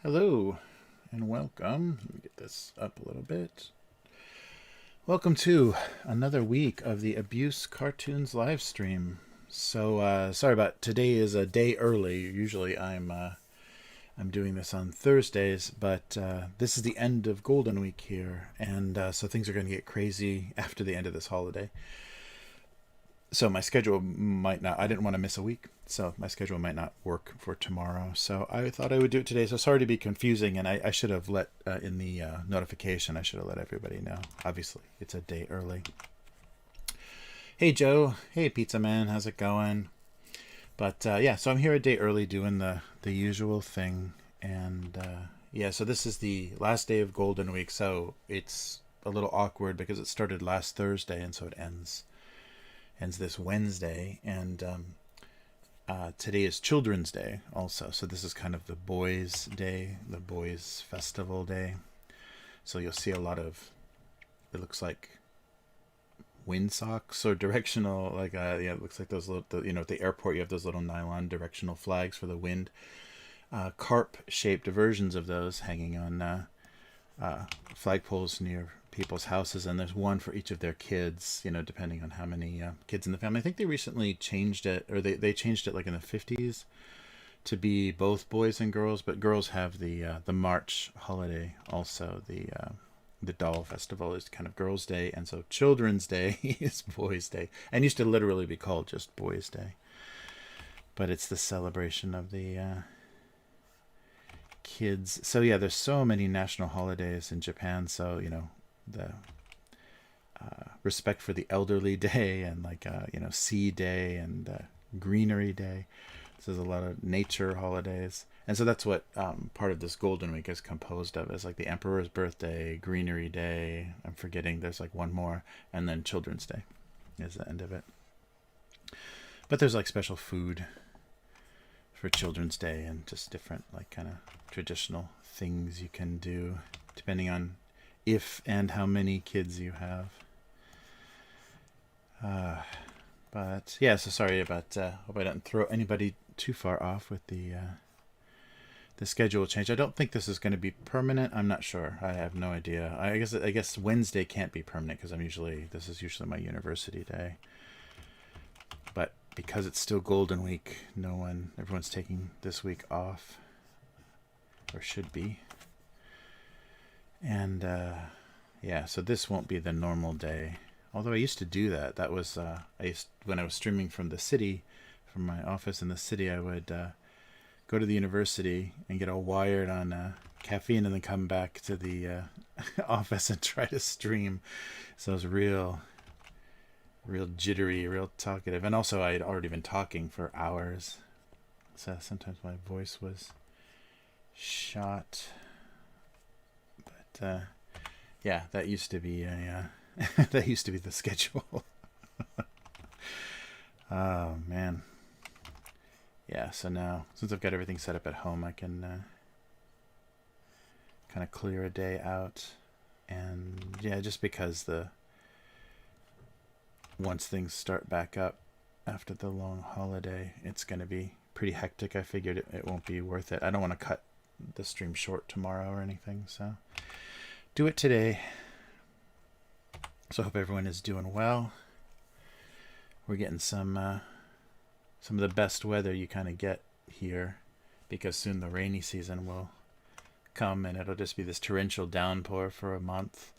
Hello and welcome. Let me get this up a little bit. Welcome to another week of the Abuse Cartoons live stream. So sorry about today is a day early. Usually I'm doing this on Thursdays, but this is the end of Golden Week here, and so things are going to get crazy after the end of this holiday. So my schedule might not, I didn't want to miss a week, so my schedule might not work for tomorrow. So I thought I would do it today. So sorry to be confusing, and I should have let, in the notification, I should have let everybody know. Obviously, it's a day early. Hey, Joe. Hey, Pizza Man. How's it going? But yeah, so I'm here a day early doing the usual thing. And yeah, so this is the last day of Golden Week. So it's a little awkward because it started last Thursday, and so it ends this Wednesday, and today is Children's Day also, so this is kind of the boys' day, the boys' festival day. So you'll see a lot of, it looks like windsocks or directional, like yeah, it looks like those little, at the airport you have those little nylon directional flags for the wind, carp-shaped versions of those hanging on flagpoles near people's houses, and there's one for each of their kids, depending on how many kids in the family. I think they recently changed it, or they changed it like in the 50s to be both boys and girls, but girls have the March holiday also. The doll festival is kind of girls' day, and so Children's Day is boys' day, and used to literally be called just Boys' Day, but it's the celebration of the kids. So yeah, there's so many national holidays in Japan, so the respect for the elderly day, and like sea day, and greenery day. So there's a lot of nature holidays, and so that's what part of this Golden Week is composed of, is like the Emperor's birthday, greenery day, I'm forgetting, there's like one more, and then Children's Day is the end of it. But there's like special food for Children's Day, and just different like kind of traditional things you can do depending on if and how many kids you have. But yeah, so sorry about, hope I don't throw anybody too far off with the schedule change. I don't think this is going to be permanent. I'm not sure. I have no idea. I guess Wednesday can't be permanent because this is usually my university day. But because it's still Golden Week, everyone's taking this week off, or should be. And yeah, so this won't be the normal day. Although I used to do that. That was when I was streaming from the city, from my office in the city, I would go to the university and get all wired on caffeine, and then come back to the office and try to stream. So it was real jittery, real talkative. And also I had already been talking for hours, so sometimes my voice was shot. But yeah, that used to be that used to be the schedule. Oh man. Yeah, so now, since I've got everything set up at home, I can kind of clear a day out. And yeah, just because once things start back up after the long holiday, it's going to be pretty hectic. I figured it won't be worth it. I don't want to cut the stream short tomorrow or anything, so do it today. So I hope everyone is doing well. We're getting some of the best weather you kind of get here, because soon the rainy season will come, and it'll just be this torrential downpour for a month,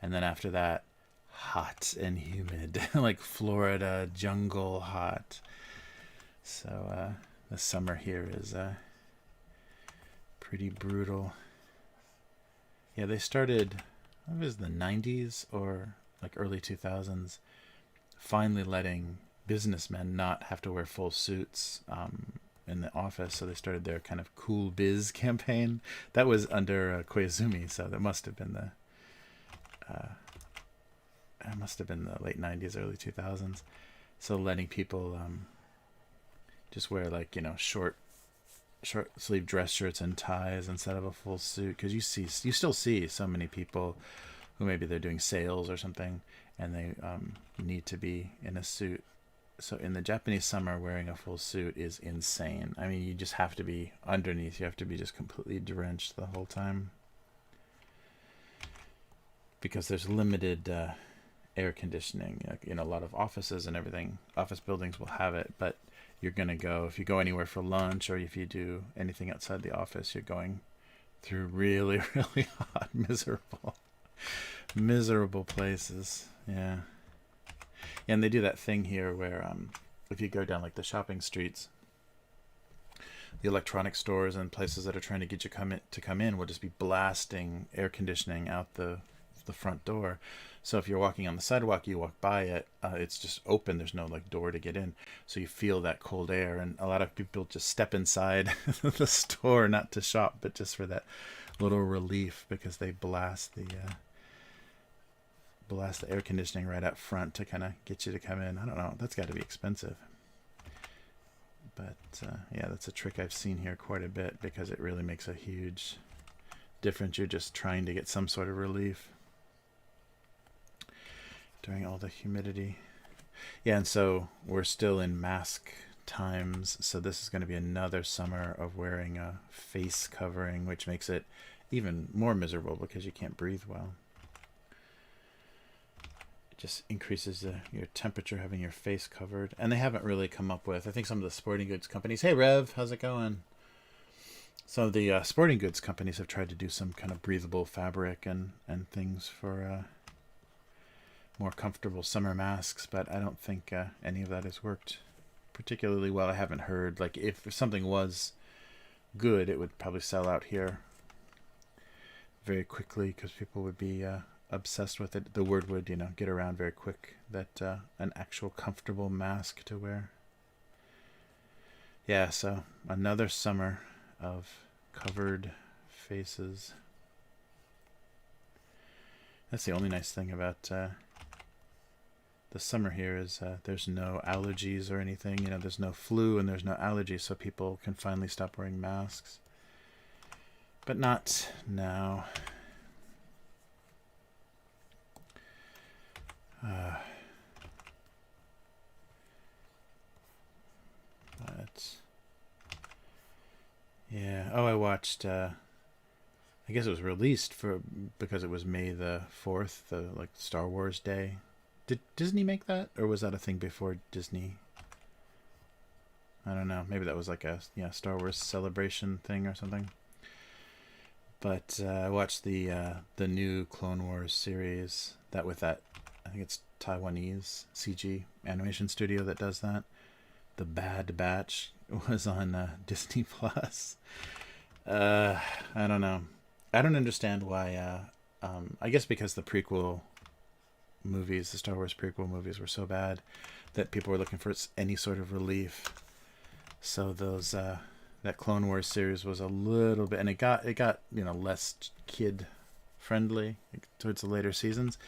and then after that, hot and humid, like Florida jungle hot. So the summer here is pretty brutal. Yeah, they started it was the 90s or like early 2000s, finally letting businessmen not have to wear full suits in the office. So they started their kind of cool biz campaign. That was under Koizumi, so that must have been the late 90s, early 2000s. So letting people just wear like, short sleeve dress shirts and ties instead of a full suit, because you still see so many people who maybe they're doing sales or something and they need to be in a suit. So in the Japanese summer, wearing a full suit is insane. I mean, you just have to be underneath. You have to be just completely drenched the whole time because there's limited air conditioning. A lot of offices and everything, office buildings will have it, but you're going to go, if you go anywhere for lunch or if you do anything outside the office, you're going through really, really hot, miserable places. Yeah. And they do that thing here where if you go down like the shopping streets, the electronic stores and places that are trying to get you to come in will just be blasting air conditioning out the front door. So if you're walking on the sidewalk, you walk by it, it's just open. There's no like door to get in. So you feel that cold air, and a lot of people just step inside the store, not to shop, but just for that little relief, because they blast the air conditioning right up front to kind of get you to come in. I don't know. That's got to be expensive. But yeah, that's a trick I've seen here quite a bit because it really makes a huge difference. You're just trying to get some sort of relief during all the humidity. Yeah, and so we're still in mask times. So this is going to be another summer of wearing a face covering, which makes it even more miserable because you can't breathe well. Just increases your temperature having your face covered. And they haven't really come up with, I think some of the sporting goods companies, hey Rev, how's it going? Some of the sporting goods companies have tried to do some kind of breathable fabric and things for more comfortable summer masks, but I don't think any of that has worked particularly well. I haven't heard, like if something was good, it would probably sell out here very quickly because people would be obsessed with it. The word would, get around very quick that an actual comfortable mask to wear. Yeah, so another summer of covered faces. That's the only nice thing about the summer here is there's no allergies or anything. There's no flu and there's no allergies, so people can finally stop wearing masks. But not now. But yeah. Oh, I watched. I guess it was released because it was May the 4th, the like Star Wars Day. Did Disney make that, or was that a thing before Disney? I don't know. Maybe that was like a Star Wars celebration thing or something. But I watched the new Clone Wars series. That with that, I think it's Taiwanese CG animation studio that does that. The Bad Batch was on Disney Plus. I don't know. I don't understand why. I guess because the prequel movies, the Star Wars prequel movies, were so bad that people were looking for any sort of relief. So those that Clone Wars series was a little bit, and it got less kid friendly towards the later seasons.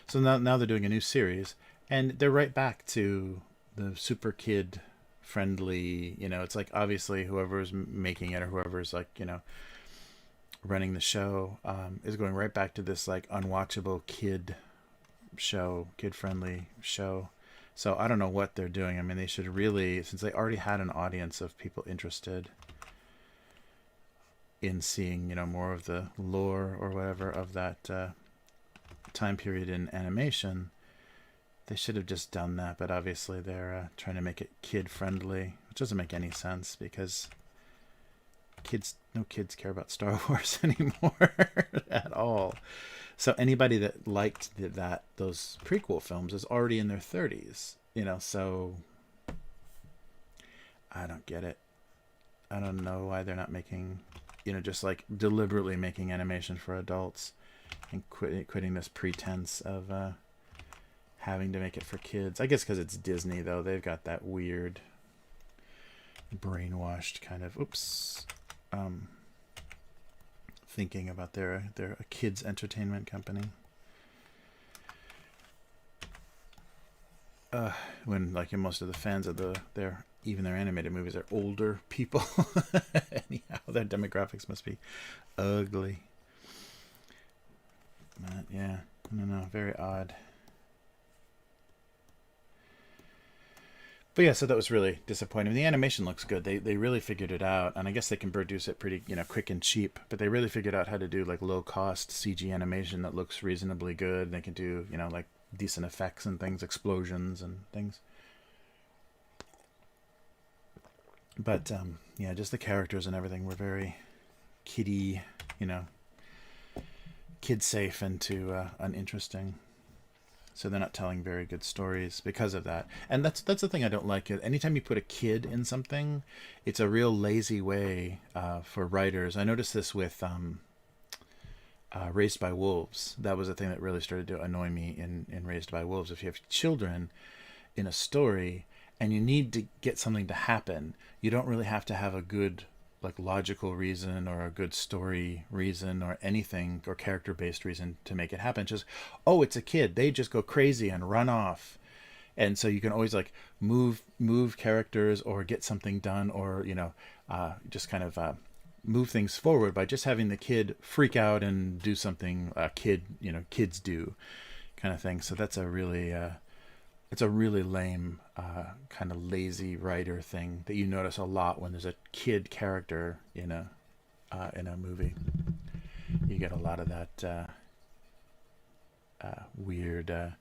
So now they're doing a new series, and they're right back to the super kid friendly. It's like obviously whoever's making it or whoever's like running the show is going right back to this like unwatchable kid friendly show. So I don't know what they're doing. I mean, they should really, since they already had an audience of people interested in seeing more of the lore or whatever of that time period in animation, they should have just done that. But obviously they're trying to make it kid friendly, which doesn't make any sense because no kids care about Star Wars anymore at all. So anybody that liked those prequel films is already in their 30s, so I don't get it. I don't know why they're not making, just like deliberately making animation for adults. and quitting this pretense of having to make it for kids. I guess because it's Disney, though. They've got that weird brainwashed kind of thinking about they're a kids entertainment company. When like most of the fans of their animated movies are older people. Anyhow, their demographics must be ugly. But yeah, I don't know, very odd. But yeah, so that was really disappointing. The animation looks good. They really figured it out, and I guess they can produce it pretty, quick and cheap. But they really figured out how to do like low cost CG animation that looks reasonably good. They can do, like decent effects and things, explosions and things. But yeah, just the characters and everything were very kiddie, kid safe and too uninteresting. So they're not telling very good stories because of that. And that's the thing I don't like. Anytime you put a kid in something, it's a real lazy way for writers. I noticed this with Raised by Wolves. That was a thing that really started to annoy me in Raised by Wolves. If you have children in a story and you need to get something to happen, you don't really have to have a good like logical reason or a good story reason or anything or character-based reason to make it happen. Just, oh, it's a kid, they just go crazy and run off. And so you can always like move characters or get something done or just kind of move things forward by just having the kid freak out and do something kids do kind of thing. So that's a really it's a really lame kind of lazy writer thing that you notice a lot when there's a kid character in a movie. You get a lot of that weird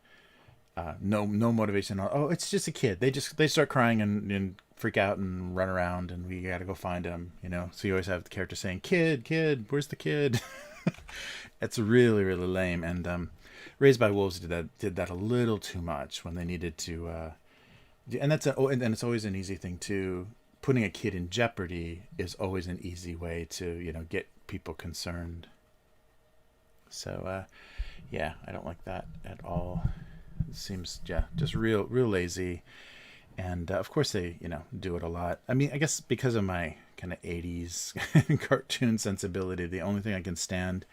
no motivation. Oh, it's just a kid. They start crying and freak out and run around, and we got to go find him. So you always have the character saying, "Kid, where's the kid?" It's really really lame. And Raised by Wolves did that a little too much when they needed to, and and it's always an easy thing too. Putting a kid in jeopardy is always an easy way to get people concerned. So yeah, I don't like that at all. It seems just real lazy, and of course they do it a lot. I mean, I guess because of my kind of 80s cartoon sensibility, the only thing I can stand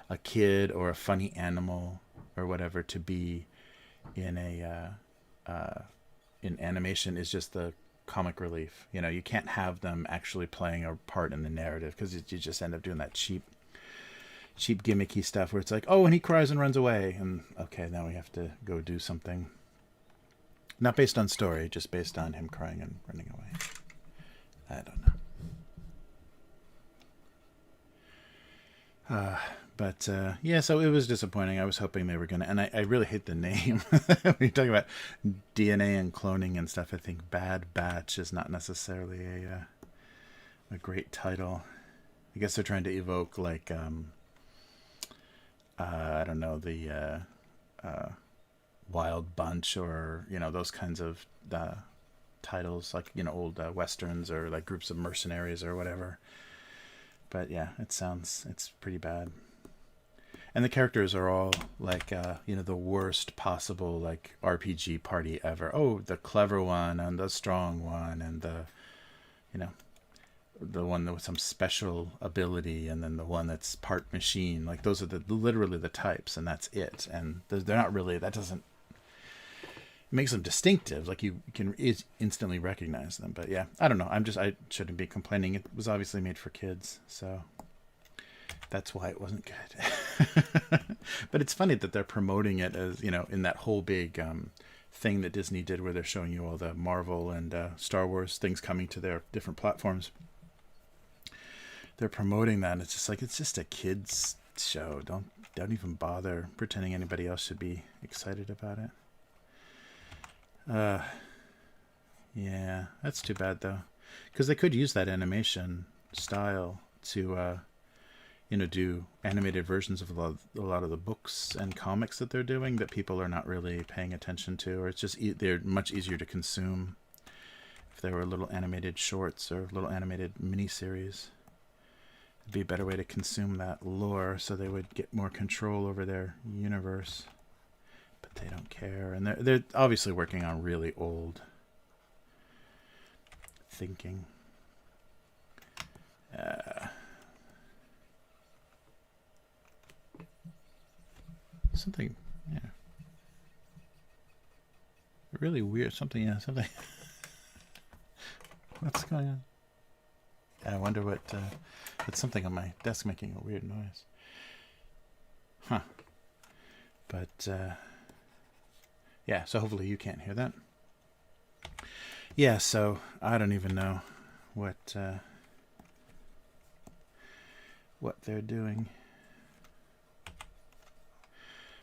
a kid or a funny animal or whatever to be in in animation is just the comic relief. You can't have them actually playing a part in the narrative because you just end up doing that cheap gimmicky stuff where it's like, oh, and he cries and runs away, and okay, now we have to go do something not based on story, just based on him crying and running away. I don't know. But yeah, so it was disappointing. I was hoping they were going to, and I really hate the name. When you're talking about DNA and cloning and stuff, I think Bad Batch is not necessarily a great title. I guess they're trying to evoke like, I don't know, the Wild Bunch or, those kinds of titles, like, old westerns or like groups of mercenaries or whatever. But yeah, it's pretty bad. And the characters are all like, the worst possible like RPG party ever. Oh, the clever one and the strong one and the one with some special ability, and then the one that's part machine. Like those are literally the types, and that's it. And they're not really. That doesn't makes them distinctive. Like you can instantly recognize them. But yeah, I don't know. I shouldn't be complaining. It was obviously made for kids, so that's why it wasn't good. But it's funny that they're promoting it as, in that whole big thing that Disney did where they're showing you all the Marvel and Star Wars things coming to their different platforms. They're promoting that, and it's just like, it's just a kids show. Don't even bother pretending anybody else should be excited about it. Yeah, that's too bad though, because they could use that animation style to do animated versions of a lot of the books and comics that they're doing that people are not really paying attention to, or it's just they're much easier to consume if there were little animated shorts or little animated miniseries. It'd be a better way to consume that lore so they would get more control over their universe. But they don't care. And they're obviously working on really old thinking. Something, yeah. Really weird. Something, yeah, something. What's going on? I wonder what. It's something on my desk making a weird noise. Huh. But, yeah, so hopefully you can't hear that. Yeah, so I don't even know what they're doing.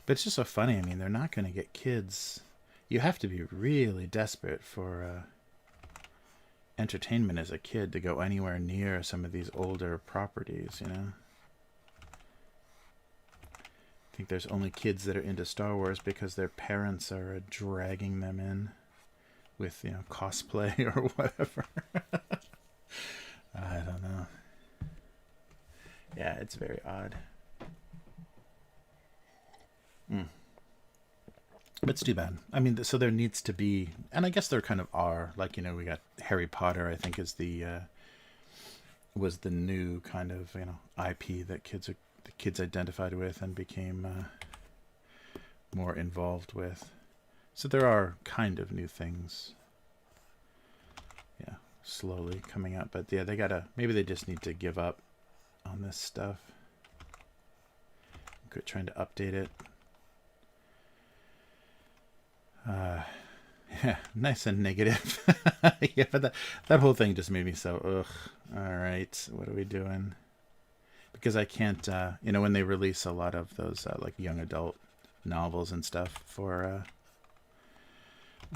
But it's just so funny. I mean, they're not going to get kids. You have to be really desperate for entertainment as a kid to go anywhere near some of these older properties, you know? I think there's only kids that are into Star Wars because their parents are dragging them in with, you know, cosplay or whatever. I don't know. Yeah, it's very odd. But it's too bad. I mean, so there needs to be, and I guess there kind of are, like, you know, we got Harry Potter, I think, is was the new kind of, you know, IP that the kids identified with and became more involved with. So there are kind of new things, yeah, slowly coming up. But yeah, maybe they just need to give up on this stuff. Quit trying to update it. Yeah, nice and negative. Yeah, but that whole thing just made me so, ugh. All right, what are we doing? Because I can't, you know, when they release a lot of those like young adult novels and stuff for,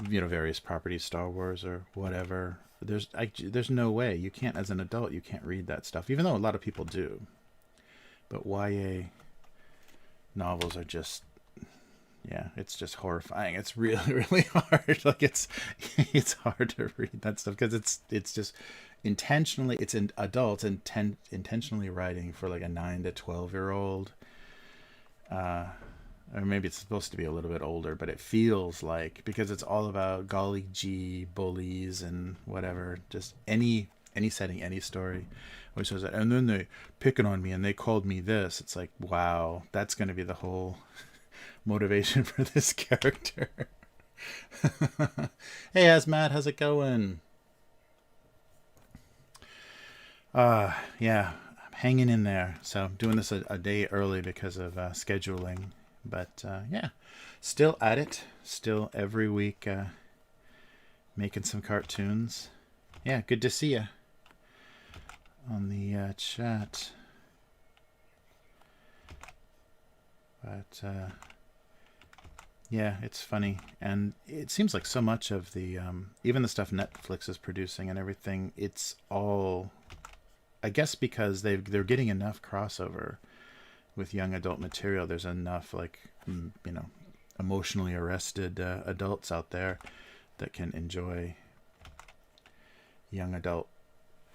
you know, various properties, Star Wars or whatever, there's no way you can't, as an adult, you can't read that stuff, even though a lot of people do. But YA novels are just, yeah, it's just horrifying. It's really, really hard. Like it's hard to read that stuff because it's just intentionally, it's in adults intentionally writing for like a 9 to 12-year-old. Or maybe it's supposed to be a little bit older, but it feels like, because it's all about golly gee bullies and whatever, just any setting, any story, which says that, and then they picking on me and they called me this. It's like, wow, that's going to be the whole motivation for this character. Hey, Asmat, how's it going? Yeah, I'm hanging in there. So I'm doing this a day early because of scheduling. But yeah, still at it. Still every week making some cartoons. Yeah, good to see you on the chat. But yeah, it's funny. And it seems like so much of the, even the stuff Netflix is producing and everything, it's all, I guess because they're getting enough crossover with young adult material. There's enough, like, you know, emotionally arrested adults out there that can enjoy young adult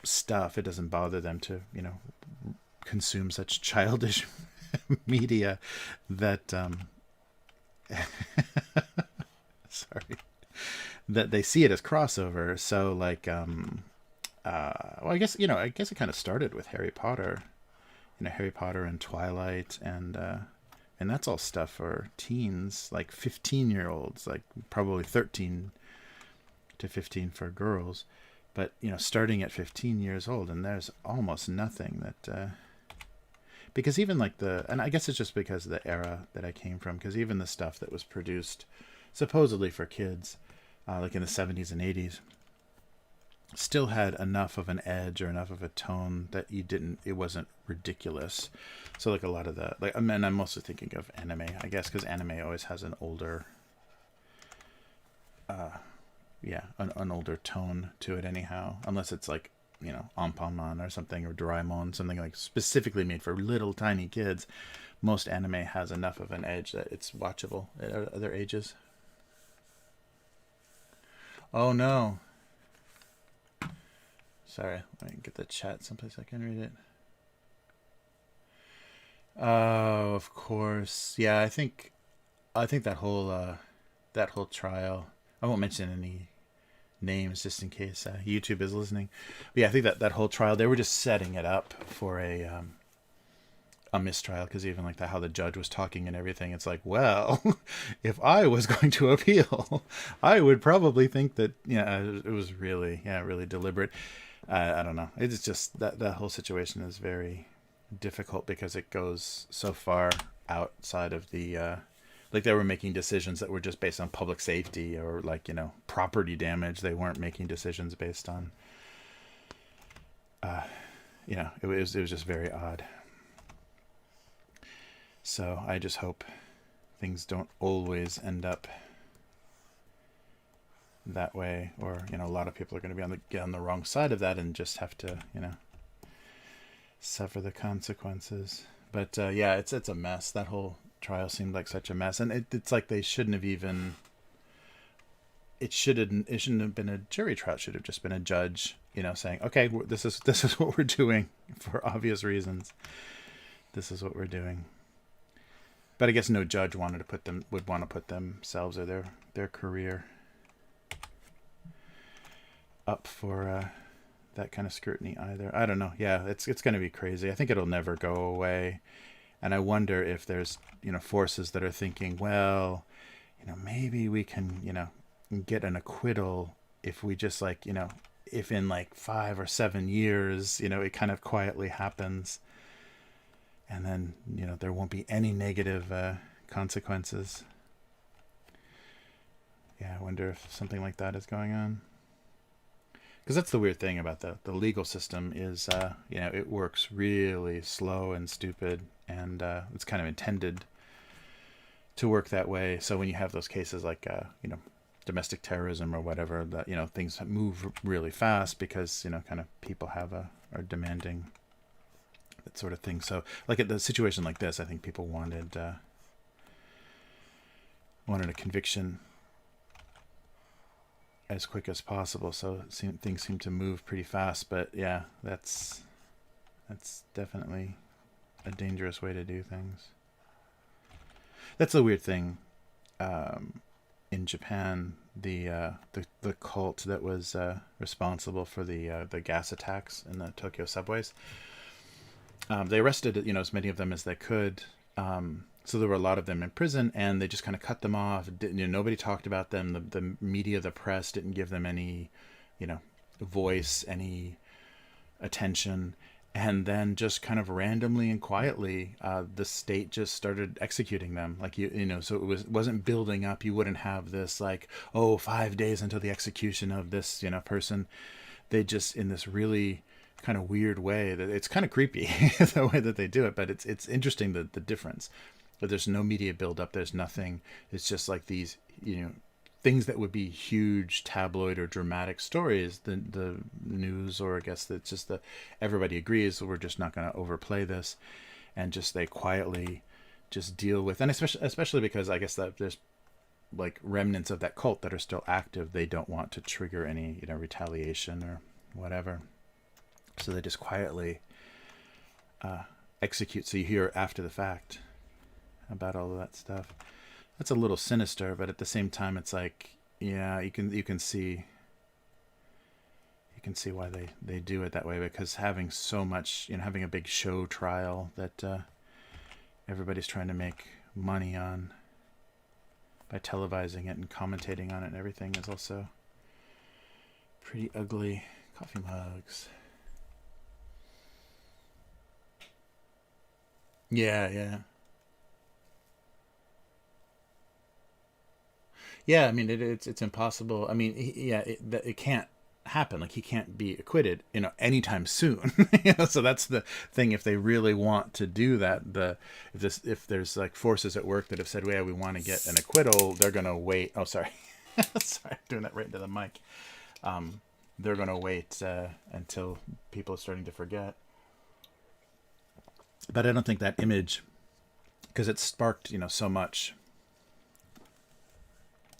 stuff. It doesn't bother them to, you know, consume such childish media that sorry, that they see it as crossover. So like well, I guess, you know, I guess it kind of started with Harry Potter, you know, Harry Potter and Twilight, and that's all stuff for teens, like 15-year-olds, like probably 13 to 15 for girls. But, you know, starting at 15 years old, and there's almost nothing that because even like and I guess it's just because of the era that I came from, because even the stuff that was produced supposedly for kids, like in the 70s and 80s, still had enough of an edge or enough of a tone that it wasn't ridiculous. So like a lot of the, like, I mean, I'm mostly thinking of anime, I guess, because anime always has an older, an older tone to it anyhow, unless it's like, you know, Anpanman or something, or Doraemon, something like specifically made for little tiny kids. Most anime has enough of an edge that it's watchable at other ages. Oh no. Sorry, let me get the chat someplace I can read it. Oh, of course. Yeah, I think that whole trial. I won't mention any names just in case YouTube is listening. But yeah, I think that whole trial, they were just setting it up for a mistrial, because even like how the judge was talking and everything, it's like, well, if I was going to appeal, I would probably think that, yeah, it was really, yeah, really deliberate. I don't know. It's just that whole situation is very difficult because it goes so far outside of the like they were making decisions that were just based on public safety or like, property damage. They weren't making decisions based on it was just very odd. So I just hope things don't always end up that way, or a lot of people are going to get on the wrong side of that and just have to suffer the consequences. But yeah, it's a mess. That whole trial seemed like such a mess, and it's like they shouldn't have even. It shouldn't have been a jury trial. It should have just been a judge, saying, "Okay, this is what we're doing for obvious reasons. This is what we're doing." But I guess no judge would want to put themselves or their career up for that kind of scrutiny either. I don't know. Yeah, it's going to be crazy. I think it'll never go away, and I wonder if there's forces that are thinking, well, maybe we can get an acquittal if we just if in like 5 or 7 years it kind of quietly happens, and then there won't be any negative consequences. Yeah, I wonder if something like that is going on. Because that's the weird thing about the legal system is, it works really slow and stupid, and it's kind of intended to work that way. So when you have those cases like, domestic terrorism or whatever, that, things move really fast because, kind of people are demanding that sort of thing. So like at the situation like this, I think people wanted a conviction as quick as possible, so things seem to move pretty fast. But yeah, that's definitely a dangerous way to do things. That's the weird thing. In Japan, the cult that was responsible for the gas attacks in the Tokyo subways, they arrested as many of them as they could. So there were a lot of them in prison, and they just kind of cut them off. Nobody talked about them. The media, the press, didn't give them any, voice, any attention. And then just kind of randomly and quietly, the state just started executing them. Like so it wasn't building up. You wouldn't have this like, oh, 5 days until the execution of this person. They just, in this really kind of weird way, that it's kind of creepy the way that they do it. But it's interesting, the difference. But there's no media buildup. There's nothing. It's just like these, things that would be huge tabloid or dramatic stories. The news, or I guess that's just everybody agrees we're just not going to overplay this, and just they quietly just deal with. And especially because I guess that there's like remnants of that cult that are still active. They don't want to trigger any retaliation or whatever, so they just quietly execute. So you hear after the fact about all of that stuff. That's a little sinister, but at the same time, it's like, yeah, you can see why they do it that way, because having so much, having a big show trial that everybody's trying to make money on by televising it and commentating on it and everything is also pretty ugly. Coffee mugs. Yeah, yeah. Yeah, I mean it's impossible. I mean, yeah, it can't happen. Like he can't be acquitted, anytime soon. So that's the thing. If they really want to do that, if there's like forces at work that have said, "Yeah, we want to get an acquittal," they're gonna wait. Oh, sorry, sorry, doing that right into the mic. They're gonna wait until people are starting to forget. But I don't think that image, because it sparked so much.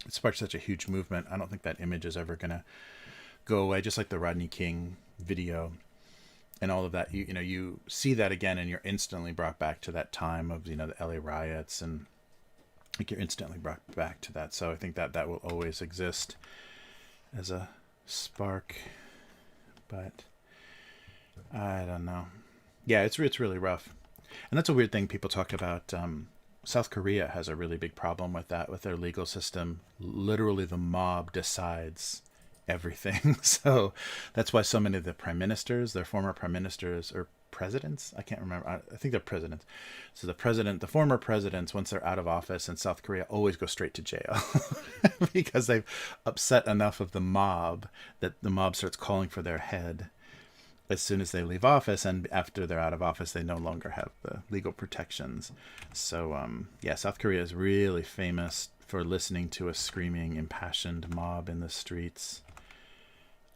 It sparked such a huge movement. I don't think that image is ever gonna go away. Just like the Rodney King video, and all of that, you see that again, and you're instantly brought back to that time of the LA riots, and like you're instantly brought back to that. So I think that will always exist as a spark, but I don't know. Yeah, it's really rough, and that's a weird thing people talk about. South Korea has a really big problem with that, with their legal system. Literally, the mob decides everything. So that's why so many of the prime ministers, their former prime ministers or presidents, I can't remember. I think they're presidents. So the former presidents, once they're out of office in South Korea, always go straight to jail because they've upset enough of the mob that the mob starts calling for their head as soon as they leave office, and after they're out of office, they no longer have the legal protections. So, South Korea is really famous for listening to a screaming, impassioned mob in the streets.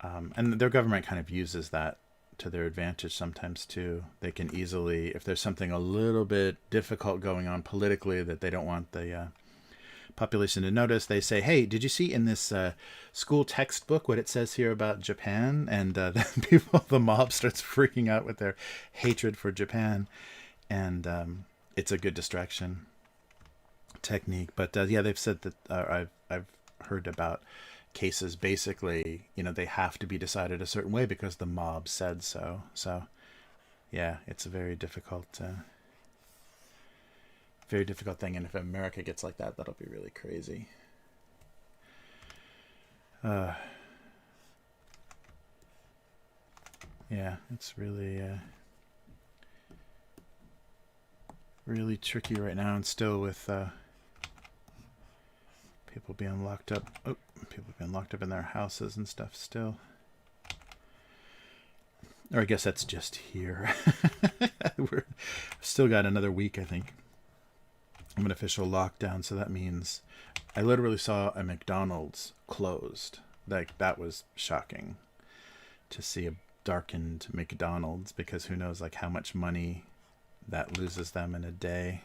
And their government kind of uses that to their advantage sometimes, too. They can easily, if there's something a little bit difficult going on politically that they don't want the population to notice, they say, hey, did you see in this school textbook what it says here about Japan? And then the mob starts freaking out with their hatred for Japan, and it's a good distraction technique. But they've said that I've heard about cases, basically they have to be decided a certain way because the mob said so. So yeah, it's a very difficult thing, and if America gets like that, that'll be really crazy. Yeah, it's really really tricky right now, and still with people being locked up in their houses and stuff still. Or I guess that's just here. We're still got another week, I think, of an official lockdown. So that means I literally saw a McDonald's closed. Like, that was shocking to see a darkened McDonald's, because who knows like how much money that loses them in a day.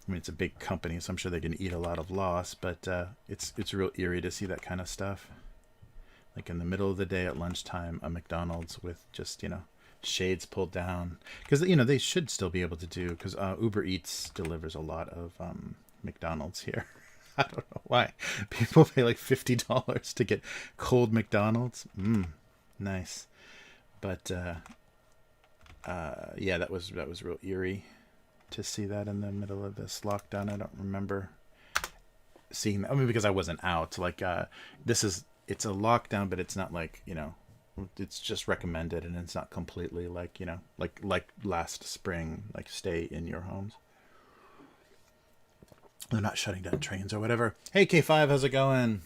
I mean, it's a big company, so I'm sure they can eat a lot of loss, but it's real eerie to see that kind of stuff. Like in the middle of the day at lunchtime, a McDonald's with just, shades pulled down. Because, they should still be able to do, because Uber Eats delivers a lot of McDonald's here. I don't know why. People pay like $50 to get cold McDonald's. Nice. But, that was real eerie to see that in the middle of this lockdown. I don't remember seeing that. I mean, because I wasn't out. Like, it's a lockdown, but it's not like, it's just recommended, and it's not completely like, like last spring, like stay in your homes. They're not shutting down trains or whatever. Hey, K5, how's it going?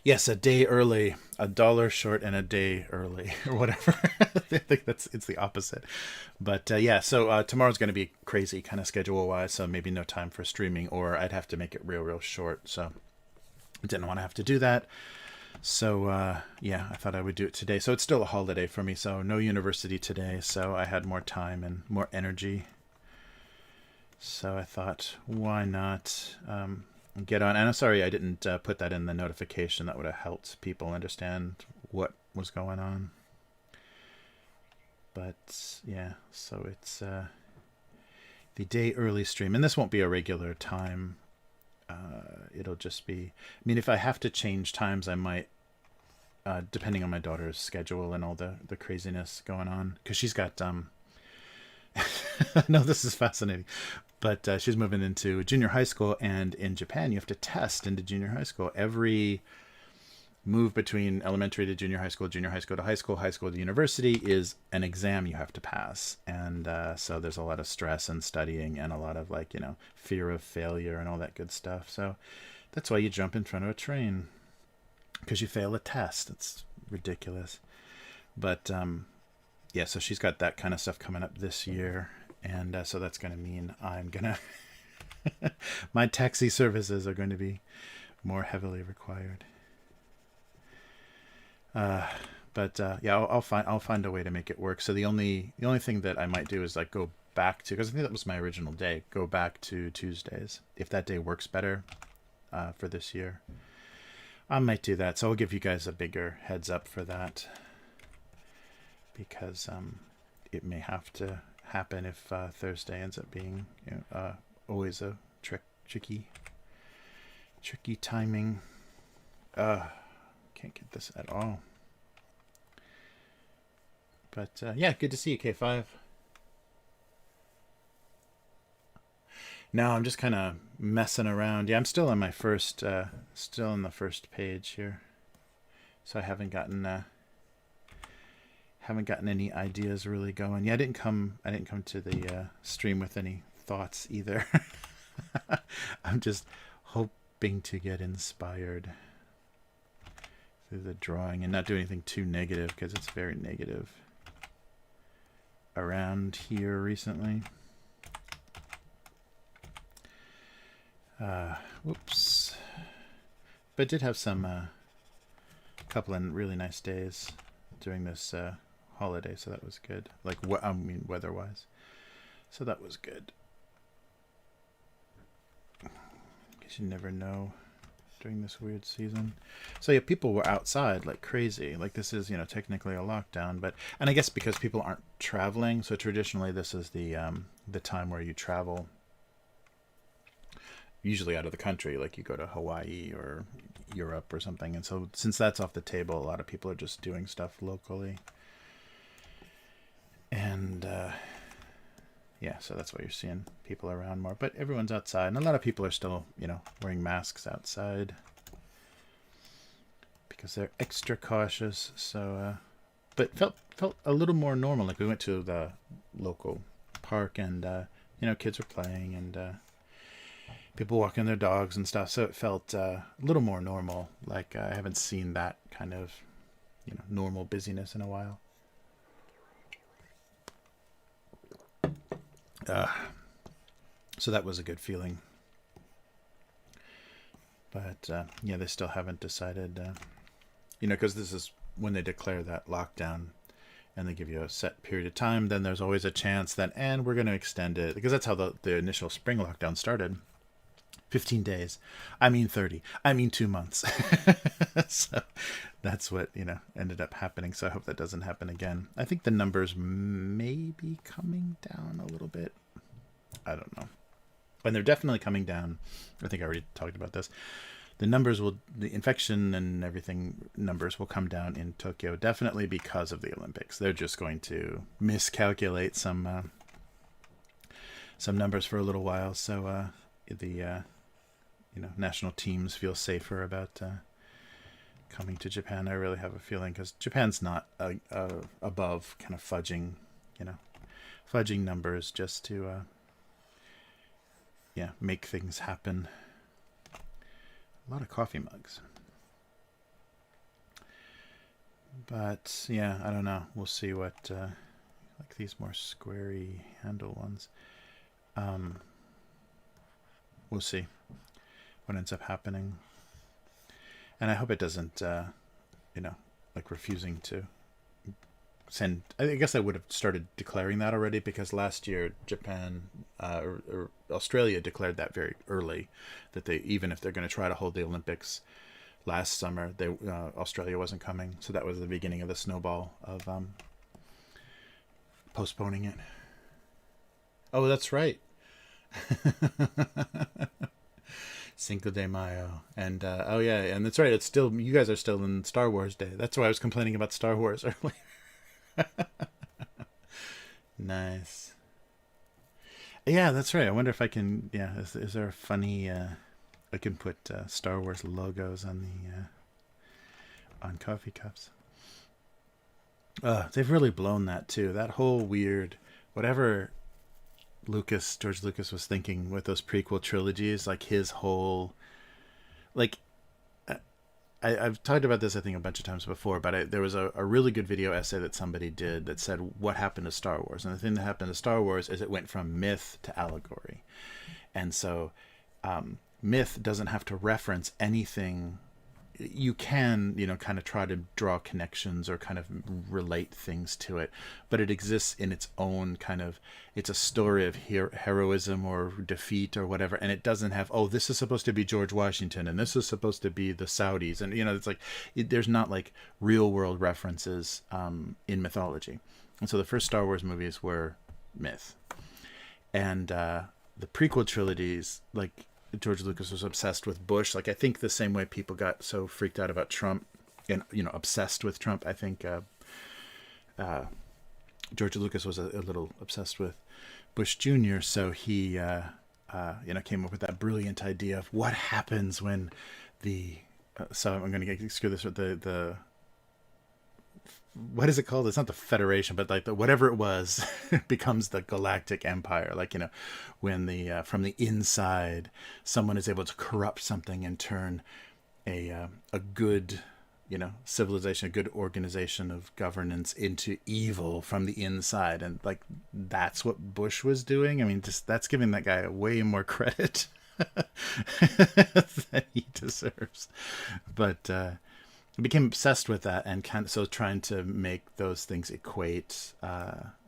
Yes, a day early, $1 short and a day early, or whatever. I think it's the opposite. But so tomorrow's going to be crazy kind of schedule-wise, so maybe no time for streaming, or I'd have to make it real short. So I didn't want to have to do that. So I thought I would do it today. So it's still a holiday for me, so no university today, so I had more time and more energy. So I thought, why not get on? And I'm sorry I didn't put that in the notification. That would have helped people understand what was going on. But yeah, so it's the day early stream, and this won't be a regular time. It'll just be, I mean, if I have to change times, I might, depending on my daughter's schedule and all the craziness going on, because she's got no, this is fascinating. But she's moving into junior high school, and in Japan, you have to test into junior high school. Every move between elementary to junior high school to high school to university is an exam you have to pass. And so there's a lot of stress and studying, and a lot of fear of failure and all that good stuff. So that's why you jump in front of a train, because you fail a test. It's ridiculous. But so she's got that kind of stuff coming up this year. And so that's going to mean I'm going to, my taxi services are going to be more heavily required. I'll find a way to make it work. So the only thing that I might do is like go back to, because I think that was my original day, go back to Tuesdays. If that day works better for this year, I might do that. So I'll give you guys a bigger heads up for that. because it may have to happen if Thursday ends up being always a tricky timing. Can't get this at all. But yeah, good to see you, K5. No, I'm just kind of messing around. Yeah, I'm still on my still on the first page here, so I haven't gotten any ideas really going. Yeah, I didn't come to the stream with any thoughts either. I'm just hoping to get inspired through the drawing and not do anything too negative, because it's very negative around here recently. Whoops. But did have some couple of really nice days during this holiday, so that was good. Like, weather-wise. So that was good. Guess you never know during this weird season. So yeah, people were outside like crazy. Like, this is, technically a lockdown, and I guess because people aren't traveling, so traditionally this is the time where you travel, usually out of the country, like you go to Hawaii or Europe or something. And so since that's off the table, a lot of people are just doing stuff locally. And yeah, so that's why you're seeing people around more. But everyone's outside, and a lot of people are still, wearing masks outside because they're extra cautious. So, but felt a little more normal. Like, we went to the local park, and kids were playing, and people walking their dogs and stuff. So it felt a little more normal. Like, I haven't seen that kind of, normal busyness in a while. So that was a good feeling. But yeah, they still haven't decided, because this is when they declare that lockdown and they give you a set period of time, then there's always a chance that, and we're going to extend it, because that's how the initial spring lockdown started. 15 days. I mean 30. I mean 2 months. So that's what, ended up happening. So I hope that doesn't happen again. I think the numbers may be coming down a little bit. I don't know. But they're definitely coming down. I think I already talked about this. The infection and everything numbers will come down in Tokyo, definitely because of the Olympics. They're just going to miscalculate some numbers for a little while. So the national teams feel safer about coming to Japan. I really have a feeling, because Japan's not above kind of fudging numbers just to make things happen. A lot of coffee mugs. But yeah, I don't know. We'll see what like these more squarey handle ones. We'll see what ends up happening. And I hope it doesn't, like refusing to send. I guess I would have started declaring that already, because last year Japan or Australia declared that very early, that they, even if they're going to try to hold the Olympics last summer, Australia wasn't coming. So that was the beginning of the snowball of postponing it. Oh, that's right. Cinco de Mayo. And oh yeah, and that's right, it's still, you guys are still in Star Wars Day. That's why I was complaining about Star Wars earlier. Nice. Yeah, that's right. I wonder if I can, is there a funny I can put Star Wars logos on the on coffee cups. They've really blown that too. That whole weird whatever George Lucas was thinking with those prequel trilogies, like his whole, like, I've talked about this I think a bunch of times before, but there was a really good video essay that somebody did that said what happened to Star Wars. And the thing that happened to Star Wars is it went from myth to allegory. And so myth doesn't have to reference anything you can, kind of try to draw connections or kind of relate things to it, but it exists in its own kind of, it's a story of heroism or defeat or whatever, and it doesn't have, oh, this is supposed to be George Washington and this is supposed to be the Saudis, and it's like there's not like real world references in mythology. And so the first Star Wars movies were myth, and the prequel trilogies, like George Lucas was obsessed with Bush. Like I think the same way people got so freaked out about Trump and obsessed with Trump. I think George Lucas was a little obsessed with Bush Jr. So he came up with that brilliant idea of what happens when the so I'm going to screw this with the what is it called? It's not the Federation, but like the whatever it was becomes the Galactic Empire. Like when the from the inside, someone is able to corrupt something and turn a good civilization, a good organization of governance into evil from the inside, and like that's what Bush was doing. I mean, just that's giving that guy way more credit than he deserves, but. I became obsessed with that and kind of so trying to make those things equate.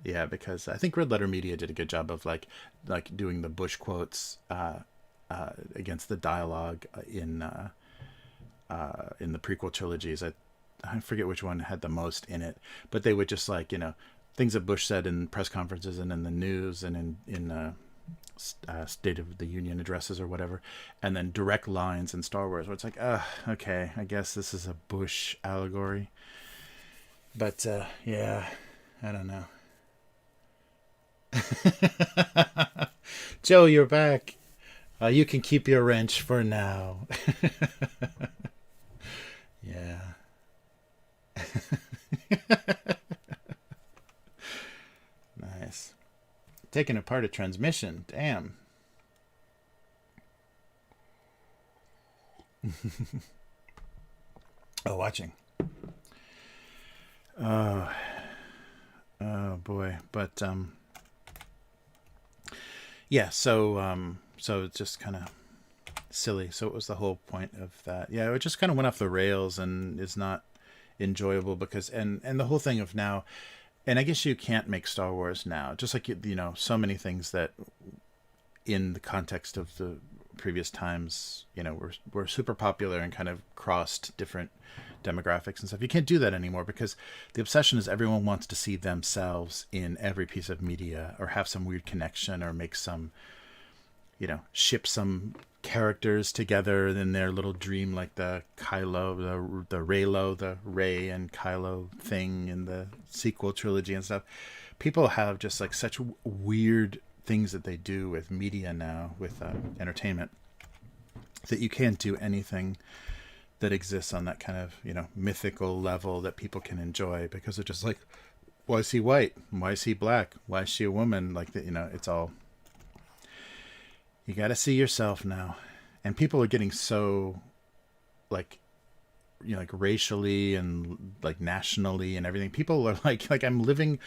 Because I think Red Letter Media did a good job of like doing the Bush quotes against the dialogue in the prequel trilogies. I forget which one had the most in it, but they would just like things that Bush said in press conferences and in the news and in State of the Union addresses or whatever, and then direct lines in Star Wars where it's like, okay, I guess this is a Bush allegory. But I don't know. Joe, you're back. You can keep your wrench for now. Yeah. Nice. Taking apart a transmission. Damn. Oh, watching. Oh boy. But so it's just kind of silly. So it was the whole point of that. Yeah, it just kind of went off the rails and is not enjoyable because and the whole thing of now. And I guess you can't make Star Wars now, just like so many things that, in the context of the previous times, were super popular and kind of crossed different demographics and stuff. You can't do that anymore because the obsession is everyone wants to see themselves in every piece of media or have some weird connection or make some, ship some characters together in their little dream, like the Kylo, the Reylo, the Rey and Kylo thing in the sequel trilogy and stuff. People have just like such weird things that they do with media now, with entertainment, that you can't do anything that exists on that kind of mythical level that people can enjoy because they're just like, why is he white? Why is he black? Why is she a woman? Like that, it's all. You got to see yourself now. And people are getting so like racially and like nationally and everything. People are like I'm living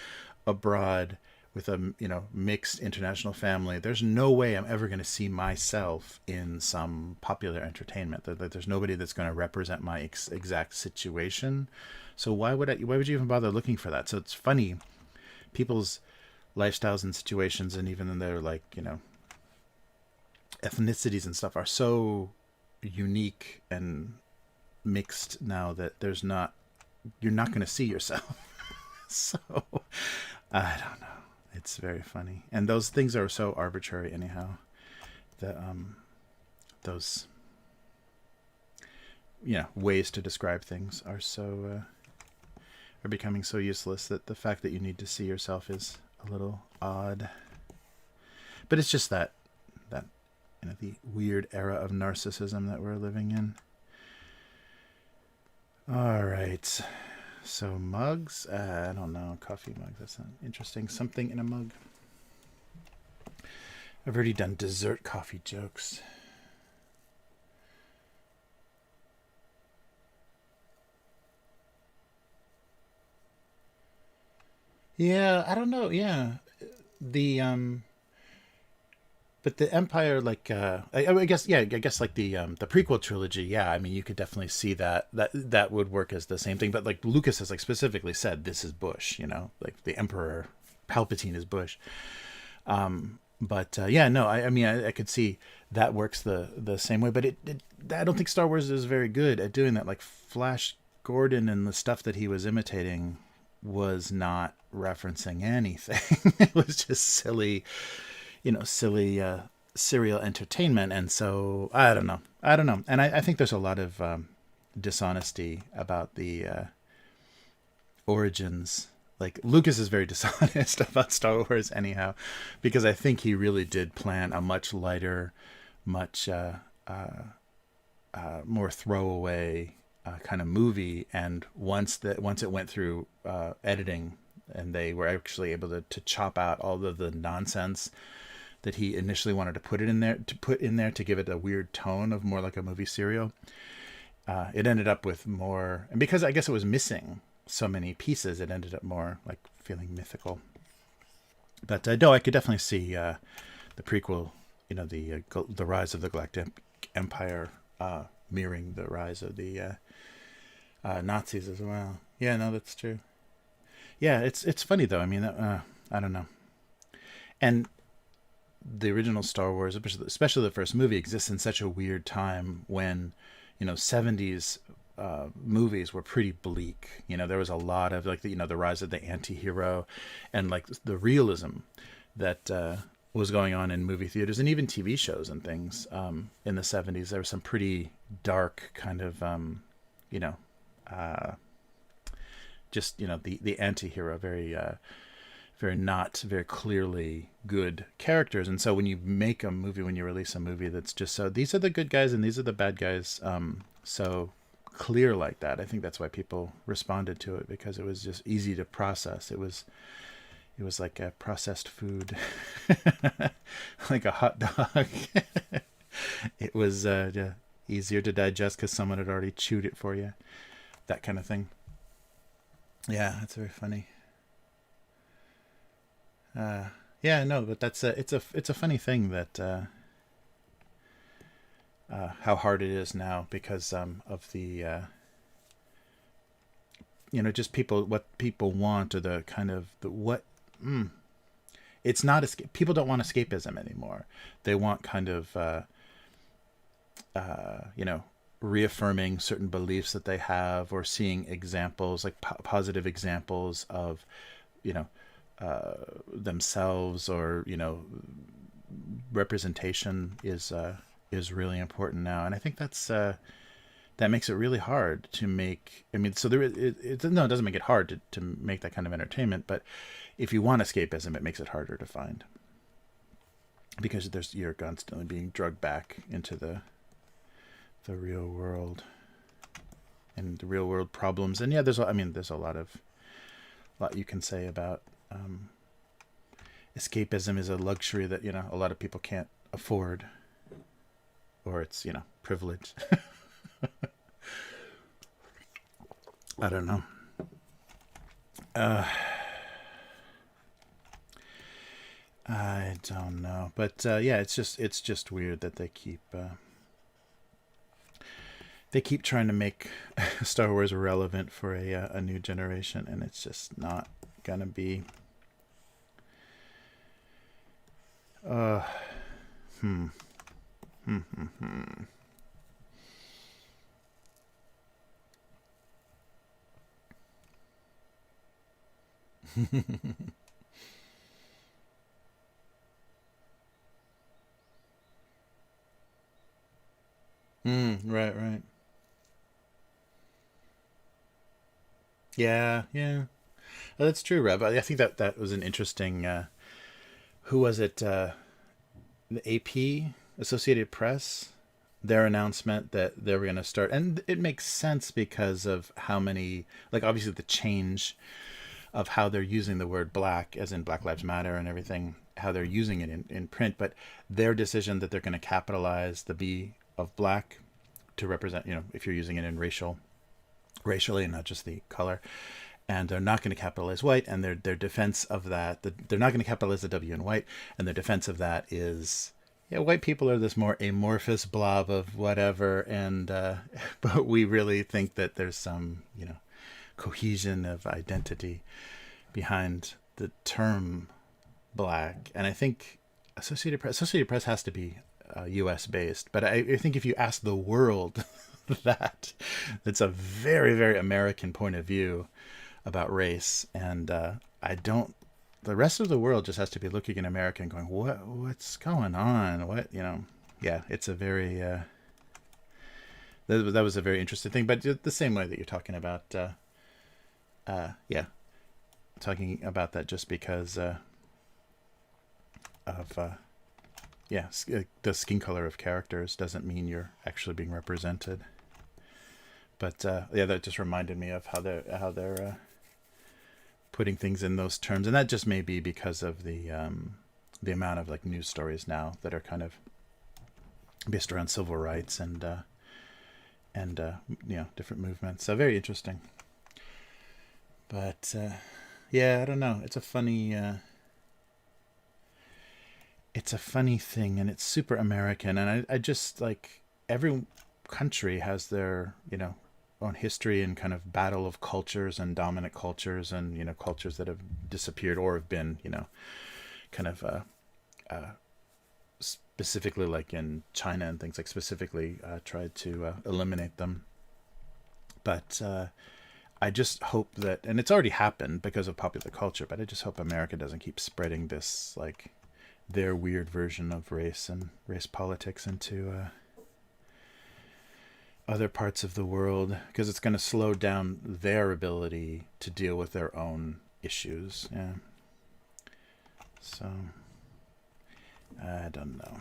abroad with a, mixed international family. There's no way I'm ever going to see myself in some popular entertainment. There's nobody that's going to represent my exact situation. So why would you even bother looking for that? So it's funny, people's lifestyles and situations, and even in their like, ethnicities and stuff are so unique and mixed now that you're not going to see yourself. So I don't know. It's very funny. And those things are so arbitrary anyhow. Those ways to describe things are so are becoming so useless that the fact that you need to see yourself is a little odd. But it's just that the weird era of narcissism that we're living in. All right. So mugs, I don't know, coffee mugs, that's not interesting. Something in a mug. I've already done dessert coffee jokes. Yeah, I don't know. Yeah. The But the Empire, like, I guess, yeah, I guess like the prequel trilogy, yeah. I mean, you could definitely see that would work as the same thing. But like Lucas has like specifically said, this is Bush, like the Emperor Palpatine is Bush. But yeah, no, I mean, I could see that works the same way. But I don't think Star Wars is very good at doing that. Like Flash Gordon and the stuff that he was imitating was not referencing anything. It was just silly serial entertainment. And so I don't know. And I think there's a lot of dishonesty about the origins. Like Lucas is very dishonest about Star Wars anyhow, because I think he really did plan a much lighter, much more throwaway kind of movie. And once it went through editing, and they were actually able to chop out all of the nonsense that he initially wanted to put in there to give it a weird tone of more like a movie serial. It ended up with more, and because I guess it was missing so many pieces, it ended up more like feeling mythical. But no, I could definitely see the prequel, the rise of the Galactic Empire, mirroring the rise of the Nazis as well. Yeah, no, that's true. Yeah, it's funny though. I mean, I don't know. And the original Star Wars, especially the first movie, exists in such a weird time when, 70s movies were pretty bleak. There was a lot of like the rise of the anti-hero and like the realism that was going on in movie theaters and even TV shows and things in the 70s. There was some pretty dark kind of, uh, just, the anti-hero, very not very clearly good characters. And so when you make a movie, when you release a movie that's just so these are the good guys and these are the bad guys, so clear like that, I think that's why people responded to it, because it was just easy to process. It was like a processed food, like a hot dog. It was yeah, easier to digest because someone had already chewed it for you, that kind of thing. Yeah, that's very funny. uh yeah, no, but it's a funny thing that how hard it is now because of the just what people want, or the kind of the what it's not people don't want escapism anymore. They want kind of reaffirming certain beliefs that they have, or seeing examples, like positive examples of you know themselves, or representation is really important now. And I think that makes it really hard to make. I mean, so no, it doesn't make it hard to make that kind of entertainment, but if you want escapism, it makes it harder to find, because you're constantly being drugged back into the real world and the real world problems. And yeah, there's a lot you can say about escapism is a luxury that a lot of people can't afford, or it's privilege. I don't know. I don't know, but yeah, it's just weird that they keep trying to make Star Wars relevant for a new generation, and it's just not gonna be. Uh, hmm. Hmm. Hmm. Hmm. Right. Right. Yeah. Yeah. That's true, Rob. I think that was an interesting. Who was it? The AP, Associated Press, their announcement that they were going to start, and it makes sense because of how many, like obviously the change of how they're using the word black, as in Black Lives Matter and everything, how they're using it in print, but their decision that they're going to capitalize the B of black to represent, if you're using it in racially and not just the color, and they're not going to capitalize white, and their defense of that, they're not going to capitalize the W in white, and their defense of that is yeah, white people are this more amorphous blob of whatever, and but we really think that there's some, cohesion of identity behind the term black. And I think Associated Press has to be U.S. based, but I think if you ask the world that, it's a very, very American point of view about race, and I don't. The rest of the world just has to be looking at America and going, what's going on? Yeah, it's a very that was a very interesting thing. But the same way that you're talking about, yeah, talking about that just because of yeah, the skin color of characters doesn't mean you're actually being represented. But yeah, that just reminded me of how they're putting things in those terms, and that just may be because of the amount of like news stories now that are kind of based around civil rights and different movements. So very interesting. But yeah, I don't know. It's a funny thing, and it's super American, and I just like every country has their own history and kind of battle of cultures and dominant cultures and cultures that have disappeared or have been kind of specifically like in China and things like specifically tried to eliminate them. But I just hope that, and it's already happened because of popular culture, but I just hope America doesn't keep spreading this like their weird version of race and race politics into other parts of the world, because it's going to slow down their ability to deal with their own issues. Yeah. So I don't know.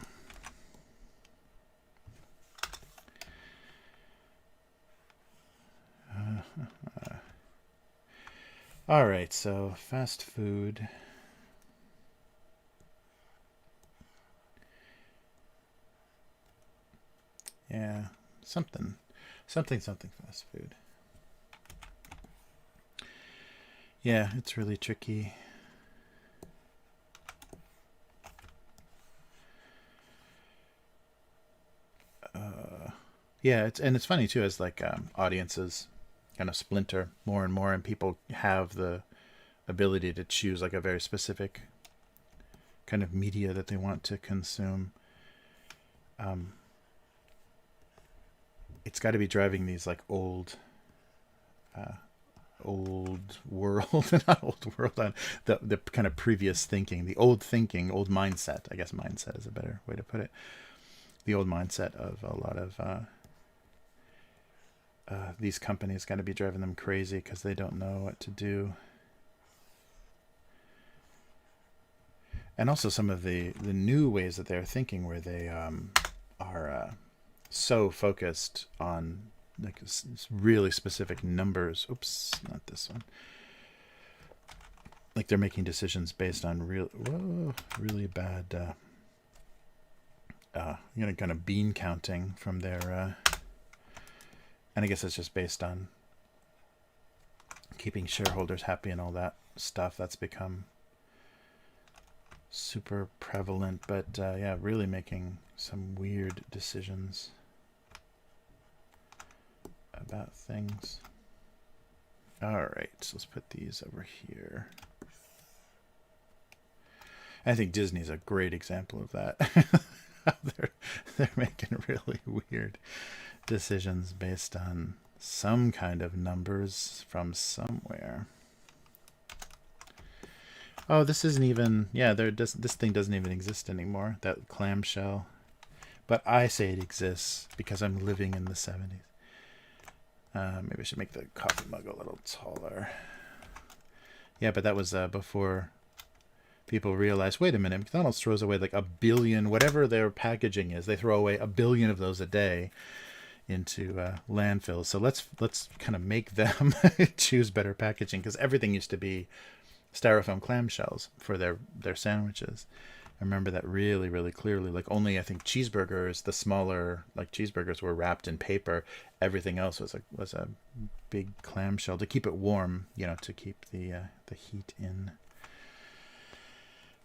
All right, so fast food. Yeah, something fast food. Yeah, it's really tricky. Yeah, it's funny too, as like audiences kind of splinter more and more, and people have the ability to choose like a very specific kind of media that they want to consume. It's got to be driving these like old world, not old world, the kind of previous thinking, the old thinking, old mindset. I guess mindset is a better way to put it. The old mindset of a lot of these companies got to be driving them crazy because they don't know what to do. And also some of the new ways that they're thinking, where they are so focused on like really specific numbers. Oops, not this one. Like they're making decisions based on really bad kind of bean counting from their and I guess it's just based on keeping shareholders happy and all that stuff. That's become super prevalent. But yeah, really making some weird decisions about things. All right, so let's put these over here. I think Disney's a great example of that. they're making really weird decisions based on some kind of numbers from somewhere. Oh, this isn't even, yeah, this thing doesn't even exist anymore, that clamshell. But I say it exists because I'm living in the 70s. Maybe I should make the coffee mug a little taller. Yeah, but that was before people realized, wait a minute, McDonald's throws away like 1 billion, whatever their packaging is. They throw away 1 billion of those a day into landfills. So let's kind of make them choose better packaging, because everything used to be styrofoam clamshells for their sandwiches. I remember that really, really clearly. Like only, I think, cheeseburgers, the smaller like cheeseburgers, were wrapped in paper. Everything else was a big clamshell to keep it warm, to keep the heat in.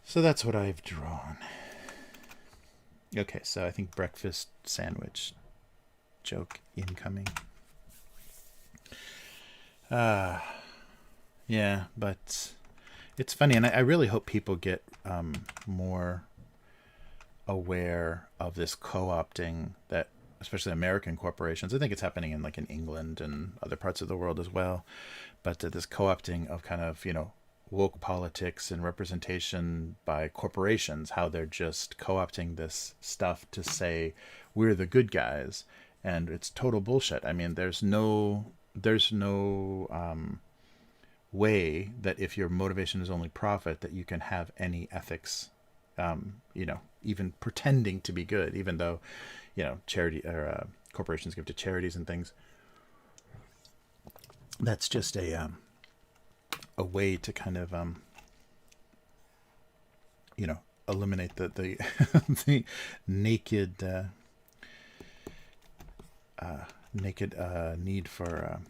So that's what I've drawn. Okay, so I think breakfast sandwich joke incoming. Yeah, but it's funny, and I really hope people get more aware of this co-opting that, especially American corporations. I think it's happening in like in England and other parts of the world as well. But this co-opting of kind of woke politics and representation by corporations, how they're just co-opting this stuff to say we're the good guys, and it's total bullshit. I mean, there's no way that if your motivation is only profit that you can have any ethics, even pretending to be good, even though charity or corporations give to charities and things. That's just a way to kind of eliminate the the naked need for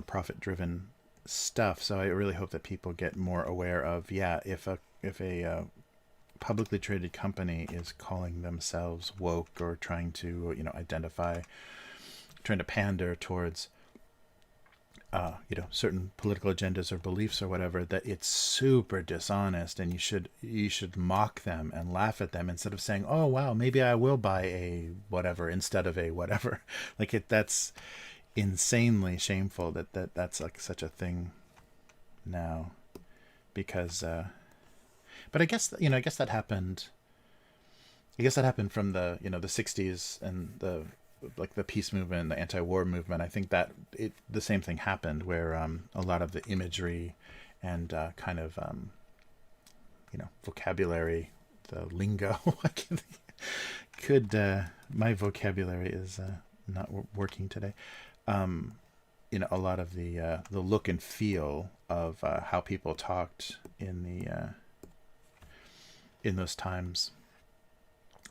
profit driven stuff. So I really hope that people get more aware of, if a publicly traded company is calling themselves woke or trying to trying to pander towards certain political agendas or beliefs or whatever, that it's super dishonest, and you should mock them and laugh at them instead of saying, oh wow, maybe I will buy a whatever instead of a whatever. That's insanely shameful that's like such a thing now, because but I guess that happened. I guess that happened from the the 60s and the peace movement, the anti-war movement. I think that the same thing happened, where a lot of the imagery and kind of vocabulary, the lingo, my vocabulary is not working today. A lot of the look and feel of how people talked in those times.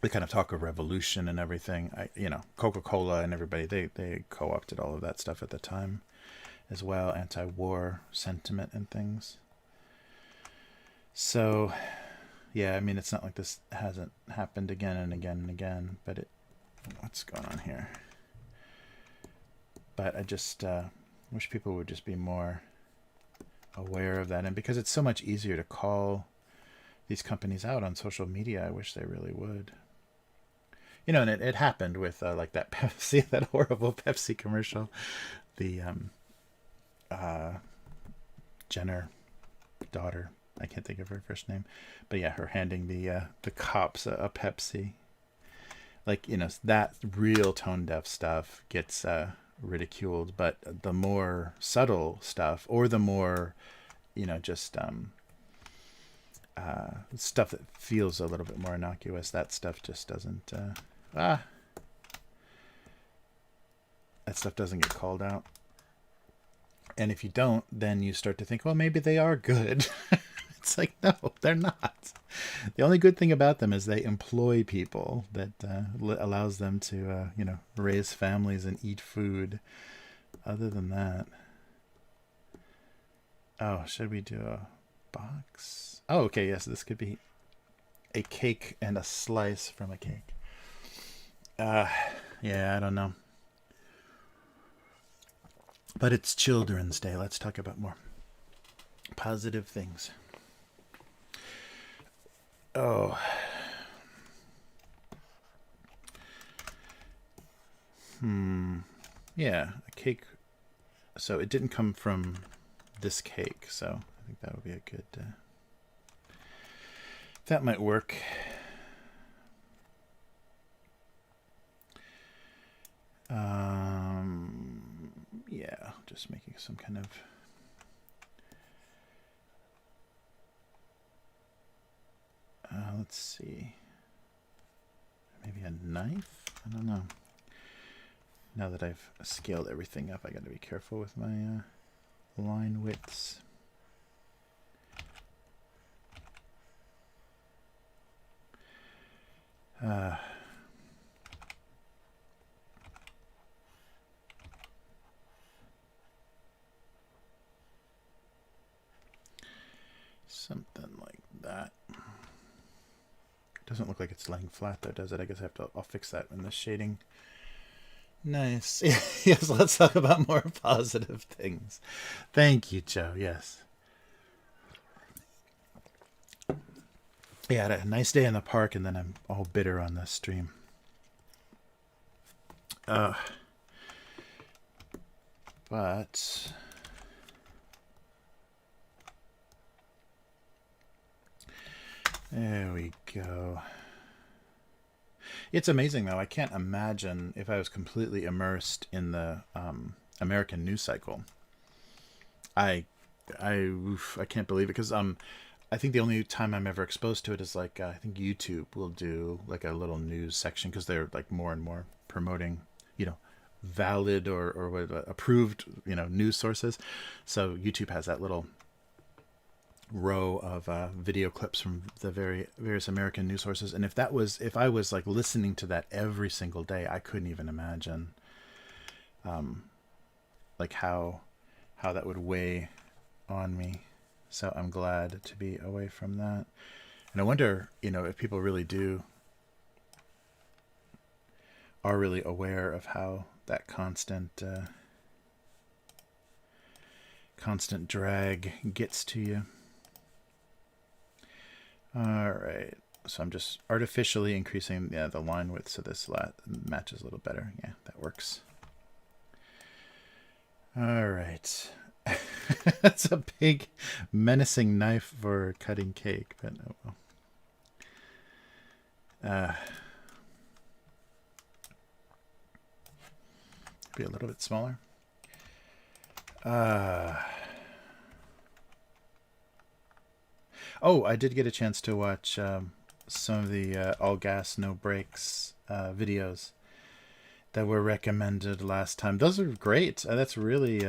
They kind of talk of revolution and everything. Coca-Cola and everybody, they co-opted all of that stuff at the time as well, anti-war sentiment and things. So, yeah, I mean, it's not like this hasn't happened again and again and again, but what's going on here? But I just wish people would just be more aware of that. And because it's so much easier to call these companies out on social media, I wish they really would. And it happened with like that Pepsi, that horrible Pepsi commercial, the Jenner daughter. I can't think of her first name, but yeah, her handing the cops a Pepsi. That real tone deaf stuff gets ridiculed, but the more subtle stuff, or the more just stuff that feels a little bit more innocuous, that stuff just doesn't that stuff doesn't get called out. And if you don't, then you start to think, well, maybe they are good. It's like, no, they're not. The only good thing about them is they employ people, that allows them to raise families and eat food. Other than that, oh, should we do a box? Oh, okay, yes, this could be a cake and a slice from a cake. Yeah, I don't know. But it's Children's Day. Let's talk about more positive things. Oh. Yeah, a cake. So it didn't come from this cake, so I think that would be a good... that might work. Yeah, just making some kind of... let's see. Maybe a knife? I don't know. Now that I've scaled everything up, I gotta be careful with my line widths. Something like that. doesn't look like it's laying flat though, does it? I guess I'll fix that in the shading. Nice. Yes, let's talk about more positive things. Thank you, Joe. Yes. Yeah, I had a nice day in the park, and then I'm all bitter on this stream. But there we go. It's amazing, though. I can't imagine if I was completely immersed in the American news cycle. I can't believe it, because I think the only time I'm ever exposed to it is like I think YouTube will do like a little news section, because they're like more and more promoting, valid or what, approved, news sources. So YouTube has that little row of video clips from the various American news sources, and if I was like listening to that every single day, I couldn't even imagine like how that would weigh on me. So I'm glad to be away from that. And I wonder, if people really are really aware of how that constant drag gets to you. All right. So I'm just artificially increasing the line width so this matches a little better. Yeah, that works. All right. That's a big menacing knife for cutting cake, but oh well. Be a little bit smaller. Oh, I did get a chance to watch some of the all gas no brakes videos that were recommended last time. Those are great. That's really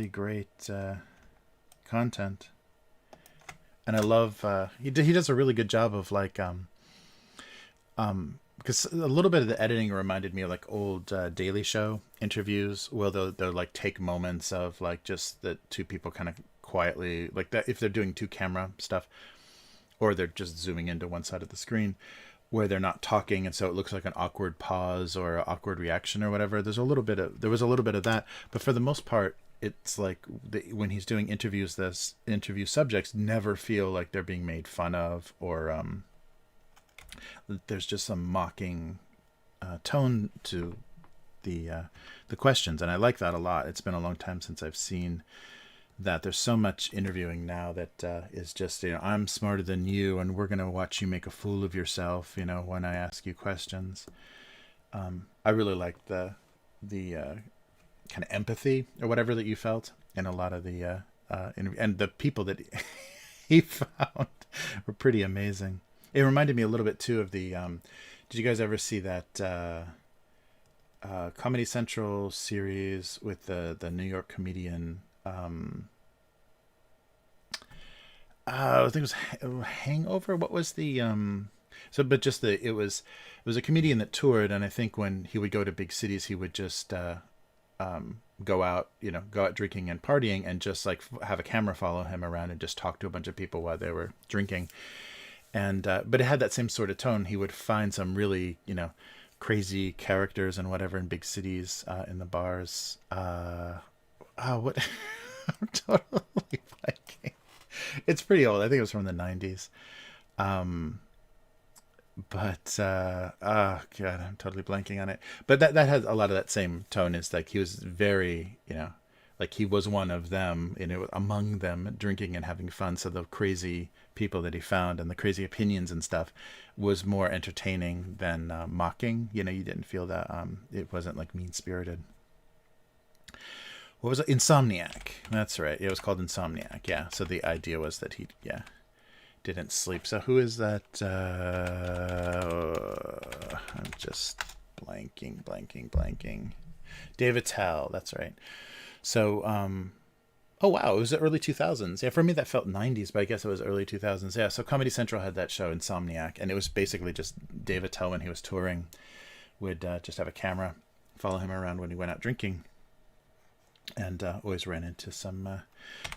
great content, and I love he does a really good job of like because a little bit of the editing reminded me of like old Daily Show interviews, where they'll like take moments of like just the two people kind of quietly, like that, if they're doing two camera stuff, or they're just zooming into one side of the screen where they're not talking, and so it looks like an awkward pause or an awkward reaction or whatever. There was a little bit of that, but for the most part, it's like when he's doing interviews, this interview subjects never feel like they're being made fun of, or there's just some mocking tone to the questions, and I like that a lot. It's been a long time since I've seen that. There's so much interviewing now that is just, I'm smarter than you, and we're going to watch you make a fool of yourself, when I ask you questions. I really like the kind of empathy or whatever that you felt in a lot of the interview, and the people that he found were pretty amazing. It reminded me a little bit too of the did you guys ever see that Comedy Central series with the New York comedian, I think it was Hangover? What was the but just it was a comedian that toured, and I think when he would go to big cities, he would just go out drinking and partying, and just like have a camera follow him around and just talk to a bunch of people while they were drinking. And but it had that same sort of tone. He would find some really crazy characters and whatever in big cities in the bars. What I'm totally blanking. It's pretty old. I think it was from the 90s. But oh god, I'm totally blanking on it. But that had a lot of that same tone. Is like he was very like he was one of them, among them, drinking and having fun. So the crazy people that he found and the crazy opinions and stuff was more entertaining than mocking. You didn't feel that it wasn't like mean spirited. What was it? Insomniac. That's right. It was called Insomniac. Yeah. So the idea was that he didn't sleep. So who is that? I'm just blanking. David Tell. That's right. So, oh wow, it was the early 2000s. Yeah, for me that felt 90s, but I guess it was early 2000s. Yeah, so Comedy Central had that show, Insomniac, and it was basically just David Tell, when he was touring, would just have a camera follow him around when he went out drinking. and always ran into some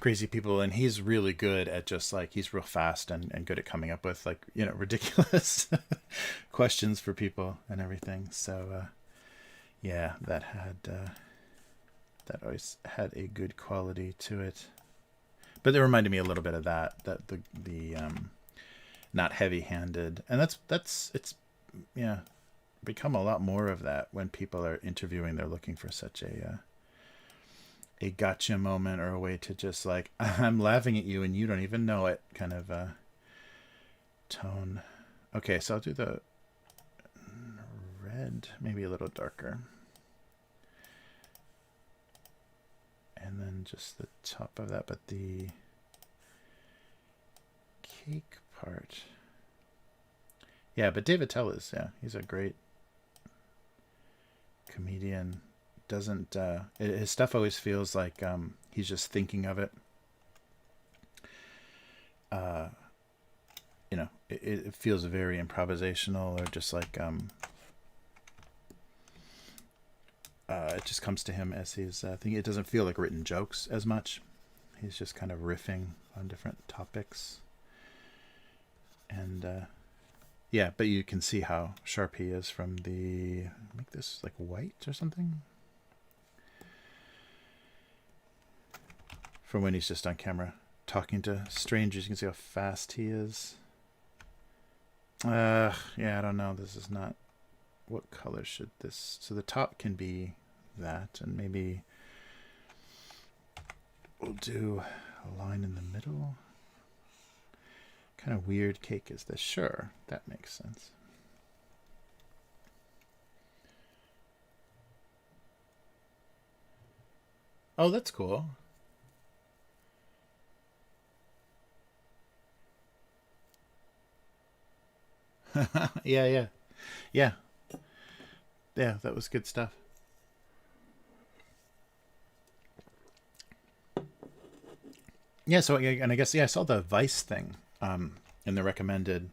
crazy people. And he's really good at just like, he's real fast and good at coming up with like, you know, ridiculous questions for people and everything. So yeah, that always had a good quality to it. But it reminded me a little bit of that the not heavy-handed, and it's yeah, become a lot more of that when people are interviewing. They're looking for such a gotcha moment, or a way to just like, I'm laughing at you and you don't even know it kind of tone. Okay, so I'll do the red, maybe a little darker, and then just the top of that, but the cake part. Yeah, but David Tell is, yeah, he's a great comedian. Doesn't his stuff always feels like he's just thinking of it. You know, it feels very improvisational, or just like it just comes to him as he's thinking. It doesn't feel like written jokes as much. He's just kind of riffing on different topics. And yeah, but you can see how sharp he is from the, make this like white or something, from when he's just on camera talking to strangers. You can see how fast he is. Yeah, I don't know. This is not, what color should this, so the top can be that, and maybe we'll do a line in the middle. Kind of weird cake is this? Sure, that makes sense. Oh, that's cool. Yeah, yeah, yeah, yeah. That was good stuff. Yeah. So, and I guess, yeah, I saw the Vice thing in the recommended.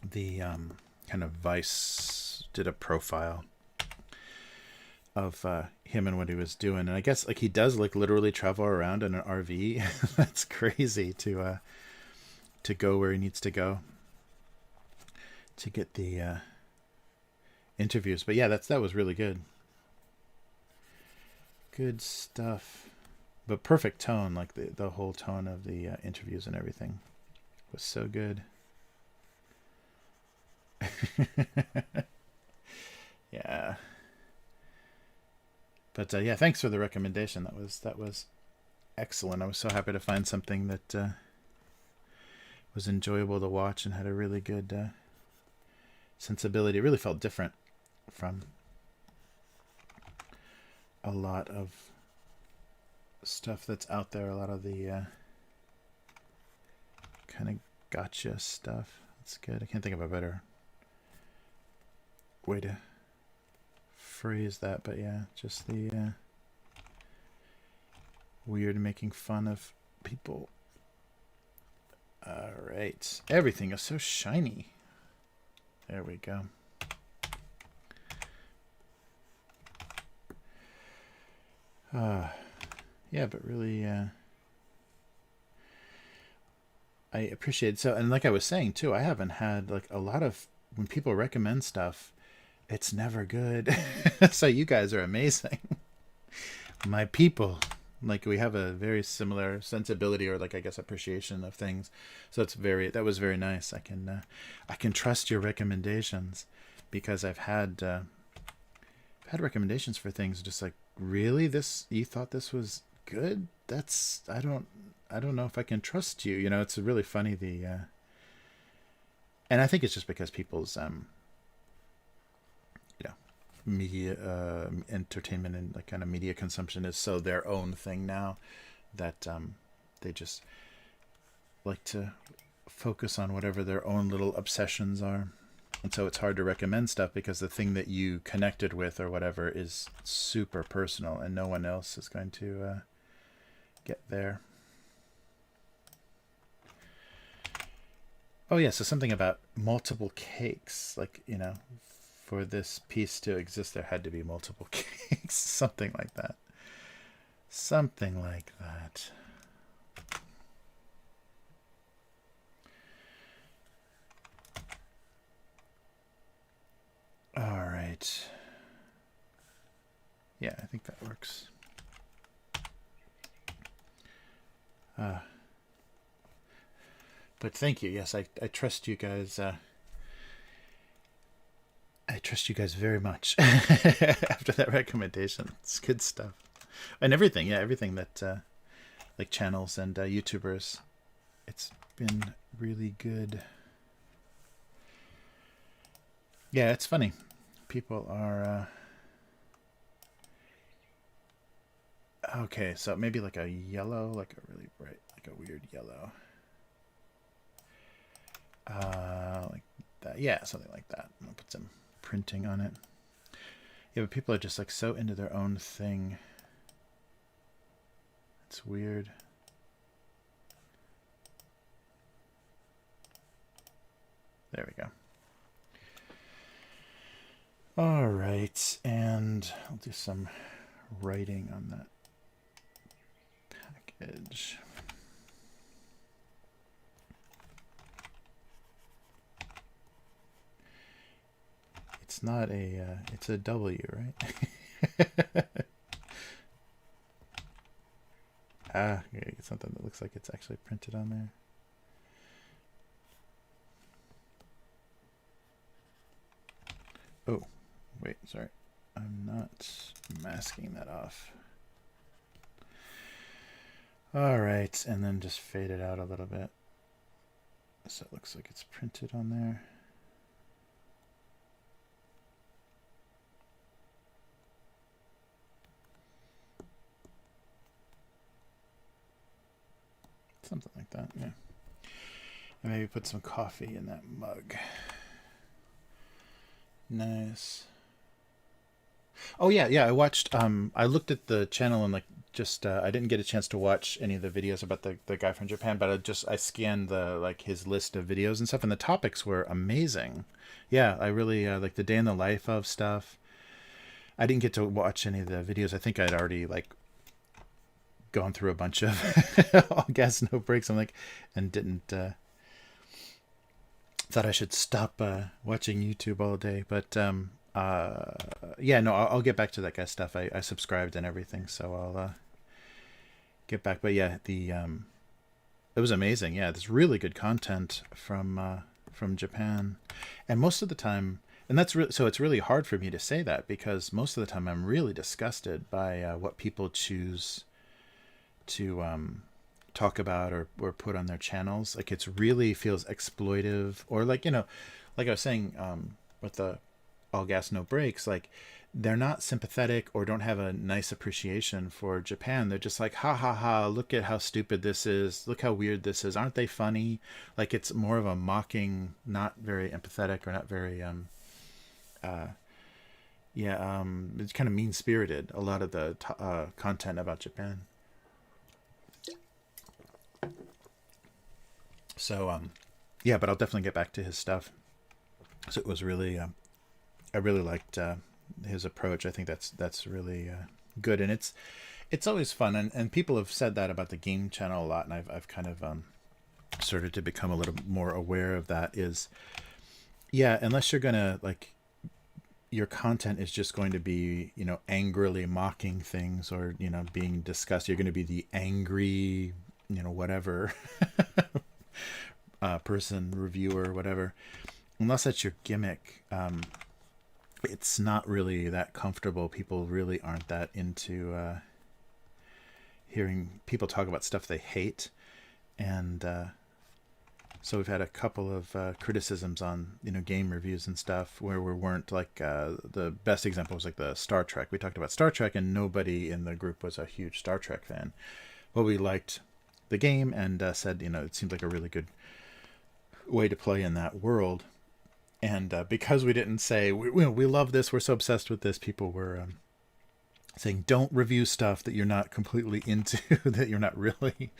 The kind of Vice did a profile of him and what he was doing, and I guess like he does like literally travel around in an RV. That's crazy to go where he needs to go to get the interviews. But yeah, that was really good. Good stuff. But perfect tone, like the whole tone of the interviews and everything was so good. Yeah. But yeah, thanks for the recommendation. That was excellent. I was so happy to find something that was enjoyable to watch and had a really good sensibility. It really felt different from a lot of stuff that's out there. A lot of the kind of gotcha stuff. That's good. I can't think of a better way to phrase that, but yeah, just the weird making fun of people. All right, everything is so shiny. There we go. Yeah, but really I appreciate it. So, and like I was saying too, I haven't had like a lot of, when people recommend stuff, it's never good. So you guys are amazing. My people, like we have a very similar sensibility, or like I guess appreciation of things. So that was very nice. I can trust your recommendations, because I've had recommendations for things just like, really, this, you thought this was good? That's, I don't know if I can trust you. You know, it's really funny, the and I think it's just because people's you know, media entertainment and like kind of media consumption is so their own thing now, that they just like to focus on whatever their own little obsessions are. And so it's hard to recommend stuff, because the thing that you connected with or whatever is super personal, and no one else is going to get there. Oh yeah, so something about multiple cakes, like, you know, for this piece to exist, there had to be multiple cakes, something like that. Something like that. All right. Yeah, I think that works. But thank you. Yes, I trust you guys. I trust you guys very much after that recommendation. It's good stuff. And everything, yeah, everything that, like channels and YouTubers, it's been really good. Yeah, it's funny. People are, okay, so maybe like a yellow, like a really bright, like a weird yellow. Like that. Yeah, something like that. I'm gonna put some printing on it. Yeah, but people are just like so into their own thing. It's weird. There we go. All right, and I'll do some writing on that package. It's not a, it's a W, right? Ah, I gotta get something that looks like it's actually printed on there. Oh, wait, sorry. I'm not masking that off. All right, and then just fade it out a little bit. So it looks like it's printed on there. Something like that, yeah. And maybe put some coffee in that mug. Nice. Oh yeah, I watched, I looked at the channel and like just, I didn't get a chance to watch any of the videos about the guy from Japan, but I scanned the, like his list of videos and stuff, and the topics were amazing. Yeah, I really, like the day in the life of stuff. I didn't get to watch any of the videos. I think I'd already like gone through a bunch of all gas, no brakes. I'm like, and didn't, thought I should stop watching YouTube all day, but yeah, no, I'll get back to that guy's stuff. I subscribed and everything, so I'll get back. But yeah, the it was amazing. Yeah, there's really good content from Japan, and most of the time, and that's really, so it's really hard for me to say that because most of the time I'm really disgusted by what people choose to talk about or put on their channels. Like it's really feels exploitive, or like, you know, like I was saying with the all gas no brakes, like they're not sympathetic or don't have a nice appreciation for Japan. They're just like, ha ha ha, look at how stupid this is, look how weird this is, aren't they funny? Like it's more of a mocking, not very empathetic or not very yeah, it's kind of mean spirited, a lot of the content about Japan. So yeah, but I'll definitely get back to his stuff. So it was really I really liked his approach. I think that's really good, and it's always fun. And people have said that about the game channel a lot, and I've kind of started to become a little more aware of that. Is yeah, unless you're gonna like your content is just going to be, you know, angrily mocking things or, you know, being discussed. You're going to be the angry, you know, whatever person, reviewer, whatever. Unless that's your gimmick, it's not really that comfortable. People really aren't that into hearing people talk about stuff they hate, and so we've had a couple of criticisms on, you know, game reviews and stuff where we weren't like the best example was like the Star Trek. We talked about Star Trek and nobody in the group was a huge Star Trek fan. Well, we liked the game and said, you know, it seemed like a really good way to play in that world. And because we didn't say we love this, we're so obsessed with this, people were saying don't review stuff that you're not completely into, that you're not really,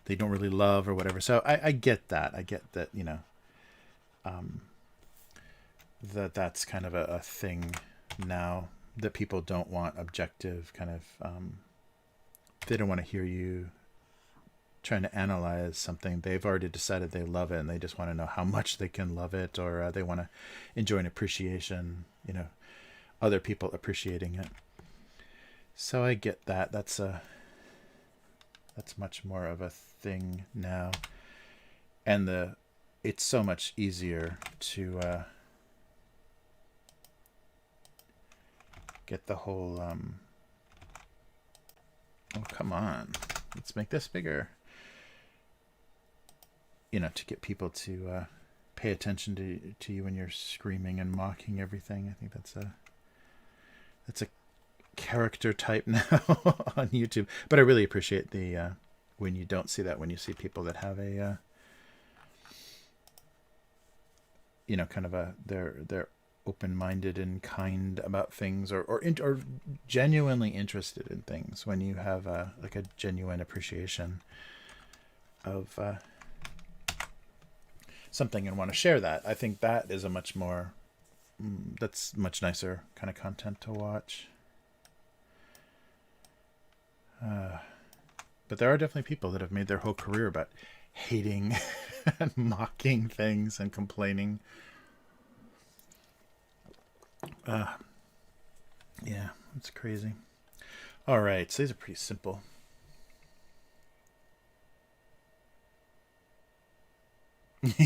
they don't really love or whatever. So I get that. I get that, you know, that's kind of a thing now, that people don't want objective kind of they don't want to hear you trying to analyze something. They've already decided they love it, and they just want to know how much they can love it, or they want to enjoy an appreciation, other people appreciating it. So I get that. That's much more of a thing now. And it's so much easier to get the whole oh, come on, let's make this bigger, to get people to pay attention to you when you're screaming and mocking everything. I think that's a character type now on YouTube. But I really appreciate the when you don't see that, when you see people that have a kind of they're open-minded and kind about things, or genuinely interested in things, when you have like a genuine appreciation of something and want to share that. I think that is a much more that's much nicer kind of content to watch. But there are definitely people that have made their whole career about hating and mocking things and complaining. Yeah, it's crazy. All right, so these are pretty simple.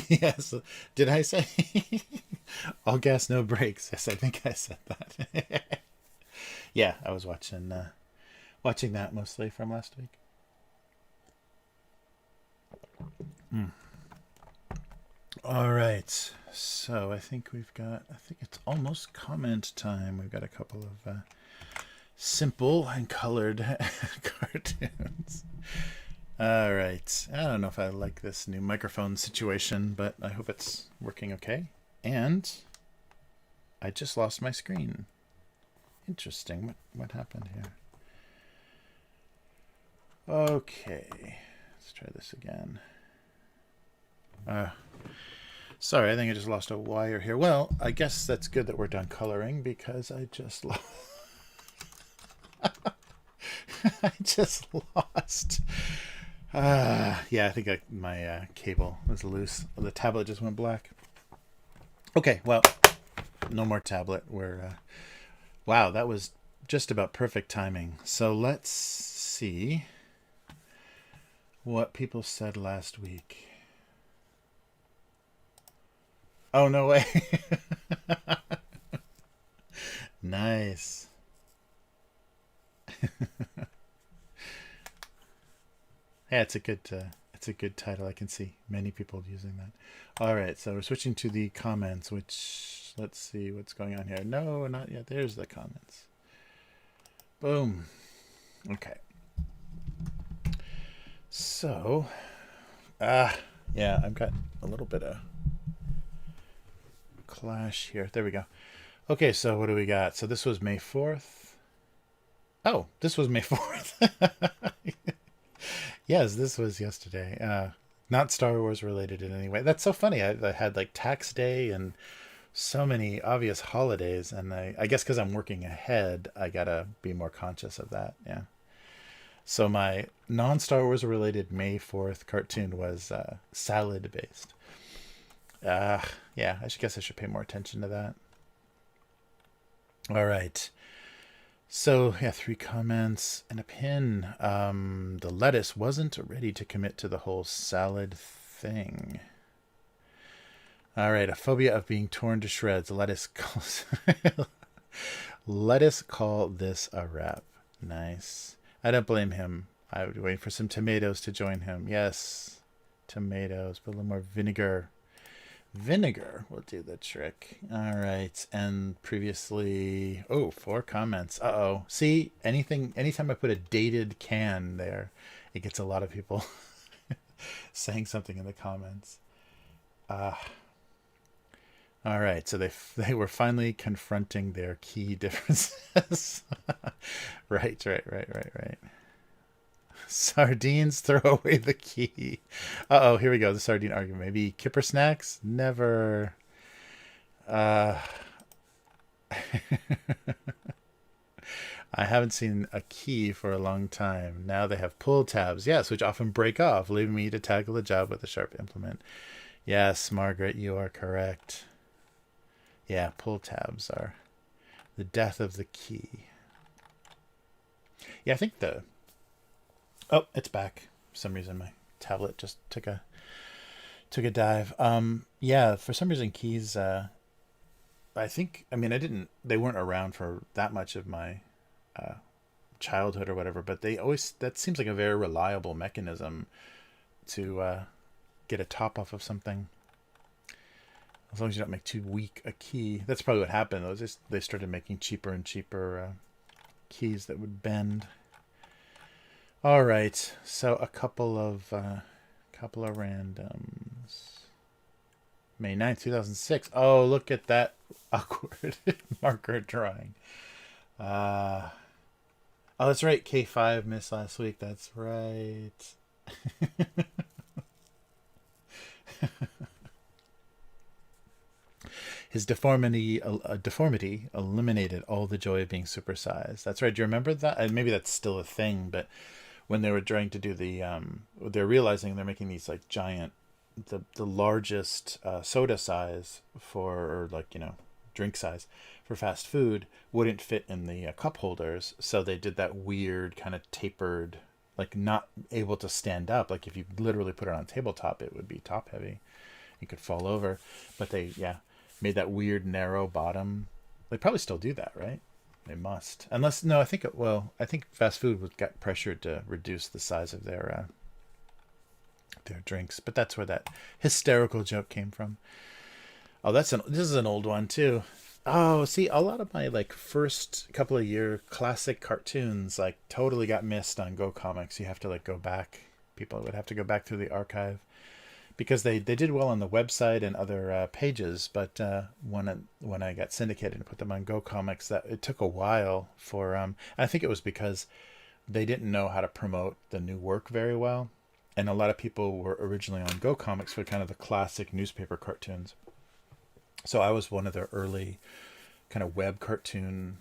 Yes, did I say all gas, no brakes? Yes, I think I said that. Yeah, I was watching that mostly from last week. All right, so I think it's almost comment time. We've got a couple of simple and colored cartoons. All right, I don't know if I like this new microphone situation, but I hope it's working okay. And I just lost my screen. Interesting. What happened here? Okay, let's try this again. Sorry, I think I just lost a wire here. Well, I guess that's good that we're done coloring, because I just lost. I just lost. Yeah, I think my cable was loose. The tablet just went black. Okay, well, no more tablet. Wow, that was just about perfect timing. So let's see what people said last week. Oh, no way. Nice. Yeah, it's a good title. I can see many people using that. All right, so we're switching to the comments, which, let's see what's going on here. No, not yet. There's the comments. Boom. Okay. So, yeah, I've got a little bit of clash here. There we go. Okay, so what do we got? So this was May 4th. Oh, this was May 4th. Yes, this was yesterday. Not Star Wars related in any way. That's so funny. I had like tax day and so many obvious holidays, and I guess because I'm working ahead, I gotta be more conscious of that. Yeah. So my non-Star Wars related May 4th cartoon was salad based. Yeah, I should pay more attention to that. All right. So, yeah, 3 comments and a pin. The lettuce wasn't ready to commit to the whole salad thing. All right, a phobia of being torn to shreds. Lettuce call this a wrap. Nice. I don't blame him. I would wait for some tomatoes to join him. Yes, tomatoes, but a little more vinegar. Vinegar will do the trick. All right, and previously, 4 comments. Uh-oh. See, anytime I put a dated can there, it gets a lot of people saying something in the comments. All right, so they were finally confronting their key differences. Right. Sardines, throw away the key. Uh-oh, here we go. The sardine argument. Maybe Kipper snacks? Never. I I haven't seen a key for a long time. Now they have pull tabs, yes, which often break off, leaving me to tackle the job with a sharp implement. Yes, Margaret, you are correct. Yeah, pull tabs are the death of the key. Yeah, I think the... Oh, it's back. For some reason, my tablet just took a dive. Yeah, for some reason, keys... I think... I mean, they weren't around for that much of my childhood or whatever, but they always... That seems like a very reliable mechanism to get a top off of something. As long as you don't make too weak a key. That's probably what happened. They started making cheaper and cheaper keys that would bend. All right, so a couple of randoms. May 9th, 2006. Oh, look at that awkward marker drawing. Oh, that's right. K5 missed last week. That's right. His deformity eliminated all the joy of being supersized. That's right. Do you remember that? And maybe that's still a thing, but when they were trying to do the, they're realizing they're making these like giant, the largest soda size for, or like, drink size for fast food wouldn't fit in the cup holders. So they did that weird kind of tapered, like not able to stand up. Like if you literally put it on a tabletop, it would be top heavy. You could fall over. But they, made that weird narrow bottom. They probably still do that, right? They must. Unless, no, I think fast food would get pressured to reduce the size of their drinks. But that's where that hysterical joke came from. Oh, this is an old one too. Oh, see, a lot of my like first couple of year classic cartoons like totally got missed on Go Comics. You have to like go back. People would have to go back through the archive. Because they did well on the website and other pages, but when I got syndicated and put them on Go Comics, that it took a while for. I think it was because they didn't know how to promote the new work very well, and a lot of people were originally on Go Comics for kind of the classic newspaper cartoons. So I was one of their early kind of web cartoon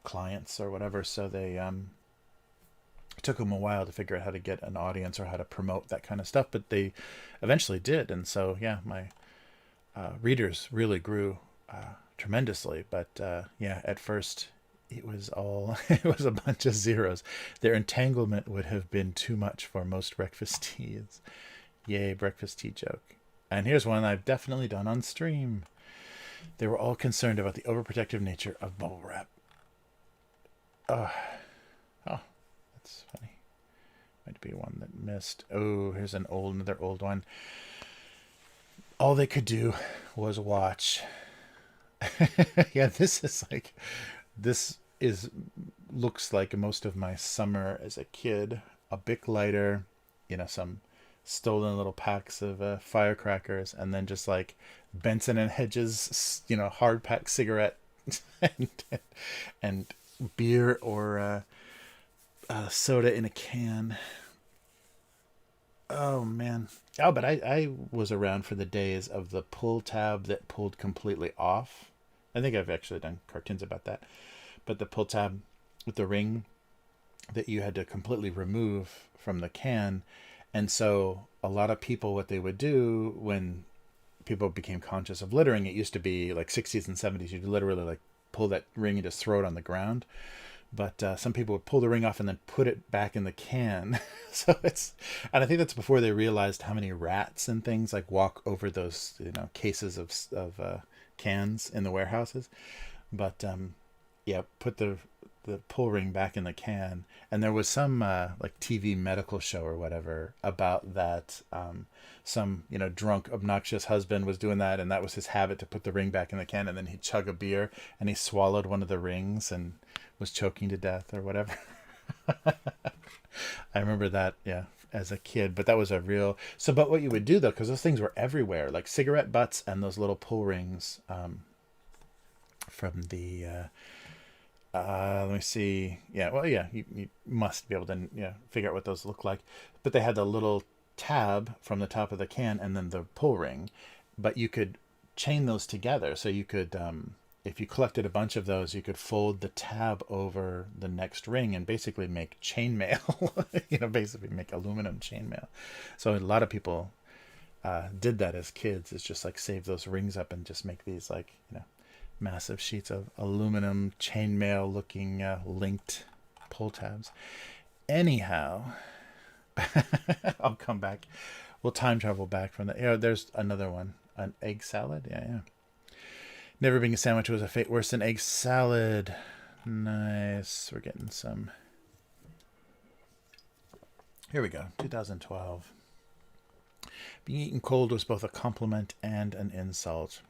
clients or whatever. So they it took them a while to figure out how to get an audience or how to promote that kind of stuff, but they eventually did. And so, my readers really grew tremendously. But at first it was it was a bunch of zeros. Their entanglement would have been too much for most breakfast teas. Yay, breakfast tea joke. And here's one I've definitely done on stream. They were all concerned about the overprotective nature of bubble wrap. Oh, that's funny. Might be one that missed. Oh, here's another old one. All they could do was watch. This looks like most of my summer as a kid. A Bic lighter, some stolen little packs of firecrackers, and then just like Benson and Hedges, hard pack cigarette and beer or soda in a can. Oh man. Oh, but I was around for the days of the pull tab that pulled completely off. I think I've actually done cartoons about that. But the pull tab with the ring that you had to completely remove from the can. And so a lot of people, what they would do when people became conscious of littering, it used to be like 60s and 70s, you'd literally like pull that ring and just throw it on the ground. But some people would pull the ring off and then put it back in the can. And I think that's before they realized how many rats and things like walk over those, cases of cans in the warehouses. But put the pull ring back in the can. And there was some like TV medical show or whatever about that. Some drunk obnoxious husband was doing that, and that was his habit, to put the ring back in the can, and then he'd chug a beer and he swallowed one of the rings and was choking to death or whatever. I remember that, as a kid, but that was a real... So, but what you would do though, because those things were everywhere, like cigarette butts and those little pull rings from the let me see. You must be able to figure out what those look like. But they had the little tab from the top of the can and then the pull ring, but you could chain those together. So you could if you collected a bunch of those, you could fold the tab over the next ring and basically make chainmail. Basically make aluminum chainmail. So a lot of people did that as kids. It's just like save those rings up and just make these like massive sheets of aluminum chainmail looking linked pull tabs. Anyhow, I'll come back. We'll time travel back from the. There's another one. An egg salad. Yeah. Never being a sandwich was a fate worse than egg salad. Nice. We're getting some. Here we go. 2012. Being eaten cold was both a compliment and an insult.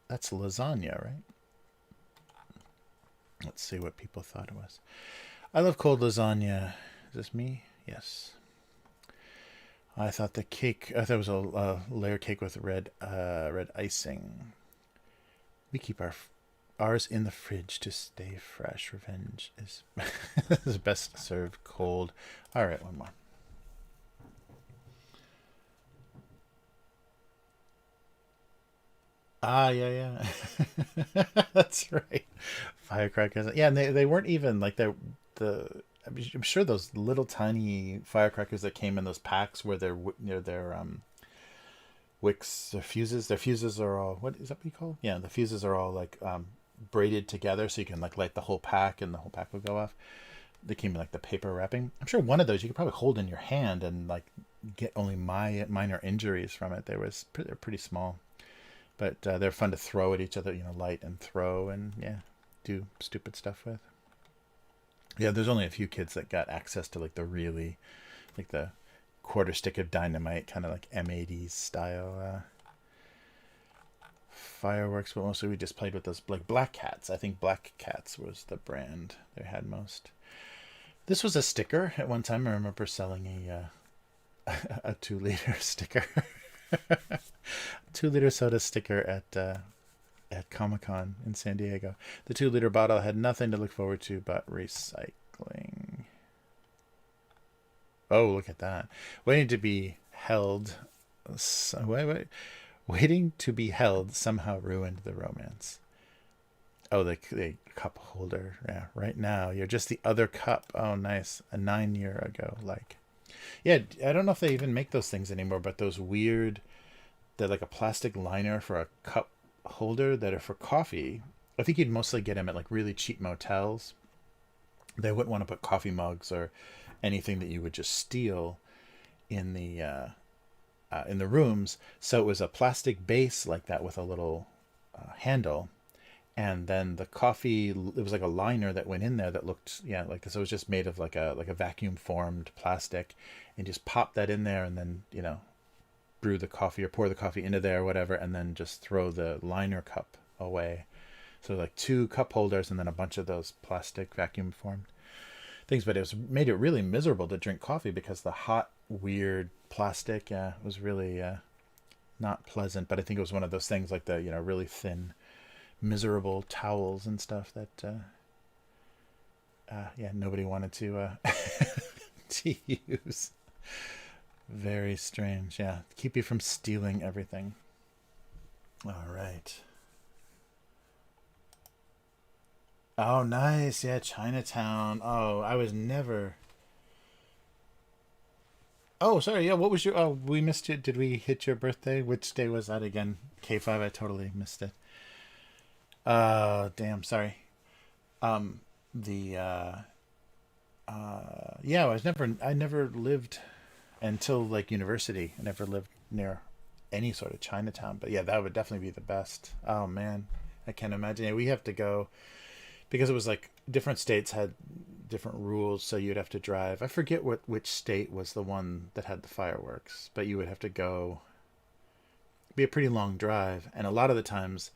That's lasagna, right? Let's see what people thought it was. I love cold lasagna. Is this me? Yes. I thought it was a layer cake with red icing. We keep ours in the fridge to stay fresh. Revenge is best served cold. All right, one more. Yeah. That's right. Firecrackers. Yeah, and they weren't even like I'm sure those little tiny firecrackers that came in those packs where their wicks or fuses. Their fuses are all, what is that what you call? Yeah, the fuses are all like braided together, so you can like light the whole pack and the whole pack will go off. They came in like the paper wrapping. I'm sure one of those you could probably hold in your hand and like get only minor injuries from it. They're pretty small, but they're fun to throw at each other. Light and throw and do stupid stuff with. Yeah, there's only a few kids that got access to like the quarter stick of dynamite, kind of like M80s style fireworks, but mostly we just played with those like Black Cats. I think Black Cats was the brand they had most. This was a sticker at one time. I remember selling a 2-liter sticker, 2-liter soda sticker at Comic-Con in San Diego. The 2-liter bottle had nothing to look forward to but recycling. Oh, look at that. Waiting to be held. Waiting to be held somehow ruined the romance. Oh, the cup holder. Yeah, right now. You're just the other cup. Oh, nice. A 9-year ago. Yeah, I don't know if they even make those things anymore, but those weird, they're like a plastic liner for a cup holder that are for coffee. I think you'd mostly get them at like really cheap motels. They wouldn't want to put coffee mugs or anything that you would just steal in the rooms. So it was a plastic base like that with a little handle, and then the coffee, it was like a liner that went in there that looked like this. It was just made of like a vacuum formed plastic, and just pop that in there and then brew the coffee or pour the coffee into there or whatever, and then just throw the liner cup away. So like 2 cup holders and then a bunch of those plastic vacuum formed things. But it made it really miserable to drink coffee because the hot, weird plastic was really not pleasant. But I think it was one of those things like the really thin, miserable towels and stuff that nobody wanted to to use. Very strange. Yeah, keep you from stealing everything. All right. Oh, nice. Yeah, Chinatown. Oh, I was never. Oh, sorry. Yeah, what was your? Oh, we missed it. Did we hit your birthday? Which day was that again? K5. I totally missed it. Damn. Sorry. The yeah, I never lived until like university. I never lived near any sort of Chinatown. But yeah, that would definitely be the best. Oh man, I can't imagine. Yeah, we have to go because it was like different states had different rules, so you'd have to drive. I forget which state was the one that had the fireworks, but you would have to go. Be a pretty long drive, and a lot of the times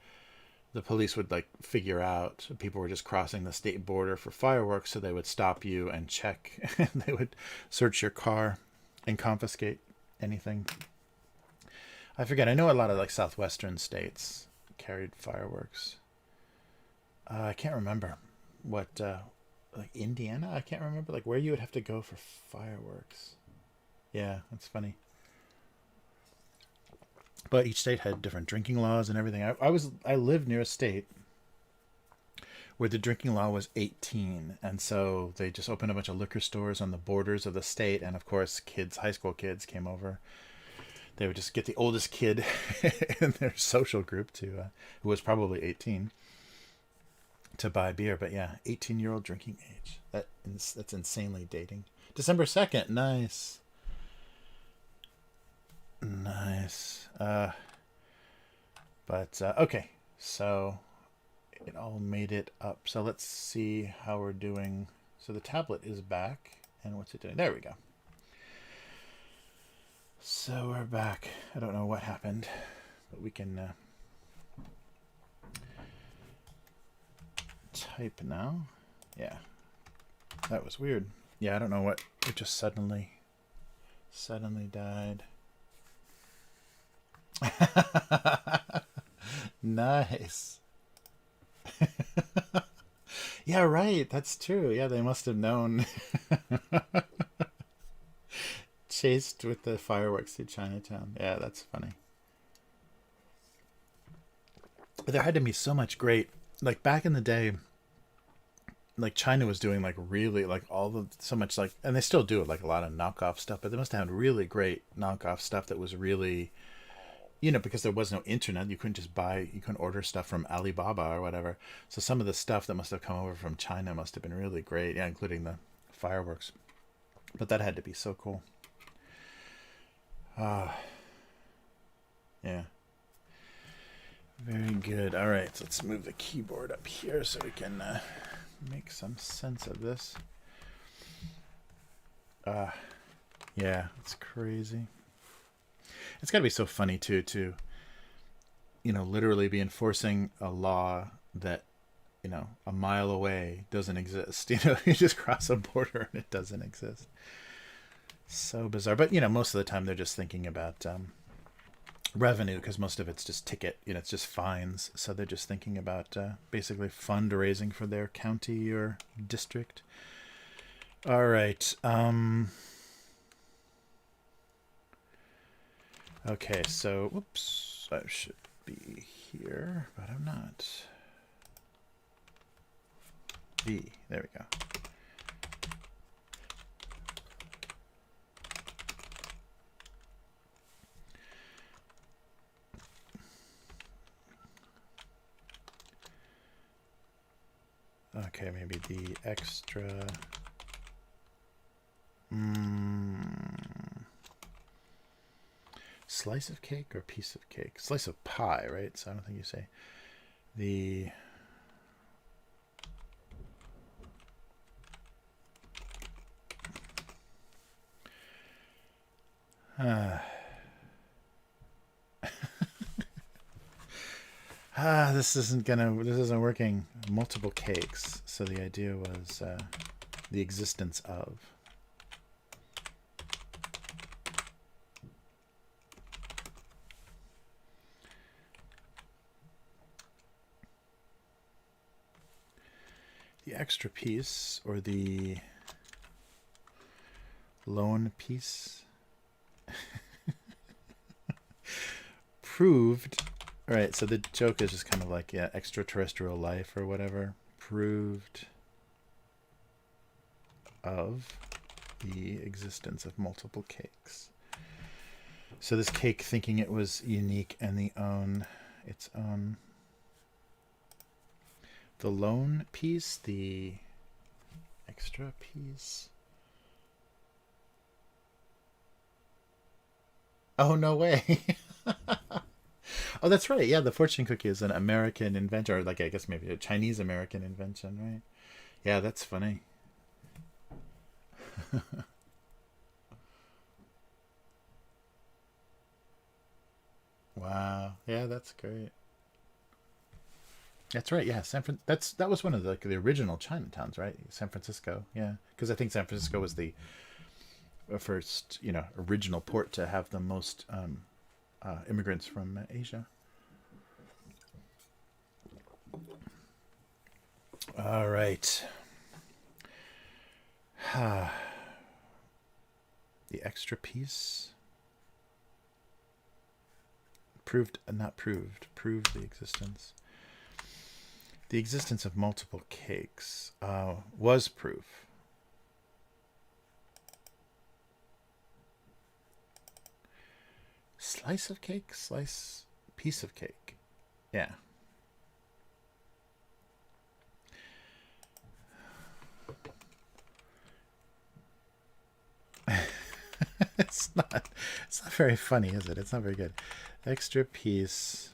the police would like figure out people were just crossing the state border for fireworks, so they would stop you and check and they would search your car and confiscate anything. I forget. I know a lot of like southwestern states carried fireworks. I can't remember what like Indiana. I can't remember like where you would have to go for fireworks. Yeah, that's funny. But each state had different drinking laws and everything. I lived near a state where the drinking law was 18, and so they just opened a bunch of liquor stores on the borders of the state, and of course kids, high school kids, came over. They would just get the oldest kid in their social group to who was probably 18 to buy beer. But yeah, 18-year-old drinking age, that's insanely dating. December 2nd. Nice. Okay, so it all made it up. So let's see how we're doing. So the tablet is back, and what's it doing? There we go. So we're back. I don't know what happened, but we can type now. Yeah, that was weird. Yeah, I don't know what, it just suddenly died. Nice. Yeah, right. That's true. Yeah, they must have known. Chased with the fireworks through Chinatown. Yeah, that's funny. But there had to be so much great, like back in the day, like China was doing like really like all the so much like, and they still do it, like a lot of knockoff stuff, but they must have had really great knockoff stuff that was really, you know, because there was no internet, you couldn't order stuff from Alibaba or whatever. So some of the stuff that must have come over from China must have been really great. Yeah, including the fireworks. But that had to be so cool. Yeah. Very good. All right, so let's move the keyboard up here so we can make some sense of this. Yeah, it's crazy. It's got to be so funny too, to, you know, literally be enforcing a law that, you know, a mile away doesn't exist. You know, you just cross a border and it doesn't exist. So bizarre. But, you know, most of the time they're just thinking about revenue, because most of it's just ticket, you know, it's just fines. So they're just thinking about basically fundraising for their county or district. All right. Okay, so, whoops, I should be here, but I'm not. V, there we go. Okay, maybe the extra. Slice of cake or piece of cake? Slice of pie, right? So I don't think you say the. This isn't working. Multiple cakes. So the idea was the existence of. The extra piece, or the lone piece. Proved. All right, so the joke is just kind of like, yeah, extraterrestrial life or whatever. Proved of the existence of multiple cakes. So this cake, thinking it was unique and its own. The lone piece, the extra piece. Oh, no way. Oh, that's right. Yeah, the fortune cookie is an American invention, or like I guess maybe a Chinese American invention, right? Yeah, that's funny. Wow. Yeah, that's great. That's right. Yeah, that was one of the original Chinatowns, right? San Francisco. Yeah, because I think San Francisco was the first, you know, original port to have the most immigrants from Asia. All right. The extra piece. Proved the existence. The existence of multiple cakes was proof. Slice of cake? Slice, piece of cake. Yeah. It's not very funny, is it? It's not very good. Extra piece.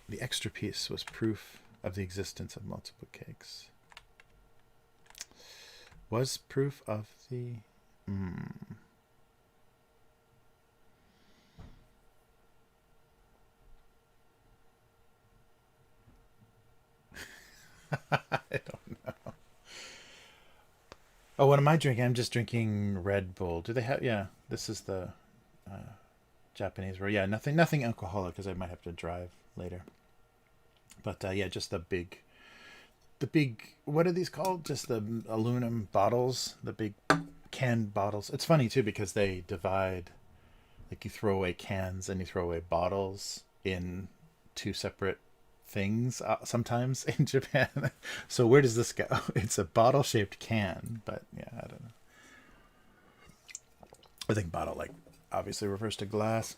The extra piece was proof of the existence of multiple cakes. Was proof of the... I don't know. Oh, what am I drinking? I'm just drinking Red Bull. Do they have... Yeah, this is the Japanese... Yeah, nothing alcoholic because I might have to drive later. But yeah, just the big... What are these called? Just the aluminum bottles, the big canned bottles. It's funny too because they divide, like you throw away cans and you throw away bottles in two separate things sometimes in Japan. So where does this go? It's a bottle shaped can, but yeah, I don't know. I think bottle like obviously refers to glass,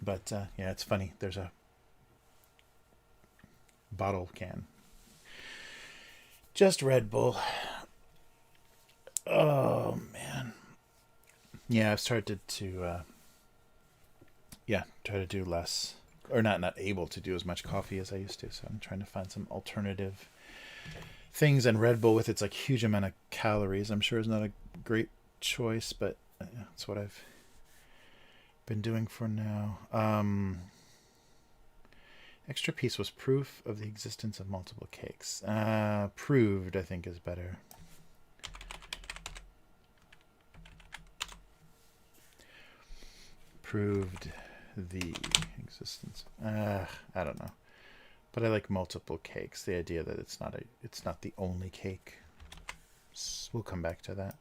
but yeah, it's funny. There's a bottle can. Just Red Bull. Oh man. Yeah, I've started to try to do less, or not able to do as much coffee as I used to. So I'm trying to find some alternative things. And Red Bull with its like huge amount of calories, I'm sure is not a great choice, but that's what I've been doing for now. Extra piece was proof of the existence of multiple cakes. Proved, I think, is better. Proved the existence. I don't know, but I like multiple cakes. The idea that it's not the only cake. We'll come back to that.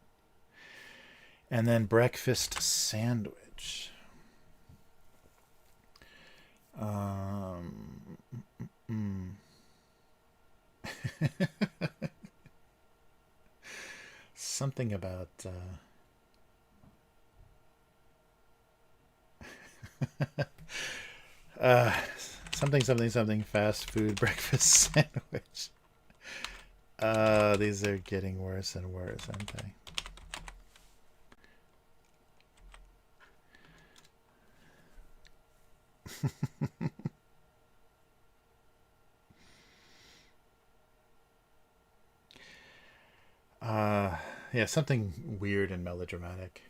And then breakfast sandwich. Something about something fast food breakfast sandwich. These are getting worse and worse, aren't they? Yeah, something weird and melodramatic.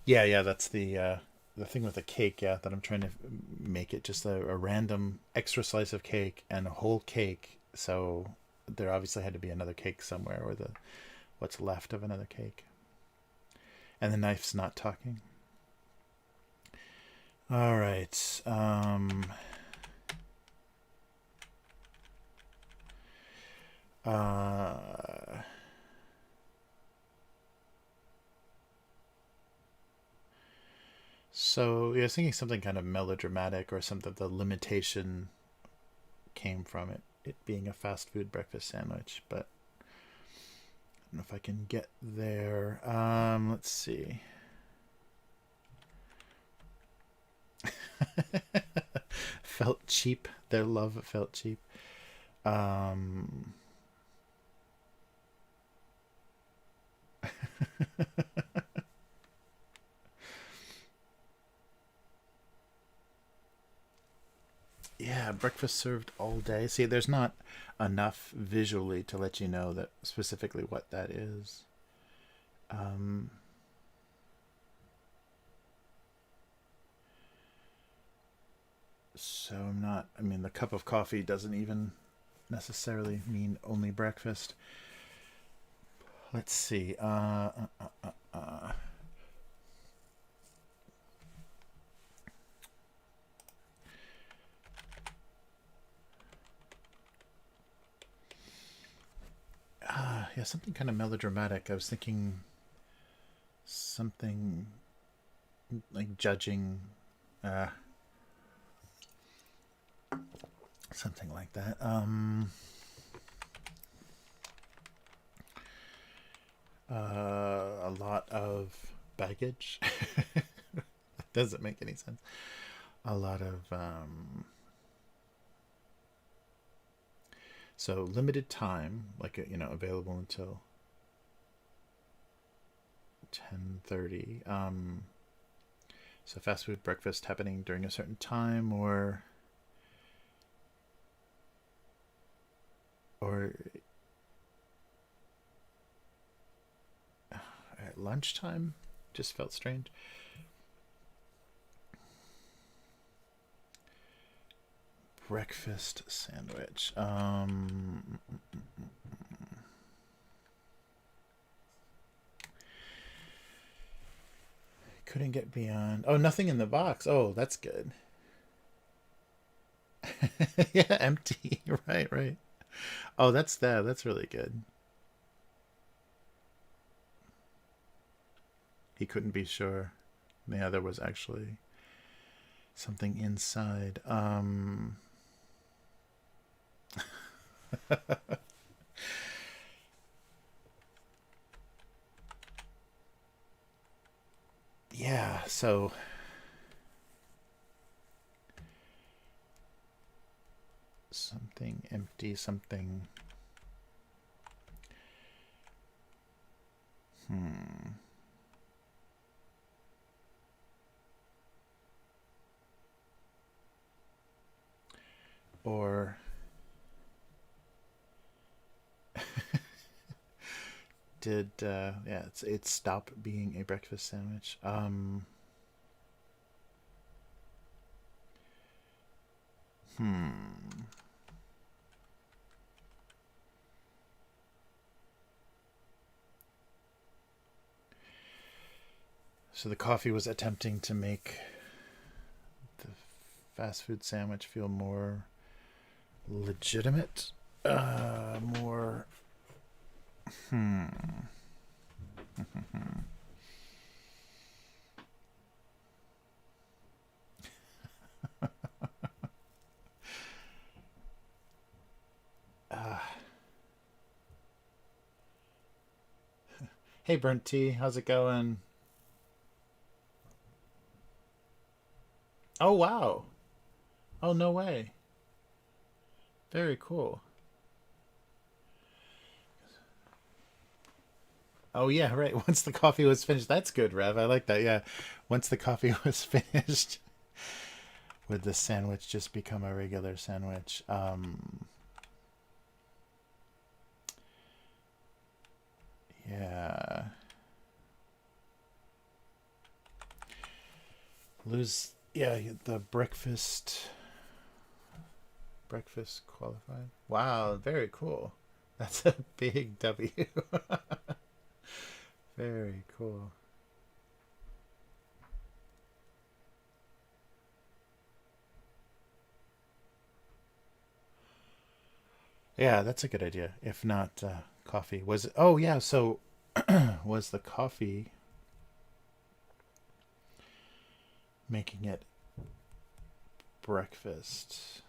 Yeah, that's the thing with the cake. Yeah, that I'm trying to make it just a random extra slice of cake and a whole cake. So there obviously had to be another cake somewhere, or what's left of another cake. And the knife's not talking. All right. So yeah, I was thinking something kind of melodramatic or something. The limitation came from it being a fast food breakfast sandwich, but I don't know if I can get there. Let's see. Felt cheap. Their love felt cheap. Yeah, breakfast served all day. See, there's not enough visually to let you know that specifically what that is. So I'm not. I mean, the cup of coffee doesn't even necessarily mean only breakfast. Let's see. yeah, something kind of melodramatic. I was thinking something like judging, something like that. A lot of baggage. That doesn't make any sense. A lot of so limited time, like available until 10:30. So fast food breakfast happening during a certain time, or at lunchtime. Just felt strange. Breakfast sandwich. Couldn't get beyond. Oh, nothing in the box. Oh, that's good. Yeah, empty. Right, right. Oh, that's that. That's really good. He couldn't be sure. Yeah, there was actually something inside. Yeah, so something empty, something. Or did yeah, it stop being a breakfast sandwich? So the coffee was attempting to make the fast food sandwich feel more legitimate, more. Hey, Burnt Tea, how's it going? Oh, wow. Oh, no way. Very cool. Oh, yeah, right. Once the coffee was finished. That's good, Rev. I like that. Yeah. Once the coffee was finished, would the sandwich just become a regular sandwich? Yeah. Lose. Yeah, the breakfast qualified. Wow, very cool. That's a big W. Very cool. Yeah, that's a good idea. If not coffee, was it? Oh yeah. So was the coffee making it breakfast?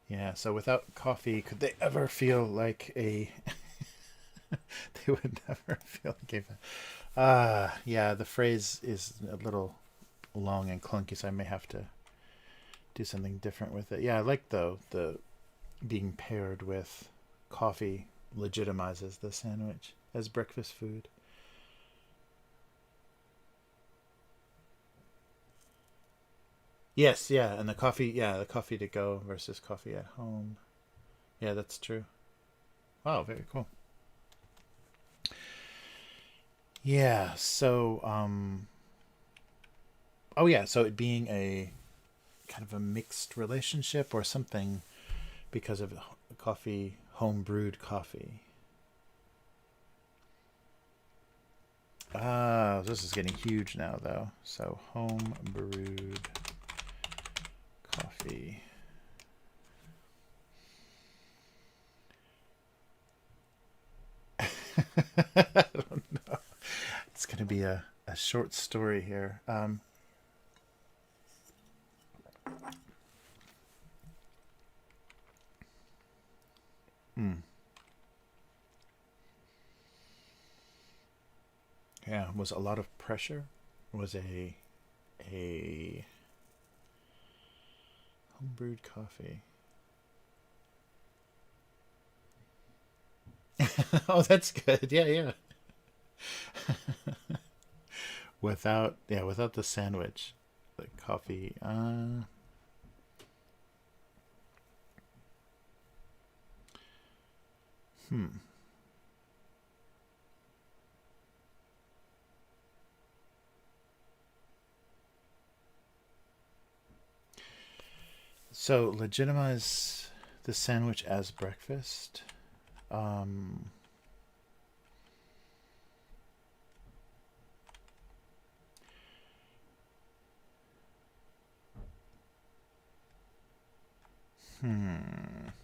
Yeah. So without coffee, could they ever feel like a? They would never feel like a. Yeah. The phrase is a little long and clunky, so I may have to do something different with it. Yeah, I like though the being paired with coffee legitimizes the sandwich as breakfast food. Yes, yeah, and the coffee to go versus coffee at home. Yeah, that's true. Wow, very cool. Yeah, so oh yeah, so it being a kind of a mixed relationship or something because of coffee, home brewed coffee. Ah, this is getting huge now though. So home brewed coffee. I don't know. It's going to be a short story here. Yeah, was a lot of pressure. Was a homebrewed coffee. Oh, that's good. Yeah, yeah. Without the sandwich, the coffee. Hmm. So legitimize the sandwich as breakfast. Um,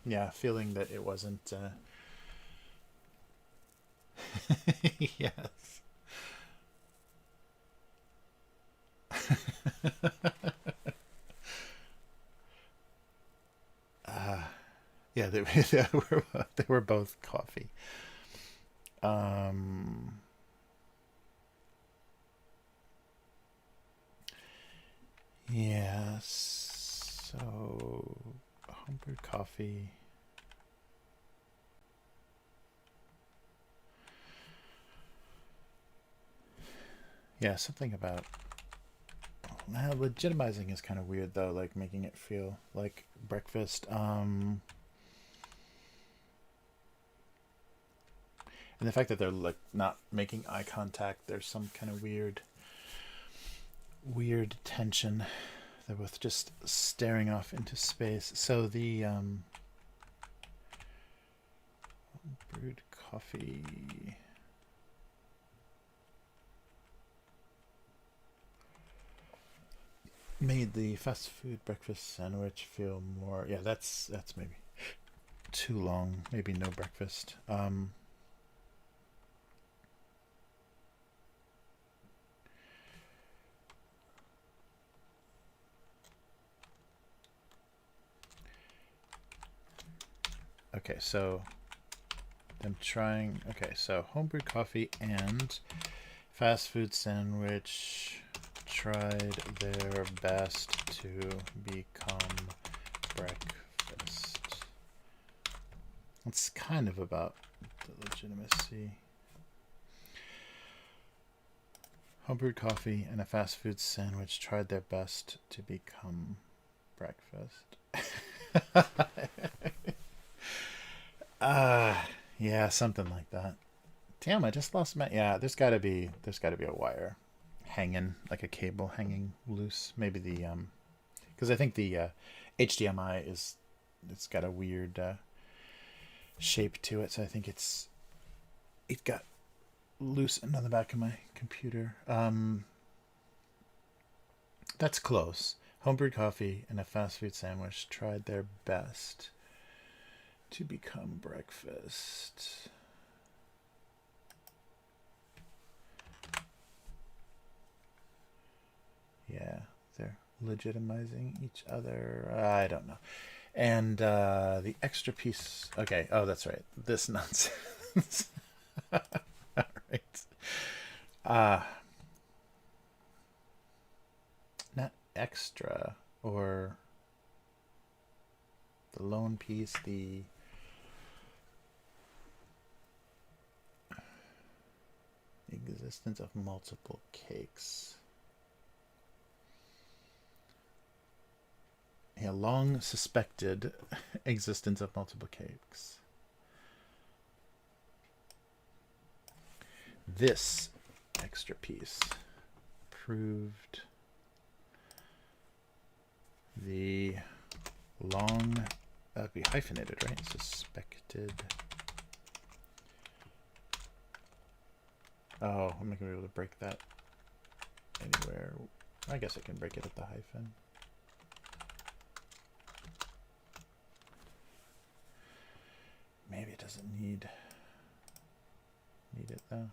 yeah, feeling that it wasn't. Yes. Yeah, they were both coffee. Um, yes. So homebrewed coffee. Yeah, something about legitimizing is kind of weird though, like making it feel like breakfast. And the fact that they're like not making eye contact, there's some kind of weird tension. They're both just staring off into space. So the brewed coffee. Made the fast food breakfast sandwich feel more. Yeah, that's maybe too long. Maybe no breakfast. Okay, so I'm trying. Okay, so homebrewed coffee and fast food sandwich tried their best to become breakfast. It's kind of about the legitimacy. Homebrewed coffee and a fast food sandwich tried their best to become breakfast. Yeah, something like that. Damn, I just lost my. Yeah, there's gotta be a wire hanging, like a cable hanging loose. Maybe the because I think the HDMI it's got a weird shape to it, so I think it got loosened on the back of my computer. That's close. Homebrewed coffee and a fast food sandwich tried their best to become breakfast. Yeah, they're legitimizing each other. I don't know. And the extra piece. Okay. Oh, that's right. This nonsense. All right. Uh, not extra or the lone piece. The existence of multiple cakes. A long suspected existence of multiple cakes. This extra piece proved the long, that'd be hyphenated, right? Suspected. Oh, I'm not gonna be able to break that anywhere. I guess I can break it at the hyphen. doesn't need it though.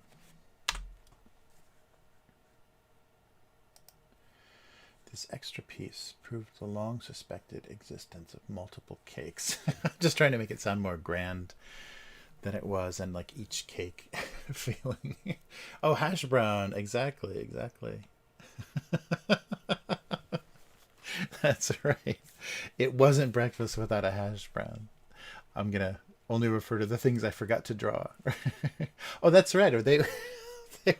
This extra piece proved the long suspected existence of multiple cakes. Just trying to make it sound more grand than it was, and like each cake feeling. Oh, hash brown. Exactly. That's right. It wasn't breakfast without a hash brown. I'm gonna only refer to the things I forgot to draw. Oh, that's right. Or they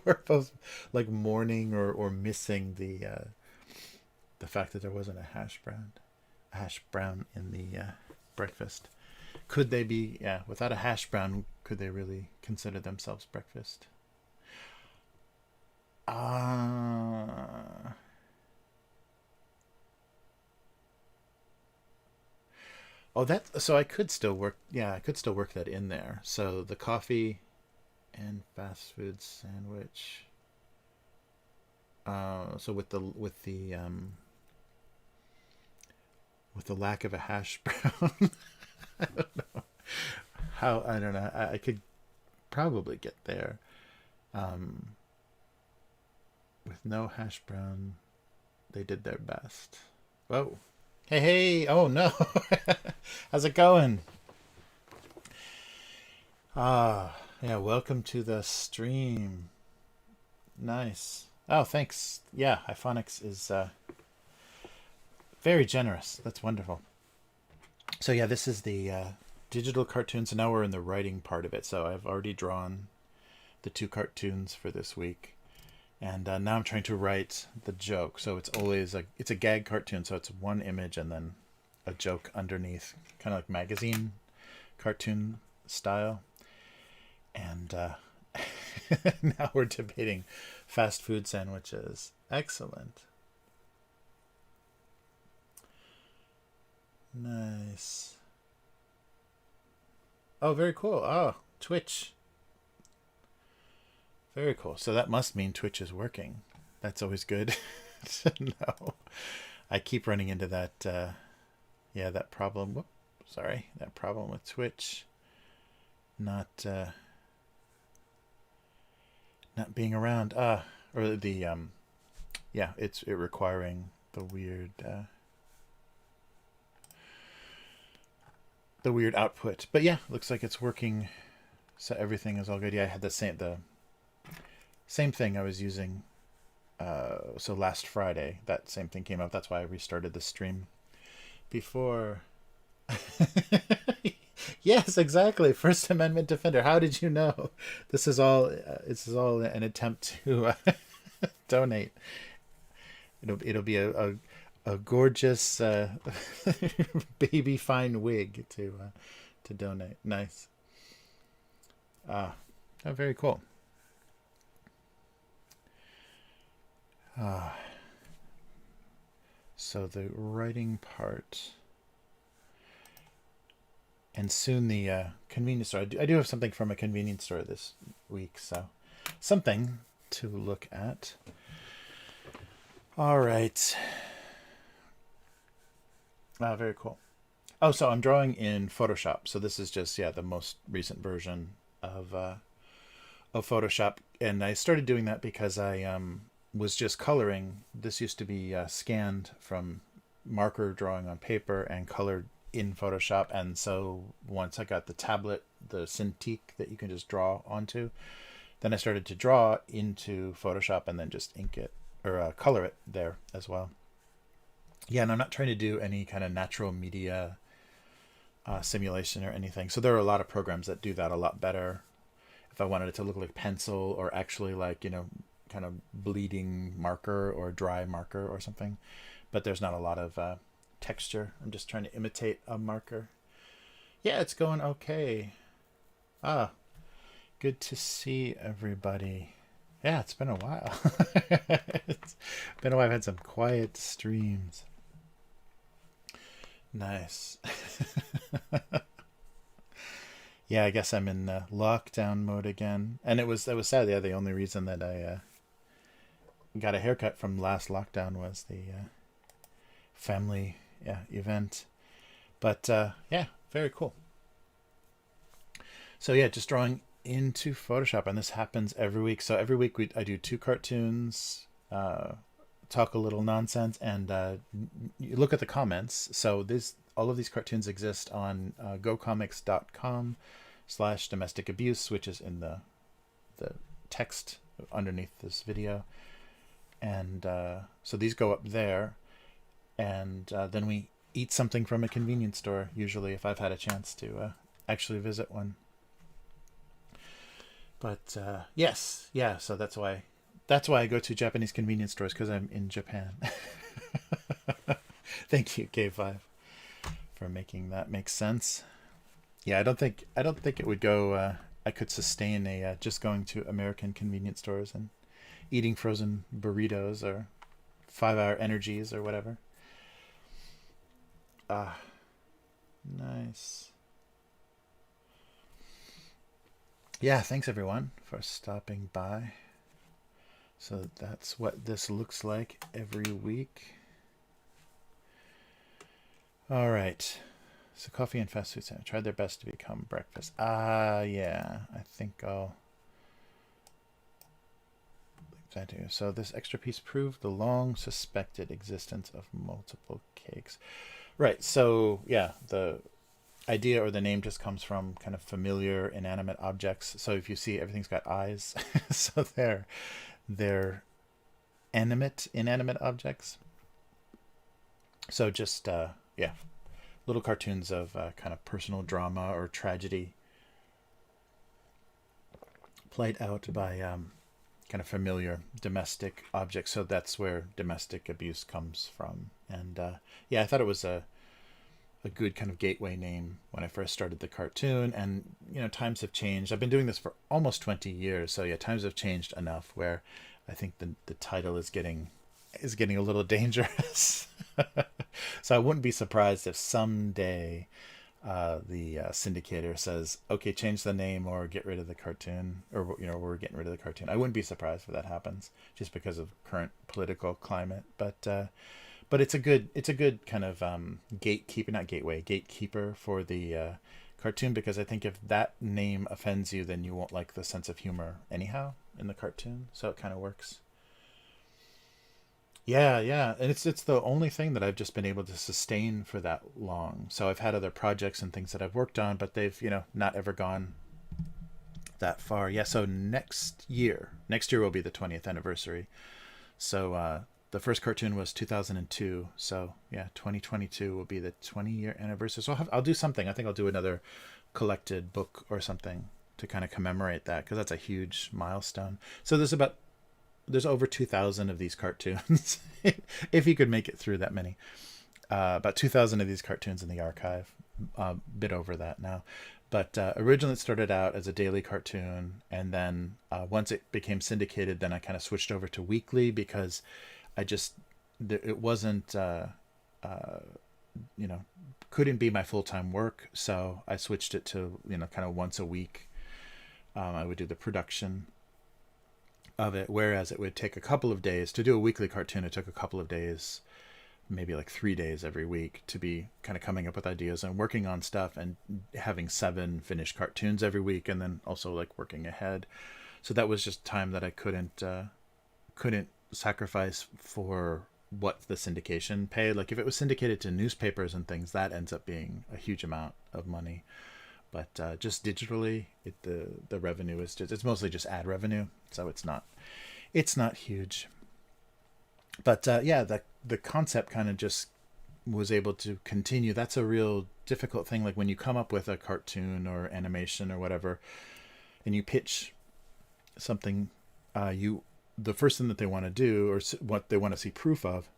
were both like mourning or missing the fact that there wasn't a hash brown in the breakfast. Could they be, without a hash brown, could they really consider themselves breakfast? Oh, so I could still work. Yeah, I could still work that in there. So the coffee and fast food sandwich. So with the lack of a hash brown, I don't know how. I don't know. I could probably get there. With no hash brown, they did their best. Whoa. Hey, oh no. How's it going? Yeah, welcome to the stream. Nice. Oh, thanks. Yeah, Iphonics is very generous. That's wonderful. So yeah, this is the digital cartoon. So now we're in the writing part of it. So I've already drawn the 2 cartoons for this week. And now I'm trying to write the joke. So it's always it's a gag cartoon. So it's one image and then a joke underneath, kind of like magazine cartoon style. And now we're debating fast food sandwiches. Excellent. Nice. Oh, very cool. Oh, Twitch. Very cool. So that must mean Twitch is working. That's always good to know. I keep running into that, that problem. Whoop, sorry, that problem with Twitch not being around. Or the it's requiring the weird output. But yeah, looks like it's working. So everything is all good. Yeah, I had the same thing I was using. So last Friday, that same thing came up. That's why I restarted the stream before. Yes, exactly. First Amendment defender. How did you know? This is all an attempt to donate. It'll be a gorgeous baby fine wig to donate. Nice. Oh, very cool. So the writing part, and soon the convenience store. I do have something from a convenience store this week, so something to look at. All right. Very cool. Oh, so I'm drawing in Photoshop. So this is just the most recent version of Photoshop, and I started doing that because I was just coloring. This used to be scanned from marker drawing on paper and colored in Photoshop, and so once I got the tablet, the Cintiq that you can just draw onto, then I started to draw into Photoshop and then just ink it or color it there as well. Yeah, and I'm not trying to do any kind of natural media simulation or anything. So there are a lot of programs that do that a lot better. If I wanted it to look like pencil or actually like, kind of bleeding marker or dry marker or something. But there's not a lot of texture. I'm just trying to imitate a marker. Yeah, it's going okay. Good to see everybody. Yeah, it's been a while. It's been a while. I've had some quiet streams. Nice. Yeah, I guess I'm in lockdown mode again. And it was sad. Yeah, the only reason that I got a haircut from last lockdown was the family event. But very cool. So yeah, just drawing into Photoshop, and this happens every week. So every week I do 2 cartoons, talk a little nonsense, and you look at the comments. So this all of these cartoons exist on gocomics.com/domestic abuse, which is in the text underneath this video, and so these go up there, and then we eat something from a convenience store, usually, if I've had a chance to actually visit one. But yes, yeah, so that's why I go to Japanese convenience stores, because I'm in Japan. Thank you, K5, for making that make sense. Yeah, I don't think it would go. I could sustain a just going to American convenience stores and eating frozen burritos or 5-hour energies or whatever. Ah, nice. Yeah, thanks everyone for stopping by. So that's what this looks like every week. All right. So coffee and fast food sandwich tried their best to become breakfast. Yeah. I think I'll. So this extra piece proved the long suspected existence of multiple cakes. Right. So yeah, the idea or the name just comes from kind of familiar inanimate objects. So if you see, everything's got eyes, so they're inanimate objects. So just yeah, little cartoons of kind of personal drama or tragedy played out by kind of familiar domestic objects. So that's where domestic abuse comes from. And yeah, I thought it was a good kind of gateway name when I first started the cartoon. And times have changed. I've been doing this for almost 20 years, so yeah, times have changed enough where I think the title is getting a little dangerous. So I wouldn't be surprised if someday the syndicator says, okay, change the name or get rid of the cartoon, or we're getting rid of the cartoon. I wouldn't be surprised if that happens, just because of current political climate. But it's a good kind of gatekeeper for the cartoon, because I think if that name offends you, then you won't like the sense of humor anyhow in the cartoon. So it kind of works. Yeah, and it's the only thing that I've just been able to sustain for that long. So I've had other projects and things that I've worked on, but they've not ever gone that far. Yeah, so next year will be the 20th anniversary. So the first cartoon was 2002. So yeah, 2022 will be the 20-year anniversary. So I'll do something. I think I'll do another collected book or something to kind of commemorate that, because that's a huge milestone. So there's over 2,000 of these cartoons, if you could make it through that many. About 2,000 of these cartoons in the archive, a bit over that now. But originally it started out as a daily cartoon, and then once it became syndicated, then I kind of switched over to weekly, because it wasn't, couldn't be my full-time work. So I switched it to, kind of once a week. I would do the production of it, whereas it would take a couple of days to do a weekly cartoon. It took a couple of days, maybe like 3 days every week, to be kind of coming up with ideas and working on stuff, and having 7 finished cartoons every week, and then also like working ahead. So that was just time that I couldn't sacrifice for what the syndication paid. Like if it was syndicated to newspapers and things, that ends up being a huge amount of money. But just digitally, the revenue is it's mostly just ad revenue, so it's not huge. But yeah, the concept kind of just was able to continue. That's a real difficult thing. Like when you come up with a cartoon or animation or whatever, and you pitch something, the first thing that they want to do, or what they want to see proof of,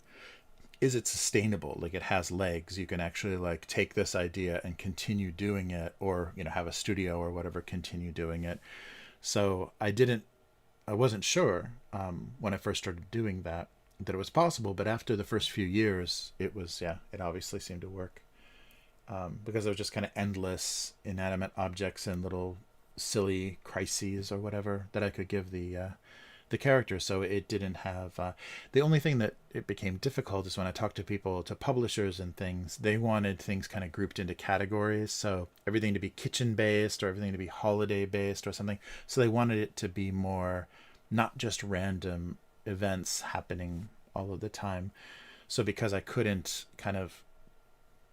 is it sustainable? Like it has legs. You can actually like take this idea and continue doing it, or have a studio or whatever continue doing it. So I wasn't sure when I first started doing that it was possible, but after the first few years, it obviously seemed to work, because there was just kind of endless inanimate objects and little silly crises or whatever that I could give the character. So it didn't have the only thing that it became difficult is when I talked to people, to publishers and things, they wanted things kind of grouped into categories. So everything to be kitchen based or everything to be holiday based or something. So they wanted it to be more, not just random events happening all of the time. So because I couldn't kind of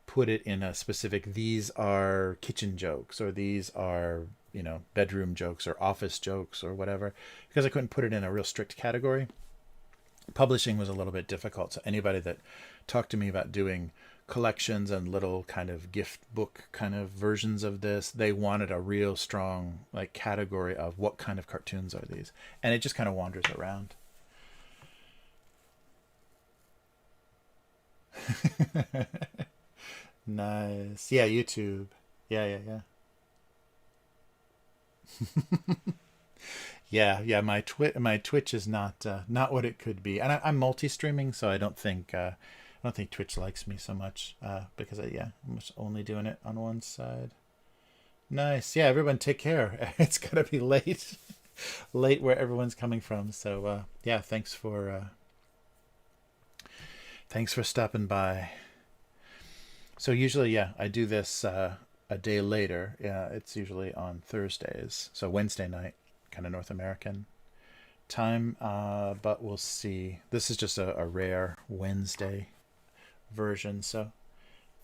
put it in a specific, these are kitchen jokes or these are, you know, bedroom jokes or office jokes or whatever, because I couldn't put it in a real strict category, publishing was a little bit difficult. So anybody that talked to me about doing collections and little kind of gift book kind of versions of this, they wanted a real strong like category of what kind of cartoons are these, and it just kind of wanders around. Nice. Yeah, YouTube. Yeah, yeah, yeah. My Twitch is not what it could be, and I'm multi-streaming, so I don't think Twitch likes me so much because I'm just only doing it on one side. Nice. Yeah, everyone take care. It's gonna be late, late where everyone's coming from. So yeah, thanks for stopping by. So usually, yeah, I do this a day later. Yeah, it's usually on Thursdays, so Wednesday night, kind of North American time. But we'll see. This is just a rare Wednesday version. So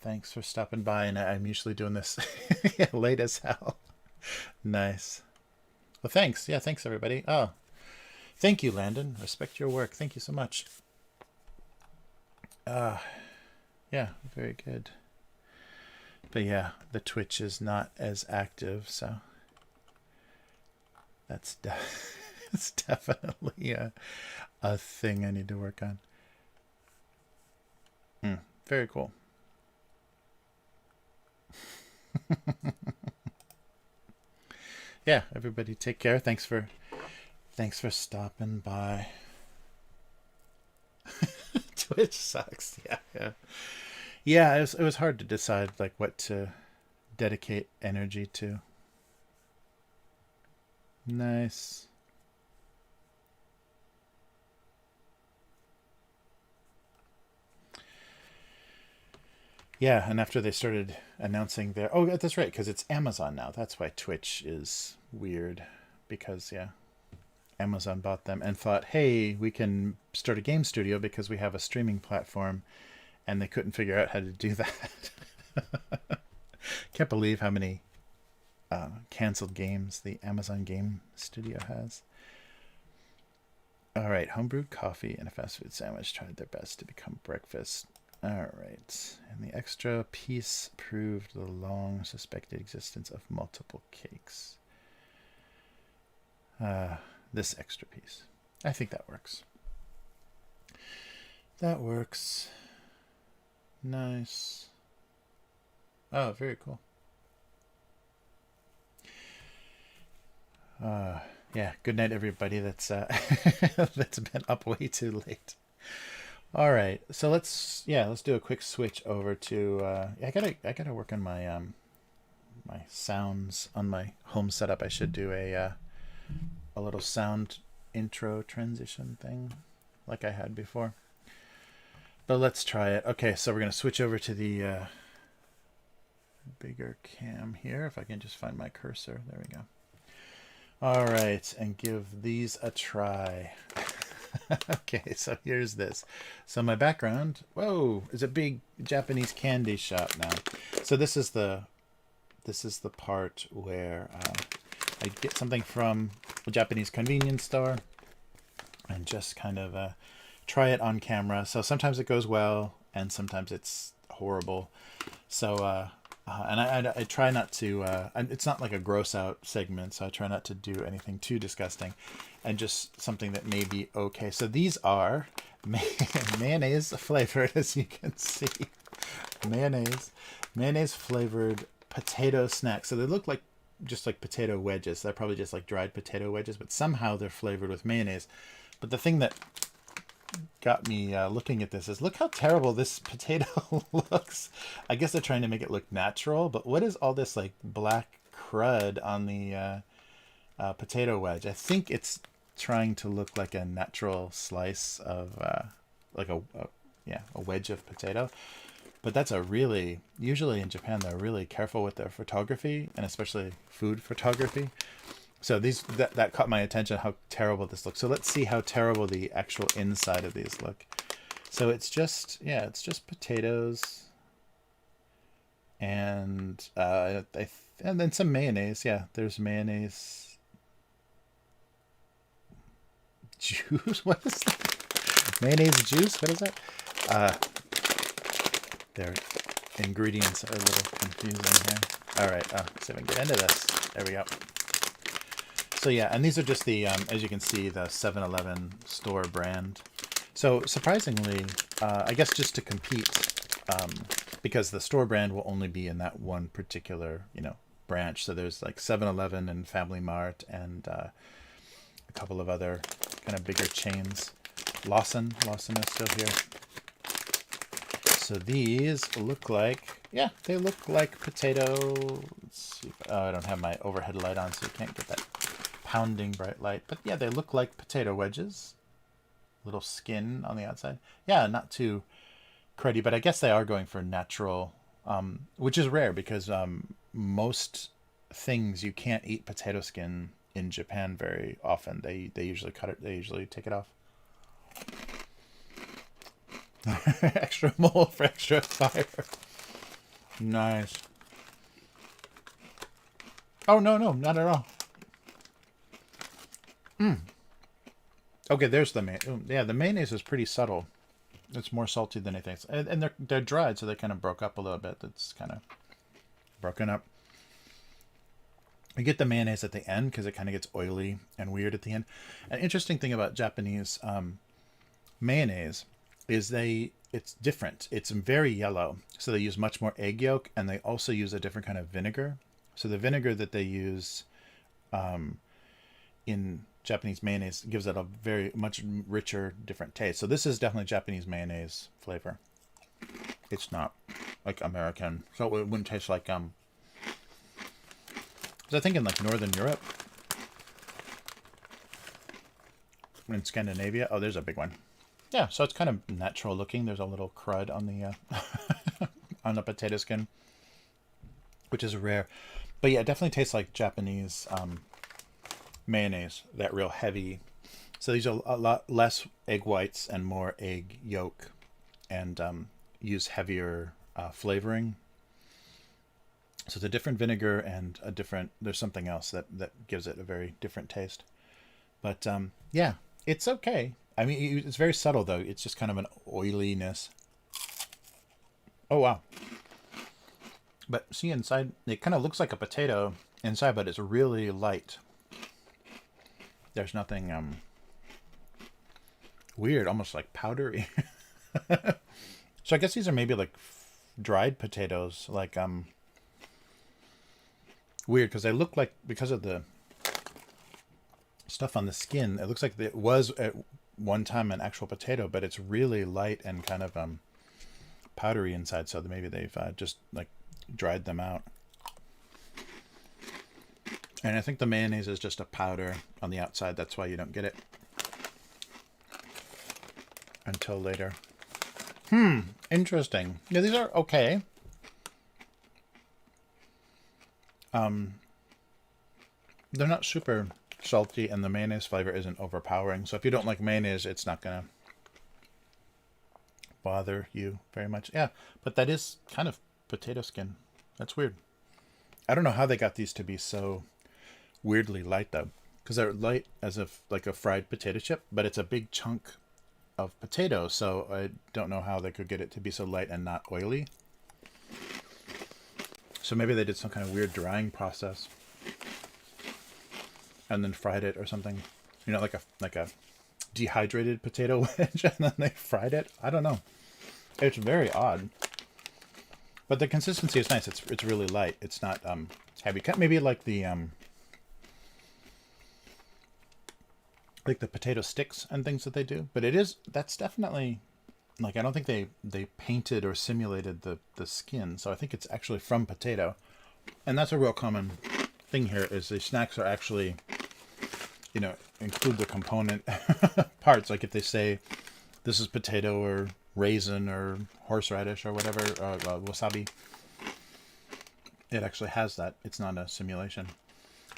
thanks for stopping by, and I'm usually doing this late as hell. Nice. Well, thanks. Yeah, thanks everybody. Oh, thank you, Landon. Respect your work. Thank you so much. Yeah, very good. But yeah, the Twitch is not as active, so that's it's definitely a thing I need to work on. Very cool. Yeah, everybody take care. Thanks for stopping by. Twitch sucks. Yeah, yeah. Yeah, it was hard to decide like what to dedicate energy to. Nice. Yeah, and after they started announcing their, oh, that's right, because it's Amazon now. That's why Twitch is weird, because yeah, Amazon bought them and thought, hey, we can start a game studio because we have a streaming platform, and they couldn't figure out how to do that. Can't believe how many canceled games the Amazon Game Studio has. All right, homebrewed coffee and a fast food sandwich tried their best to become breakfast. All right, and the extra piece proved the long suspected existence of multiple cakes. This extra piece. I think that works. That works. Nice. Oh, very cool. Yeah, good night everybody that's that's been up way too late. All right, so let's do a quick switch over to I gotta work on my my sounds on my home setup. I should do a little sound intro transition thing like I had before. But let's try it. Okay, so we're gonna switch over to the bigger cam here. If I can just find my cursor, there we go. All right, and give these a try. Okay, so here's this. So my background, whoa, is a big Japanese candy shop now. So this is the part where I get something from a Japanese convenience store and just kind of try it on camera. So sometimes it goes well and sometimes it's horrible. So and I try not to, it's not like a gross out segment, so I try not to do anything too disgusting, and just something that may be okay. So these are mayonnaise flavored, as you can see. Mayonnaise flavored potato snacks. So they look like just like potato wedges. They're probably just like dried potato wedges, but somehow they're flavored with mayonnaise. But the thing that got me looking at this is look how terrible this potato looks. I guess they're trying to make it look natural, but what is all this like black crud on the potato wedge? I think it's trying to look like a natural slice of like a wedge of potato. But that's usually in Japan, they're really careful with their photography, and especially food photography. So that caught my attention, how terrible this looks. So let's see how terrible the actual inside of these look. So it's just potatoes and and then some mayonnaise. Yeah, there's mayonnaise. Juice? What is that? Mayonnaise juice? What is that? Their ingredients are a little confusing here. All right, so we can get into this. There we go. So yeah, and these are just the, as you can see, the 7-Eleven store brand. So surprisingly, I guess just to compete, because the store brand will only be in that one particular, branch. So there's like 7-Eleven and Family Mart and a couple of other kind of bigger chains. Lawson is still here. So these look like, they look like potato. Let's see. I don't have my overhead light on, so you can't get that pounding bright light. But yeah, they look like potato wedges. Little skin on the outside. Yeah, not too cruddy, but I guess they are going for natural, which is rare because most things you can't eat potato skin in Japan very often. They usually cut it. They usually take it off. Extra mole for extra fire. Nice. Oh no, not at all. Okay, there's the the mayonnaise is pretty subtle. It's more salty than anything, and they're dried, so they kind of broke up a little bit. It's kind of broken up. You get the mayonnaise at the end because it kind of gets oily and weird at the end. An interesting thing about Japanese mayonnaise is it's different. It's very yellow, so they use much more egg yolk, and they also use a different kind of vinegar. So the vinegar that they use in Japanese mayonnaise gives it a very much richer, different taste. So this is definitely Japanese mayonnaise flavor. It's not like American, so it wouldn't taste like I think in like Northern Europe, in Scandinavia. Oh, there's a big one. Yeah, so it's kind of natural looking. There's a little crud on the on the potato skin, which is rare. But yeah, it definitely tastes like Japanese mayonnaise, that real heavy. So these are a lot less egg whites and more egg yolk, and use heavier flavoring. So it's a different vinegar and there's something else that gives it a very different taste. But yeah, it's okay. I mean, it's very subtle though. It's just kind of an oiliness. Oh wow. But see inside, it kind of looks like a potato inside, but it's really light. There's nothing weird, almost like powdery. So I guess these are maybe like dried potatoes, like weird, because they look like, because of the stuff on the skin, it looks like it was at one time an actual potato, but it's really light and kind of powdery inside, so maybe they've just like dried them out. And I think the mayonnaise is just a powder on the outside. That's why you don't get it until later. Interesting. Yeah, these are okay. They're not super salty, and the mayonnaise flavor isn't overpowering. So if you don't like mayonnaise, it's not gonna bother you very much. Yeah, but that is kind of potato skin. That's weird. I don't know how they got these to be so weirdly light though, because they're light as if like a fried potato chip, but it's a big chunk of potato, so I don't know how they could get it to be so light and not oily. So maybe they did some kind of weird drying process and then fried it or something, like a dehydrated potato wedge, and then they fried it. I don't know. It's very odd, but the consistency is nice. It's really light. It's not heavy. Maybe like the potato sticks and things that they do, but that's definitely, like, I don't think they painted or simulated the skin, so I think it's actually from potato. And that's a real common thing here, is the snacks are actually, include the component parts. Like if they say This is potato or raisin or horseradish or whatever, wasabi. It actually has that. It's not a simulation.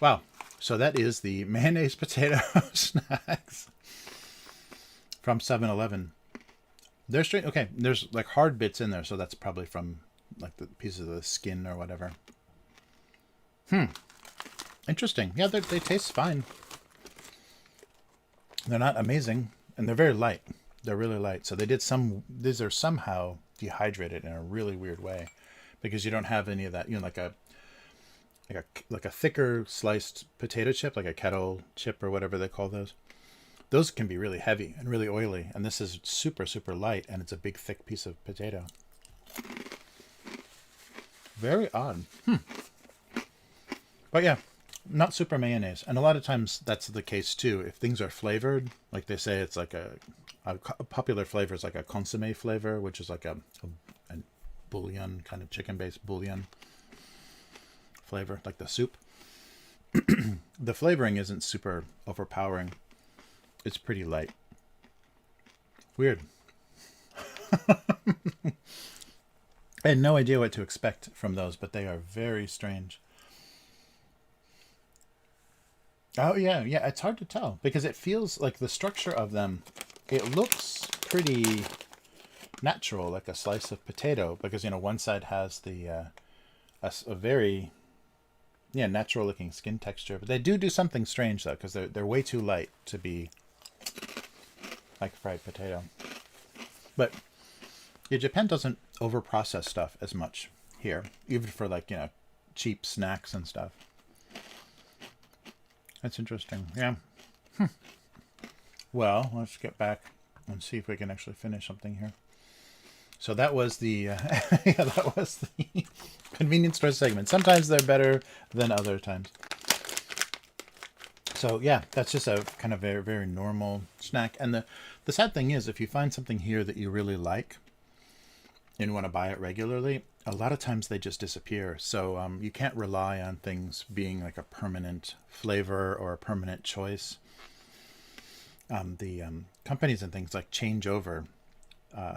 Wow. So that is the mayonnaise potato snacks from 7-Eleven. They're straight. Okay, there's like hard bits in there, so that's probably from like the pieces of the skin or whatever. Interesting. Yeah, they taste fine. They're not amazing, and they're very light. They're really light. So they did some. These are somehow dehydrated in a really weird way, because you don't have any of that. You know, like a thicker sliced potato chip, like a kettle chip or whatever they call those. Those can be really heavy and really oily, and this is super, super light, and it's a big, thick piece of potato. Very odd. But yeah, not super mayonnaise. And a lot of times that's the case too. If things are flavored, like they say it's like a popular flavor is like a consomme flavor, which is like a bouillon, kind of chicken-based bouillon flavor, like the soup. The flavoring isn't super overpowering. It's pretty light. Weird. I had no idea what to expect from those, but they are very strange. Oh, yeah. It's hard to tell because it feels like the structure of them, it looks pretty natural, like a slice of potato, because, you know, one side has the a very natural looking skin texture, but they do something strange though, because they're way too light to be like fried potato. But yeah, Japan doesn't over process stuff as much here, even for like, you know, cheap snacks and stuff. That's interesting. Yeah. Well, let's get back and see if we can actually finish something here. So that was the that was the convenience store segment. Sometimes they're better than other times. So yeah, that's just a kind of very, very normal snack. And the sad thing is, if you find something here that you really like and you want to buy it regularly, a lot of times they just disappear. So you can't rely on things being like a permanent flavor or a permanent choice. The companies and things like change over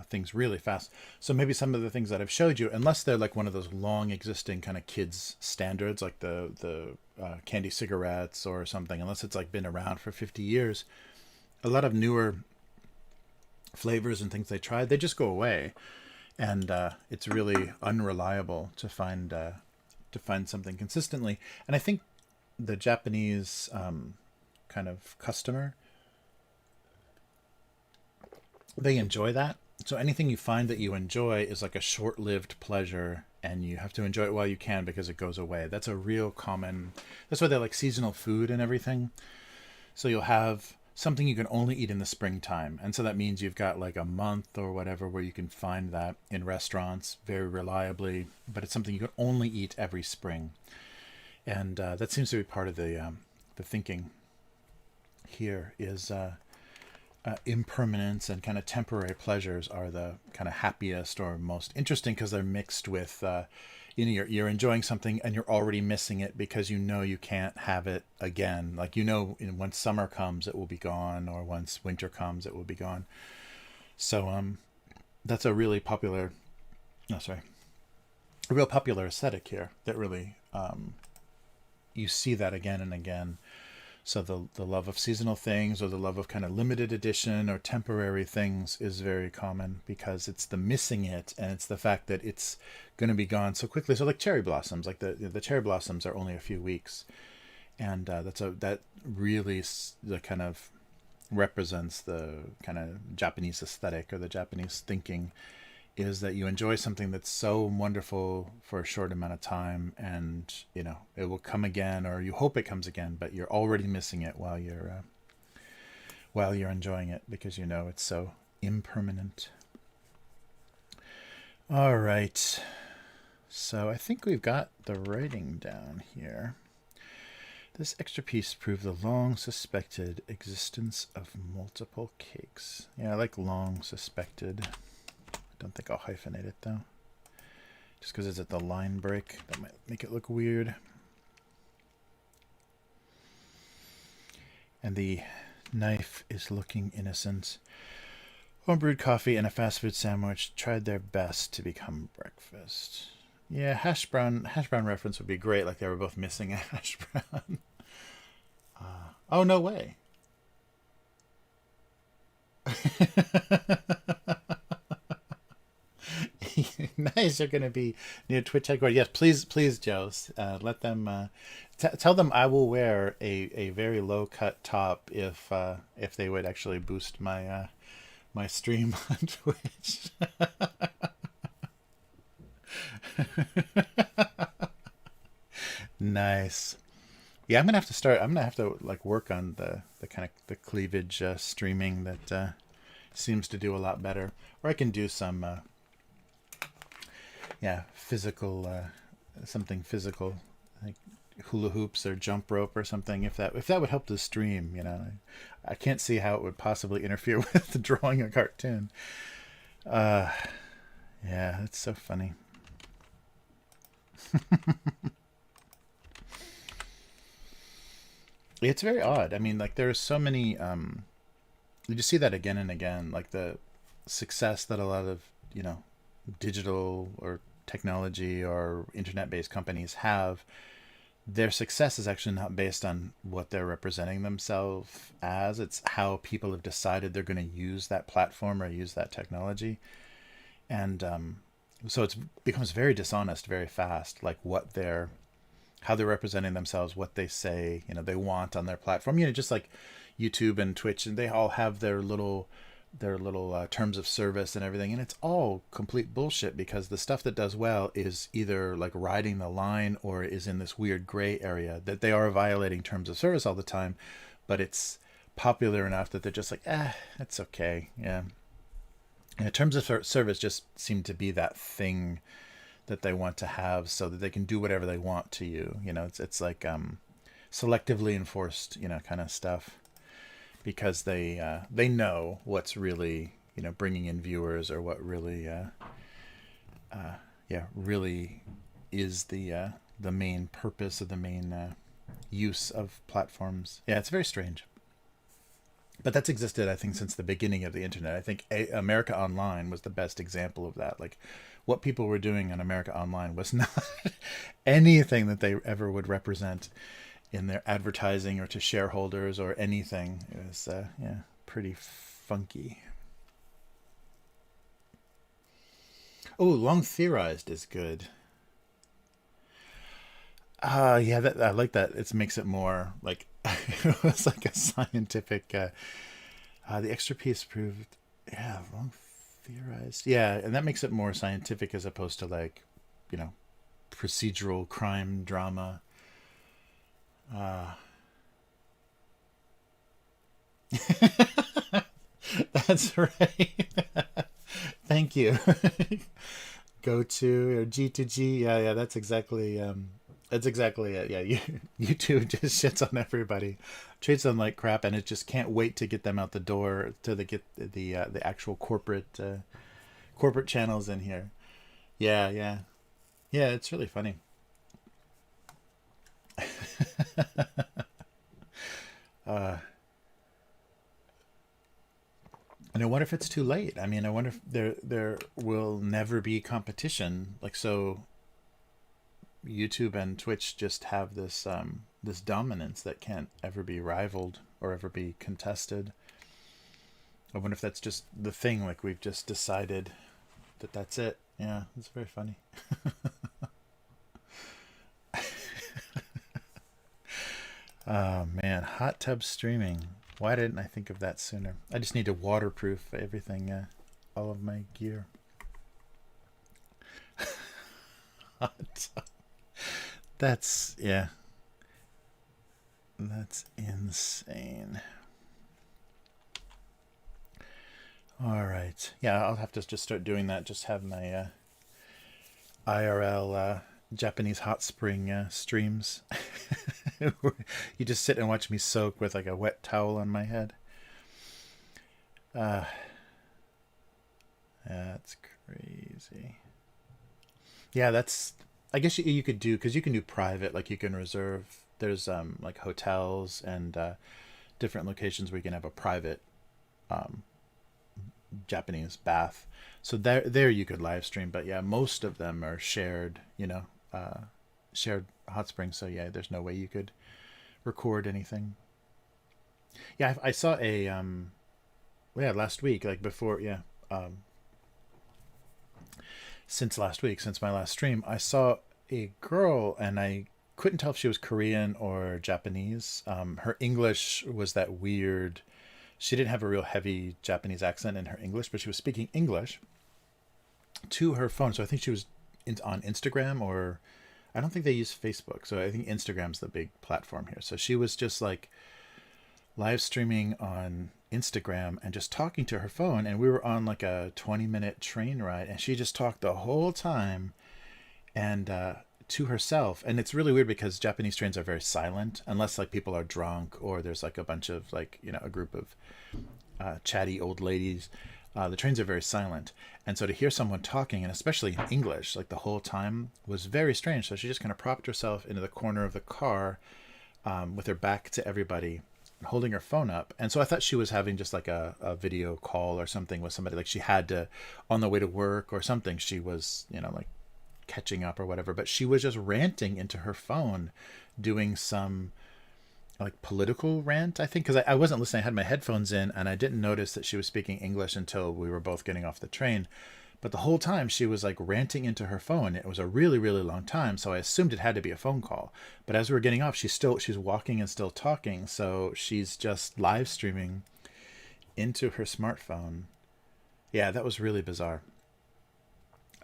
things really fast. So maybe some of the things that I've showed you, unless they're like one of those long existing kind of kids standards, like the candy cigarettes or something, unless it's like been around for 50 years, a lot of newer flavors and things they tried, they just go away. And it's really unreliable to find something consistently. And I think the Japanese kind of customer, they enjoy that. So anything you find that you enjoy is like a short-lived pleasure, and you have to enjoy it while you can because it goes away. That's a real common. That's why they like seasonal food and everything. So you'll have something you can only eat in the springtime, and so that means you've got like a month or whatever where you can find that in restaurants very reliably, but it's something you can only eat every spring. And that seems to be part of the thinking here is impermanence and kind of temporary pleasures are the kind of happiest or most interesting, because they're mixed with you know, you're enjoying something and you're already missing it because you know you can't have it again. Like, you know, once summer comes it will be gone, or once winter comes it will be gone. So that's a really popular a real popular aesthetic here that really you see that again and again. So the love of seasonal things, or the love of kind of limited edition or temporary things, is very common, because it's the missing it, and it's the fact that it's going to be gone so quickly. So like cherry blossoms, like the cherry blossoms are only a few weeks, and that really the kind of represents the kind of Japanese aesthetic, or the Japanese thinking, is that you enjoy something that's so wonderful for a short amount of time, and you know it will come again, or you hope it comes again, but you're already missing it while you're enjoying it, because you know it's so impermanent. All right, so I think we've got the writing down here. This extra piece proved the long suspected existence of multiple cakes. Yeah, I like long suspected. Don't think I'll hyphenate it though, just because it's at the line break. That might make it look weird. And the knife is looking innocent. Homebrewed coffee and a fast food sandwich tried their best to become breakfast. Yeah, hash brown reference would be great. Like they were both missing a hash brown. Oh no way! Nice. You're gonna be near Twitch headquarters. Yes, please, please, Joe. Let them. Tell them I will wear a very low cut top if they would actually boost my stream on Twitch. Nice. Yeah, I'm gonna have to start. I'm gonna have to like work on the kind of the cleavage streaming that seems to do a lot better. Or I can do some yeah, physical something physical like hula hoops or jump rope or something. If that would help the stream, you know, I can't see how it would possibly interfere with drawing a cartoon. Uh, yeah, it's so funny. It's very odd. I mean, like there's so many. You just see that again and again, like the success that a lot of digital or technology or internet-based companies have. Their success is actually not based on what they're representing themselves as. It's how people have decided they're going to use that platform or use that technology, and so it becomes very dishonest very fast. Like how they're representing themselves, what they say, they want on their platform. Just like YouTube and Twitch, and they all have their little terms of service and everything, and it's all complete bullshit because the stuff that does well is either like riding the line or is in this weird gray area that they are violating terms of service all the time, but it's popular enough that they're just like, it's okay. Yeah. And terms of service just seem to be that thing that they want to have so that they can do whatever they want to you. It's like selectively enforced, kind of stuff, because they know what's really bringing in viewers, or what really really is the main purpose, or the main use of platforms. Yeah, it's very strange. But that's existed, I think, since the beginning of the internet. I think America Online was the best example of that. Like, what people were doing on America Online was not anything that they ever would represent in their advertising or to shareholders or anything. It was, pretty funky. Oh, long theorized is good. Yeah, I like that. It makes it more like it was like a scientific. The extra piece proved, yeah, long theorized. Yeah, and that makes it more scientific as opposed to like, you know, procedural crime drama. Uh, that's right. Thank you. Go to or G to G. Yeah, yeah. That's exactly it. Yeah, YouTube just shits on everybody, treats them like crap, and it just can't wait to get them out the door to get the actual corporate channels in here. Yeah, yeah, yeah. It's really funny. Uh, and I wonder if it's too late. I mean, I wonder if there will never be competition. Like, so YouTube and Twitch just have this dominance that can't ever be rivaled or ever be contested. I wonder if that's just the thing. Like, we've just decided that that's it. Yeah, it's very funny. Oh man, hot tub streaming. Why didn't I think of that sooner? I just need to waterproof everything, all of my gear. Hot tub. That's, yeah, that's insane. All right. Yeah, I'll have to just start doing that. Just have my IRL Japanese hot spring streams. You just sit and watch me soak with like a wet towel on my head. Uh, that's crazy. Yeah, that's. I guess you could do, because you can do private. Like, you can reserve. There's like hotels and different locations where you can have a private Japanese bath. So there you could live stream, but yeah, most of them are shared, shared hot springs. So yeah, there's no way you could record anything. Yeah, I saw a yeah, last week, like before, yeah, since last week, since my last stream, I saw a girl, and I couldn't tell if she was Korean or Japanese. Her English was that weird. She didn't have a real heavy Japanese accent in her English, but she was speaking English to her phone. So I think she was on Instagram, or I don't think they use Facebook. So I think Instagram's the big platform here. So she was just like live streaming on Instagram and just talking to her phone. And we were on like a 20-minute train ride, and she just talked the whole time, and to herself. And it's really weird because Japanese trains are very silent unless like people are drunk, or there's like a bunch of like, a group of chatty old ladies. The trains are very silent, and so to hear someone talking, and especially in English, like the whole time, was very strange. So she just kind of propped herself into the corner of the car, with her back to everybody, holding her phone up. And so I thought she was having just like a video call or something with somebody, like she had to, on the way to work or something, she was, like catching up or whatever. But she was just ranting into her phone, doing some like political rant, I think, because I wasn't listening. I had my headphones in, and I didn't notice that she was speaking English until we were both getting off the train. But the whole time she was like ranting into her phone. It was a really, really long time, so I assumed it had to be a phone call. But as we were getting off, she's walking and still talking, so she's just live streaming into her smartphone. Yeah, that was really bizarre.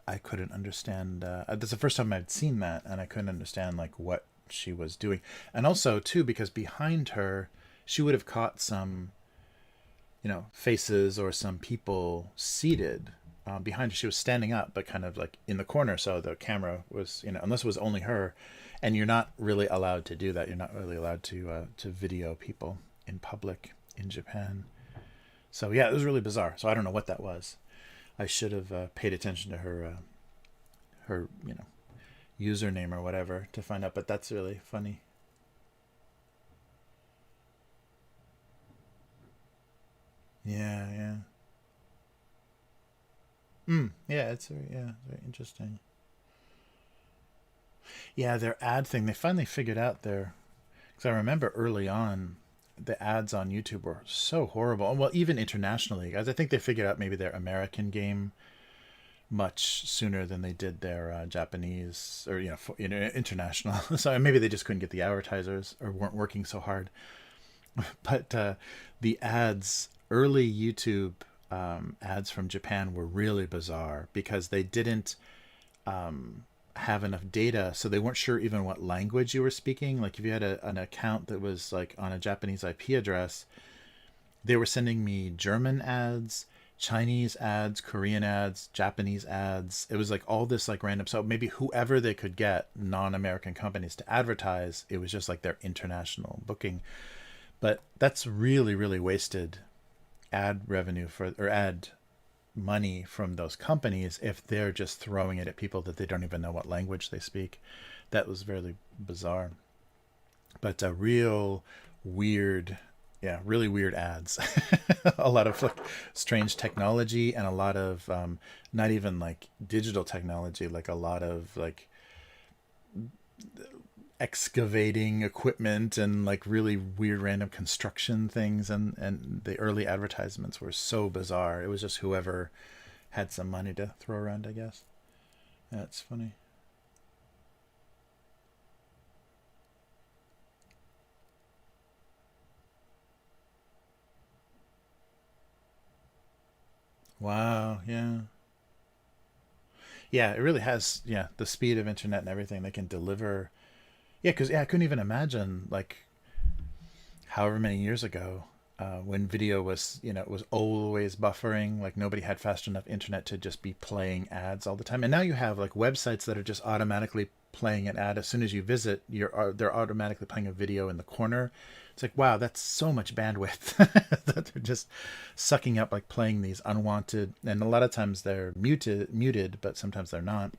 I couldn't understand. That's the first time I'd seen that, and I couldn't understand like what she was doing. And also too, because behind her, she would have caught some, faces or some people seated behind her. She was standing up, but kind of like in the corner, so the camera was, unless it was only her. And you're not really allowed to do that. You're not really allowed to video people in public in Japan. So yeah, it was really bizarre. So I don't know what that was. I should have paid attention to her username or whatever to find out. But that's really funny. Yeah, yeah. Yeah, it's very interesting. Yeah, their ad thing. They finally figured out their. Because I remember early on, the ads on YouTube were so horrible. Well, even internationally, guys. I think they figured out maybe their American game much sooner than they did their Japanese or international. So maybe they just couldn't get the advertisers or weren't working so hard. But the ads, early YouTube ads from Japan were really bizarre because they didn't have enough data, so they weren't sure even what language you were speaking. Like if you had an account that was like on a Japanese IP address, they were sending me German ads, Chinese ads, Korean ads, Japanese ads. It was like all this like random. So maybe whoever they could get, non-American companies to advertise, it was just like their international booking. But that's really, really wasted ad revenue or ad money from those companies if they're just throwing it at people that they don't even know what language they speak. That was very bizarre. But a real weird, yeah, really weird ads. A lot of like strange technology, and a lot of not even like digital technology, like a lot of like excavating equipment and like really weird random construction things. And the early advertisements were so bizarre. It was just whoever had some money to throw around, I guess. That's funny. Wow, yeah. Yeah, it really has, yeah, the speed of internet and everything they can deliver. Yeah, because I couldn't even imagine like however many years ago, when video was, it was always buffering, like nobody had fast enough internet to just be playing ads all the time. And now you have like websites that are just automatically playing an ad as soon as you visit. They're automatically playing a video in the corner. It's like, wow, that's so much bandwidth that they're just sucking up, like playing these unwanted. And a lot of times they're muted, but sometimes they're not.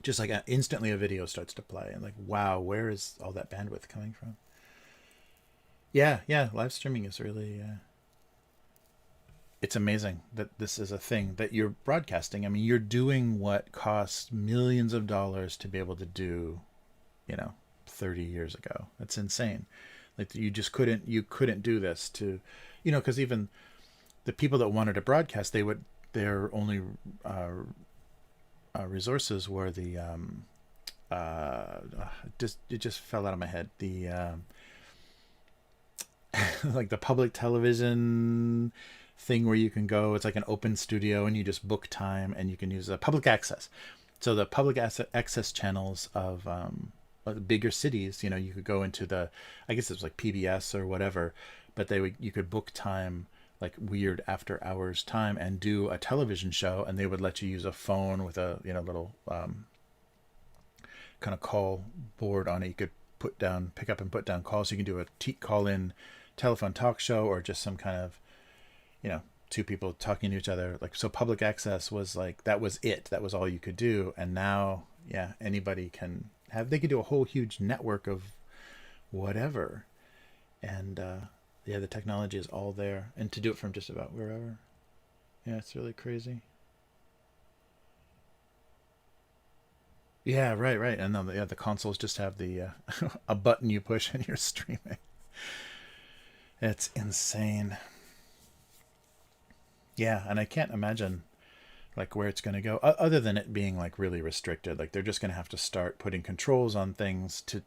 Just like instantly a video starts to play, and like, wow, where is all that bandwidth coming from? Yeah, yeah, live streaming is really it's amazing that this is a thing that you're broadcasting. I mean, you're doing what costs millions of dollars to be able to do, 30 years ago. That's insane. Like you couldn't do this to, because even the people that wanted to broadcast, their only resources were the, it just fell out of my head. The, like the public television thing where you can go, it's like an open studio and you just book time and you can use a public access. So the public access channels of bigger cities, you could go into I guess it was like PBS or whatever, but you could book time, like weird after hours time, and do a television show, and they would let you use a phone with a little kind of call board on it. You could pick up and put down calls. So you can do a call in telephone talk show, or just some kind of two people talking to each other. Like, so public access was like, that was it, that was all you could do. And now, yeah, anybody they could do a whole huge network of whatever. And the technology is all there, and to do it from just about wherever. Yeah, it's really crazy. Yeah, right. And then the consoles just have the a button you push and you're streaming. It's insane. Yeah, and I can't imagine like where it's going to go, other than it being like really restricted. Like, they're just going to have to start putting controls on things to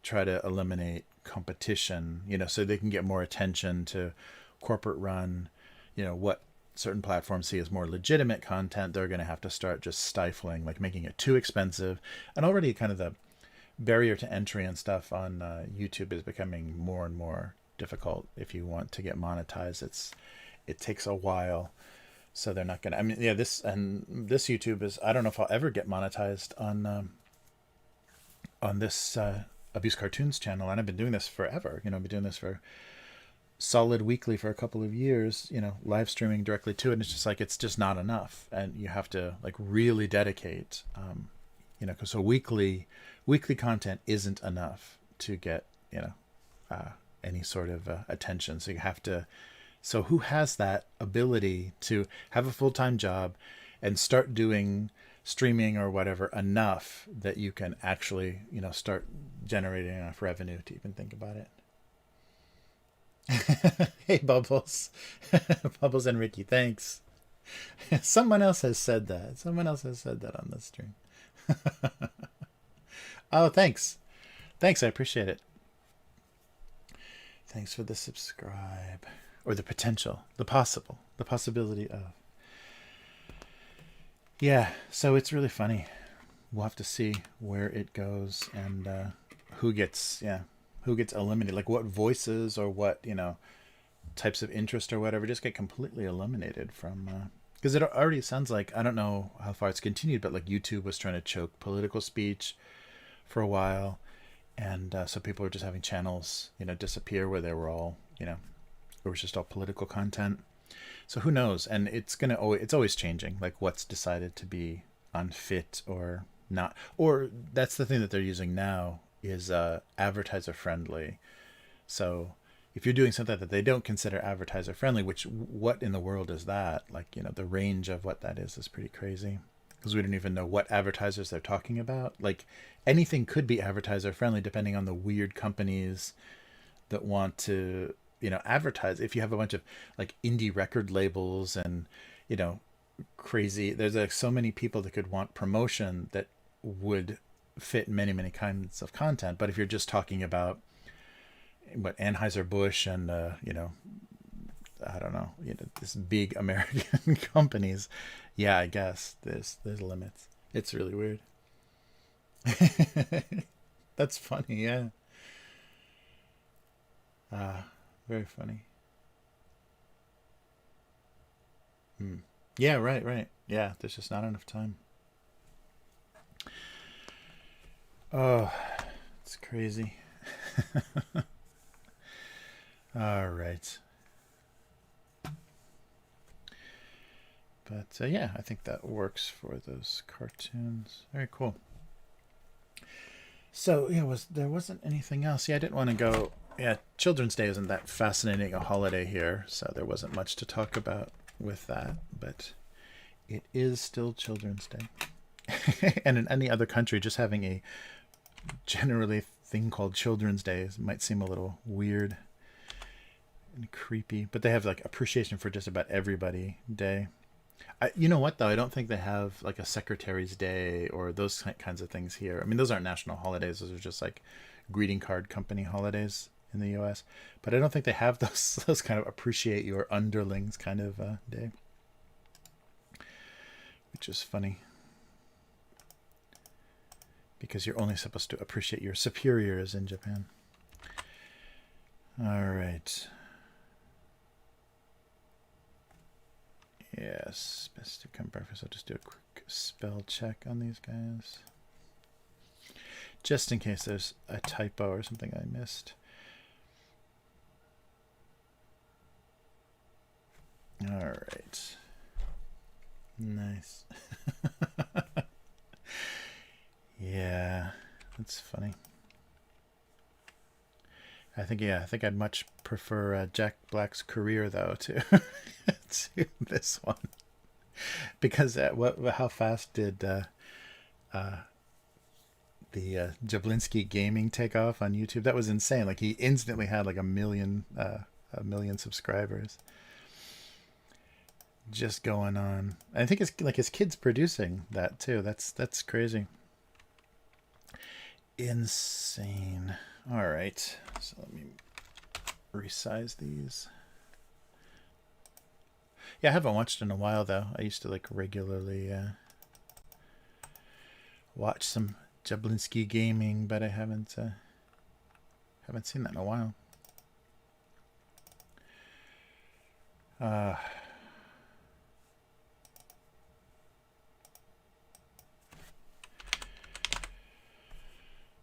try to eliminate competition, so they can get more attention to corporate run, what certain platforms see as more legitimate content. They're going to have to start just stifling, like making it too expensive. And already kind of the barrier to entry and stuff on YouTube is becoming more and more difficult. If you want to get monetized, it takes a while. So they're not going to, I mean, yeah, this YouTube is, I don't know if I'll ever get monetized on this Abuse Cartoons channel. And I've been doing this forever. I've been doing this for solid weekly for a couple of years, live streaming directly to it. And it's just like, it's just not enough. And you have to like really dedicate, cause so weekly content isn't enough to get, any sort of attention. So you have to, so who has that ability to have a full-time job and start doing streaming or whatever enough that you can actually, start generating enough revenue to even think about it? Hey, Bubbles. Bubbles and Ricky, thanks. Someone else has said that. Someone else has said that on the stream. Oh, thanks. Thanks, I appreciate it. Thanks for the subscribe. Or the potential, the possibility of. Yeah, so it's really funny. We'll have to see where it goes, and who gets eliminated. Like, what voices or what, types of interest or whatever just get completely eliminated from, because it already sounds like, I don't know how far it's continued, but like YouTube was trying to choke political speech for a while. And so people were just having channels, disappear where they were all, it was just all political content. So who knows? And it's always changing, like what's decided to be unfit or not. Or that's the thing that they're using now is advertiser friendly. So if you're doing something that they don't consider advertiser friendly, which what in the world is that? Like, the range of what that is pretty crazy, because we don't even know what advertisers they're talking about. Like, anything could be advertiser friendly depending on the weird companies that want to, advertise. If you have a bunch of like indie record labels and, crazy, there's like so many people that could want promotion that would fit many, many kinds of content. But if you're just talking about what Anheuser-Busch and, I don't know, this big American companies, yeah, I guess there's limits. It's really weird. That's funny, yeah. Very funny. Yeah, right. Yeah, there's just not enough time. Oh, it's crazy. All right. But yeah, I think that works for those cartoons. Very cool. So yeah, there wasn't anything else. Yeah, I didn't want to go. Yeah, Children's Day isn't that fascinating a holiday here, so there wasn't much to talk about with that, but it is still Children's Day. And in any other country, just having a generally thing called Children's Day might seem a little weird and creepy, but they have like Appreciation for Just About Everybody Day. You know what though? I don't think they have like a Secretary's Day or those kinds of things here. I mean, those aren't national holidays; those are just like greeting card company holidays in the U.S. But I don't think they have those kind of appreciate your underlings kind of day, which is funny because you're only supposed to appreciate your superiors in Japan. All right. Yes, best to come breakfast. I'll just do a quick spell check on these guys, just in case there's a typo or something I missed. All right. Nice. Yeah, that's funny. I think I'd much prefer Jack Black's career though to to this one, because how fast did the Jablinski Gaming take off on YouTube? That was insane. Like he instantly had like a million subscribers. Just going on. I think it's like his kid's producing that too. That's crazy. Insane. All right, so let me resize these. Yeah, I haven't watched in a while though. I used to like regularly watch some Jablinski Gaming, but I haven't seen that in a while.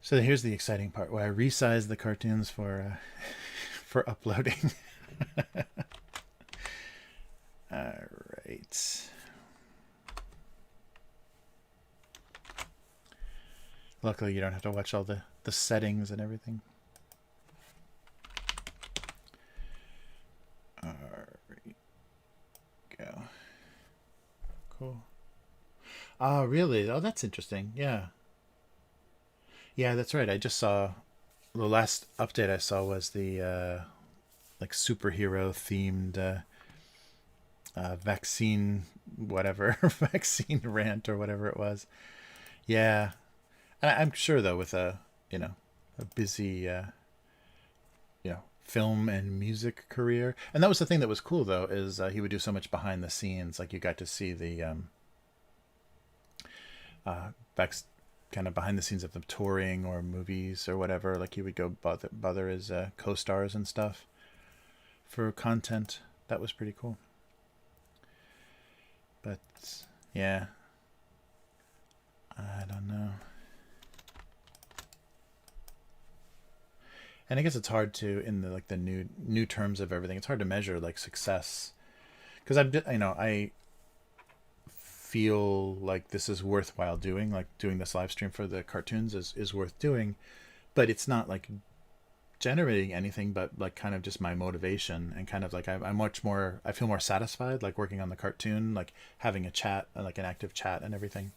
So here's the exciting part where I resize the cartoons for uploading. All right. Luckily, you don't have to watch all the settings and everything. All right. Go. Cool. Oh, really? Oh, that's interesting. Yeah. Yeah, that's right. I just saw the last update I saw was the like superhero themed vaccine whatever vaccine rant or whatever it was. Yeah, and I'm sure though with a a busy film and music career, and that was the thing that was cool though is he would do so much behind the scenes. Like you got to see the back kind of behind the scenes of the touring or movies or whatever. Like he would go bother his co-stars and stuff for content. That was pretty cool. But yeah, I don't know. And I guess it's hard to, in the like the new terms of everything, it's hard to measure like success, because I feel like this is worthwhile doing. Like doing this live stream for the cartoons is worth doing, but it's not like generating anything but like kind of just my motivation, and kind of like I'm much more, I feel more satisfied like working on the cartoon, like having a chat, like an active chat and everything.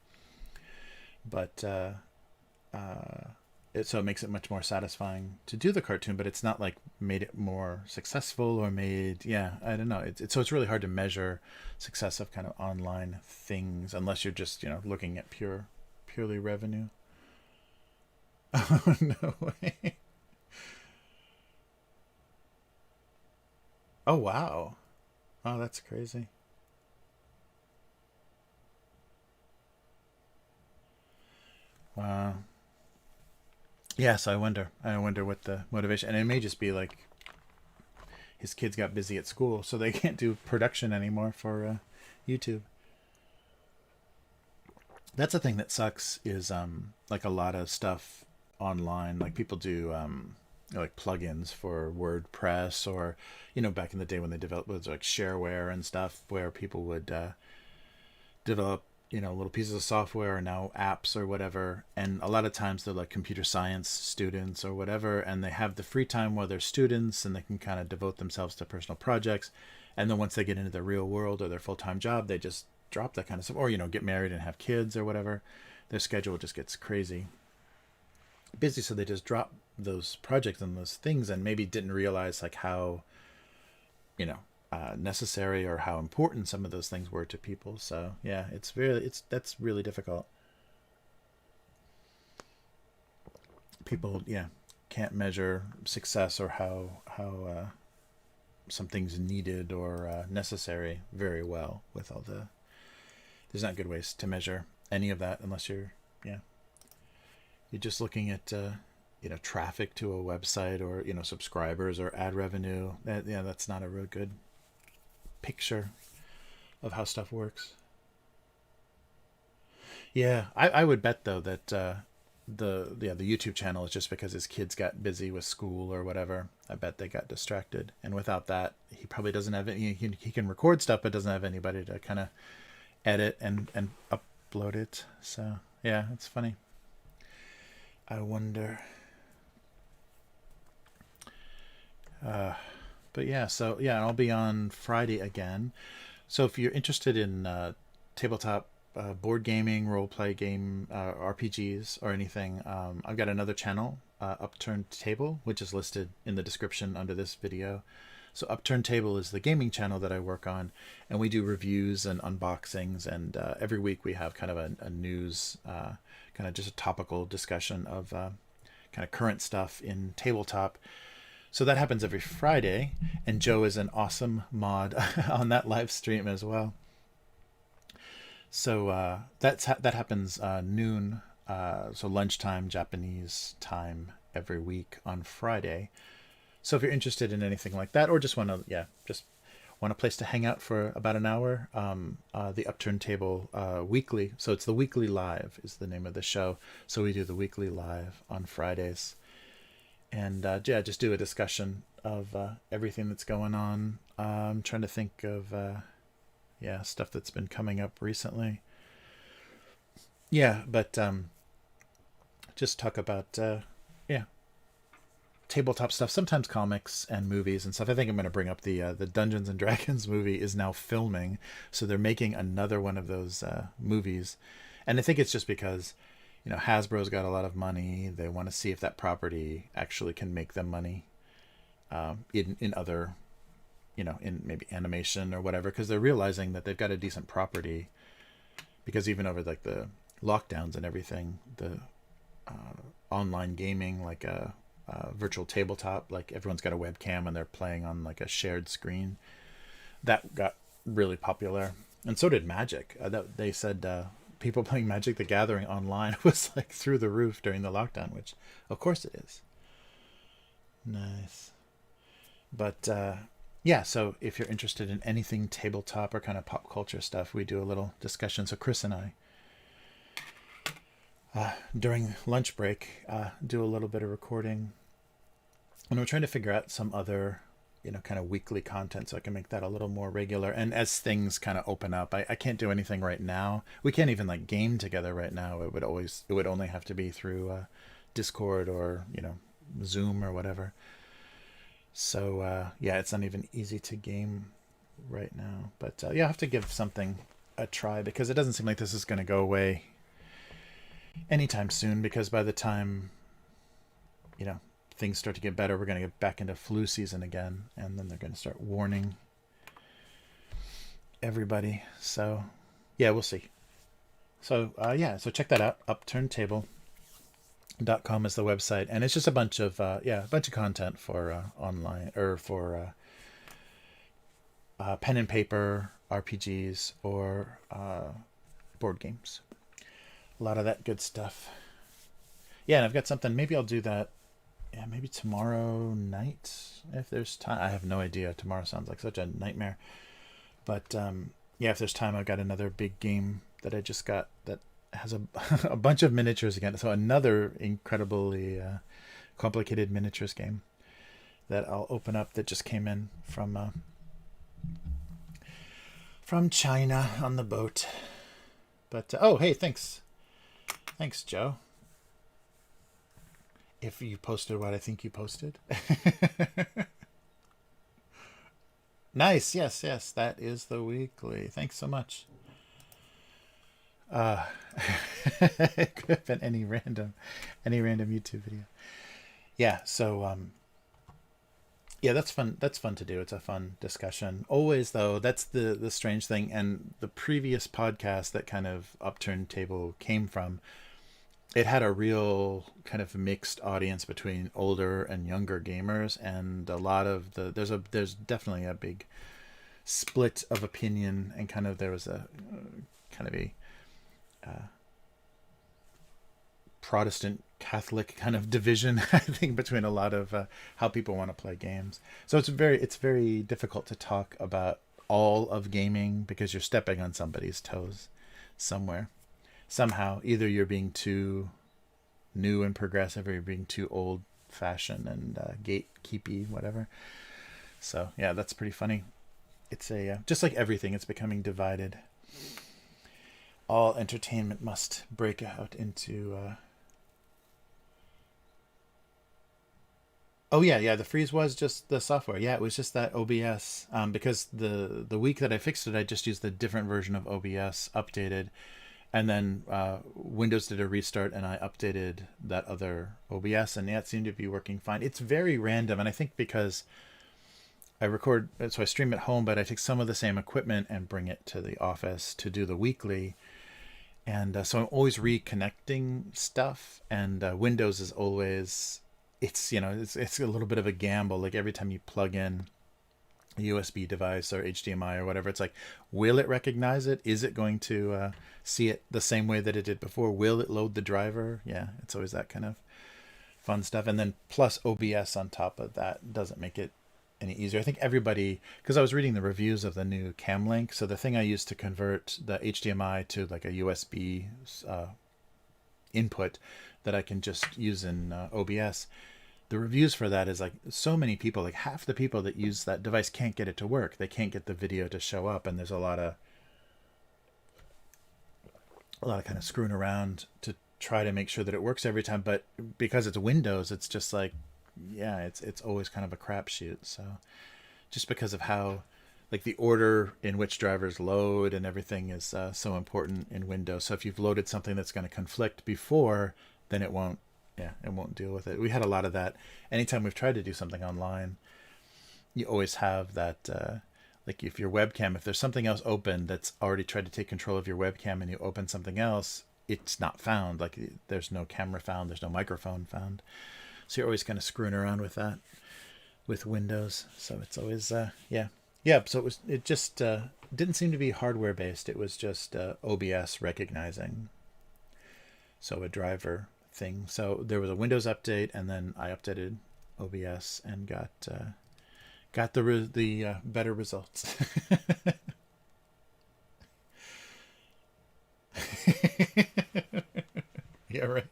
But so it makes it much more satisfying to do the cartoon, but it's not like made it more successful or made, yeah, I don't know. So it's really hard to measure success of kind of online things unless you're just, looking at purely revenue. Oh, no way. Oh, wow. Oh, that's crazy. Wow. Yeah, so I wonder what the motivation, and it may just be like his kids got busy at school, so they can't do production anymore for YouTube. That's the thing that sucks is like a lot of stuff online, like people do like plugins for WordPress, or back in the day when they developed was like shareware and stuff, where people would develop little pieces of software or now apps or whatever, and a lot of times they're like computer science students or whatever, and they have the free time while they're students and they can kind of devote themselves to personal projects, And then once they get into the real world or their full-time job, they just drop that kind of stuff, or get married and have kids or whatever. Their schedule just gets crazy busy, so they just drop those projects and those things, and maybe didn't realize like how necessary or how important some of those things were to people. So yeah, that's really difficult. People can't measure success or how something's needed or necessary very well with all there's not good ways to measure any of that unless you're just looking at traffic to a website or subscribers or ad revenue. That's not a real good picture of how stuff works. I would bet though that the YouTube channel is just because his kids got busy with school or whatever. I bet they got distracted, and without that, he probably doesn't have any. He can record stuff, but doesn't have anybody to kind of edit and upload it. So yeah, it's funny. I wonder. But yeah, so yeah, I'll be on Friday again. So if you're interested in tabletop board gaming, role play game, RPGs, or anything, I've got another channel, Upturned Table, which is listed in the description under this video. So Upturned Table is the gaming channel that I work on, and we do reviews and unboxings, and every week we have kind of a news, kind of just a topical discussion of kind of current stuff in tabletop. So that happens every Friday, and Joe is an awesome mod on that live stream as well. So that happens noon, so lunchtime Japanese time every week on Friday. So if you're interested in anything like that, or just want a place to hang out for about an hour, the Upturned Table weekly. So it's the Weekly Live is the name of the show. So we do the Weekly Live on Fridays. And just do a discussion of everything that's going on. I'm trying to think of stuff that's been coming up recently. But just talk about tabletop stuff. Sometimes comics and movies and stuff. I think I'm going to bring up the Dungeons and Dragons movie is now filming, so they're making another one of those movies, and I think it's just because Hasbro's got a lot of money. They want to see if that property actually can make them money in other, in maybe animation or whatever, because they're realizing that they've got a decent property, because even over like the lockdowns and everything, the online gaming, like a virtual tabletop, like everyone's got a webcam and they're playing on like a shared screen, that got really popular. And so did Magic. They said people playing Magic the Gathering online was like through the roof during the lockdown, which of course it is. Nice. But so if you're interested in anything tabletop or kind of pop culture stuff, we do a little discussion. So Chris and I, during lunch break, do a little bit of recording, and we're trying to figure out some other kind of weekly content so I can make that a little more regular. And as things kind of open up, I can't do anything right now. We can't even like game together right now. It would only have to be through Discord or Zoom or whatever. So it's not even easy to game right now. But I have to give something a try, because it doesn't seem like this is going to go away anytime soon, because by the time things start to get better, we're going to get back into flu season again, and then they're going to start warning everybody. So we'll see. So so check that out. Upturnedtable.com is the website, and it's just a bunch of content for online, or for pen and paper RPGs or board games. A lot of that good stuff. And I've got something. Maybe I'll do that. Maybe tomorrow night if there's time. I have no idea. Tomorrow sounds like such a nightmare. But if there's time, I've got another big game that I just got that has a bunch of miniatures again. So another incredibly complicated miniatures game that I'll open up that just came in from China on the boat. But hey, thanks, Joe. If you posted what I think you posted. Nice. Yes, yes. That is the weekly. Thanks so much. Uh, it could have been any random YouTube video. Yeah. So, yeah, that's fun. That's fun to do. It's a fun discussion. Always, though, that's the strange thing. And the previous podcast that kind of Upturned table came from, it had a real kind of mixed audience between older and younger gamers, and a lot of there's definitely a big split of opinion, and kind of there was a kind of a Protestant Catholic kind of division, I think, between a lot of how people want to play games. So it's very difficult to talk about all of gaming because you're stepping on somebody's toes somewhere. Somehow, either you're being too new and progressive, or you're being too old fashioned and gatekeepy, whatever. So yeah, that's pretty funny. It's a just like everything, it's becoming divided. All entertainment must break out into oh yeah, yeah. The freeze was just the software. Yeah, it was just that OBS. Because the week that I fixed it, I just used a different version of OBS, updated, and then Windows did a restart, and I updated that other OBS, and yeah, it seemed to be working fine. It's very random, and I think because I record, so I stream at home, but I take some of the same equipment and bring it to the office to do the weekly, and so I'm always reconnecting stuff, and Windows is always it's a little bit of a gamble. Like every time you plug in a USB device or HDMI or whatever, it's like, will it recognize it? Is it going to see it the same way that it did before? Will it load the driver? Yeah, it's always that kind of fun stuff. And then plus OBS on top of that doesn't make it any easier. I think everybody, because I was reading the reviews of the new Cam Link, so the thing I used to convert the HDMI to like a USB input that I can just use in OBS, the reviews for that is like so many people, like half the people that use that device can't get it to work. They can't get the video to show up, and there's a lot of kind of screwing around to try to make sure that it works every time. But because it's Windows, it's just like, yeah, it's always kind of a crapshoot. So just because of how like the order in which drivers load and everything is so important in Windows. So if you've loaded something that's going to conflict before, then it won't deal with it. We had a lot of that. Anytime we've tried to do something online, you always have that. Like if your webcam, if there's something else open that's already tried to take control of your webcam, and you open something else, it's not found. Like there's no camera found, there's no microphone found. So you're always kind of screwing around with that with Windows. So it's always yeah. So it just didn't seem to be hardware based. It was just OBS recognizing. So a driver thing. So there was a Windows update, and then I updated OBS and got the better results. Yeah, right.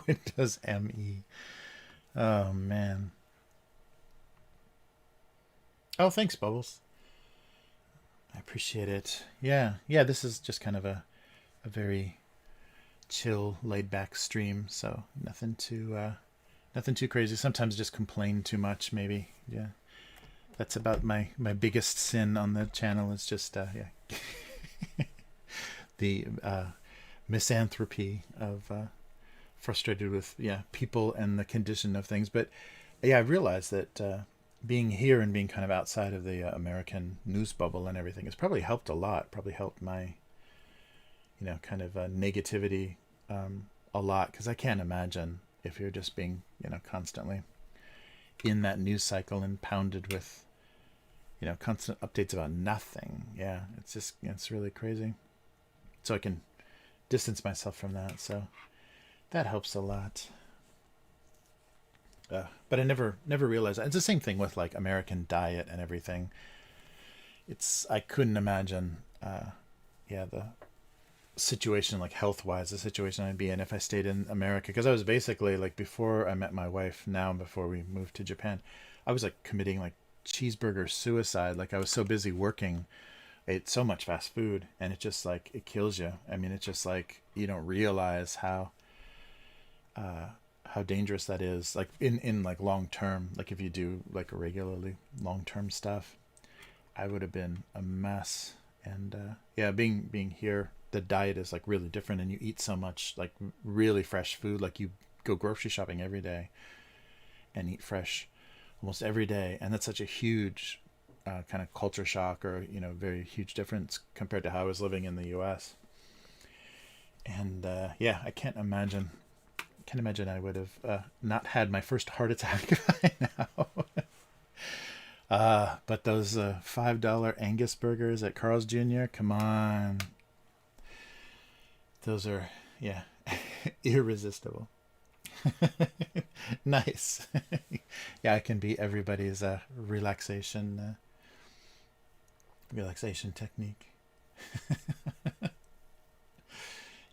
Windows ME. Oh man. Oh, thanks, Bubbles. I appreciate it. Yeah, yeah. This is just kind of a very chill, laid back stream. So nothing too crazy. Sometimes just complain too much, maybe. Yeah, that's about my biggest sin on the channel. Is just yeah, the misanthropy of frustrated with people and the condition of things. But yeah, I realized that being here and being kind of outside of the American news bubble and everything has probably helped a lot. Probably helped my kind of negativity a lot, because I can't imagine if you're just being constantly in that news cycle and pounded with constant updates about nothing. Yeah, it's just it's really crazy. So I can distance myself from that. So that helps a lot. But I never realized that. It's the same thing with like American diet and everything. I couldn't imagine the situation, like health wise, the situation I'd be in if I stayed in America, because I was basically like, before I met my wife now and before we moved to Japan, I was like committing like cheeseburger suicide. Like I was so busy working, I ate so much fast food, and it just like it kills you. I mean, it's just like you don't realize how dangerous that is, like in like long term, like if you do like regularly long term stuff. I would have been a mess. And yeah, being here, the diet is like really different, and you eat so much like really fresh food. Like you go grocery shopping every day and eat fresh almost every day, and that's such a huge kind of culture shock, or very huge difference compared to how I was living in the U.S. And yeah, I can't imagine. Can't imagine I would have not had my first heart attack by now. But those $5 Angus burgers at Carl's Jr., come on. Those are, yeah, irresistible. Nice. Yeah, it can be everybody's relaxation technique.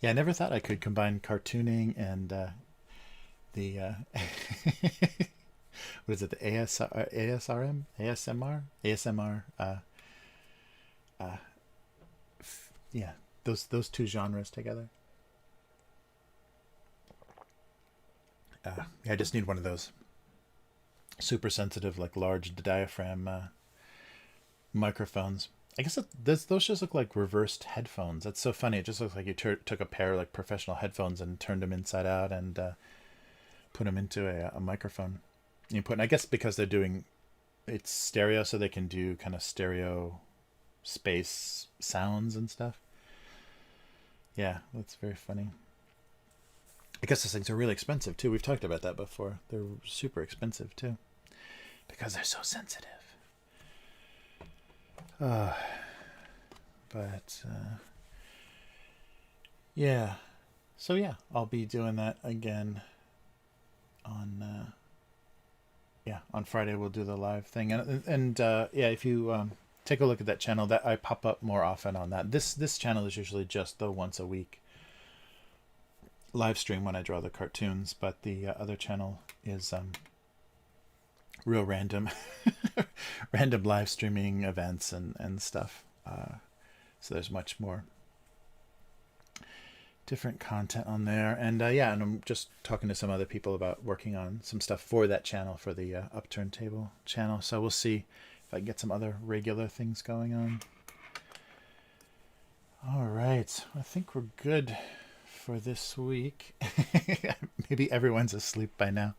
Yeah, I never thought I could combine cartooning and the what is it, the ASMR, yeah, those two genres together. Yeah, I just need one of those super sensitive, like large diaphragm microphones. I guess those just look like reversed headphones. That's so funny. It just looks like you took a pair of like professional headphones and turned them inside out and put them into a microphone. I guess because they're doing it's stereo, so they can do kind of stereo space sounds and stuff. Yeah, that's very funny. I guess those things are really expensive too. We've talked about that before. They're super expensive too because they're so sensitive. But yeah, so yeah, I'll be doing that again on on Friday. We'll do the live thing, and yeah, if you take a look at that channel, that I pop up more often on that. This channel is usually just the once a week live stream when I draw the cartoons, but the other channel is real random random live streaming events and stuff. So there's much more different content on there, and yeah, and I'm just talking to some other people about working on some stuff for that channel, for the Upturned table channel. So we'll see if I can get some other regular things going on. All right, I think we're good for this week. Maybe everyone's asleep by now.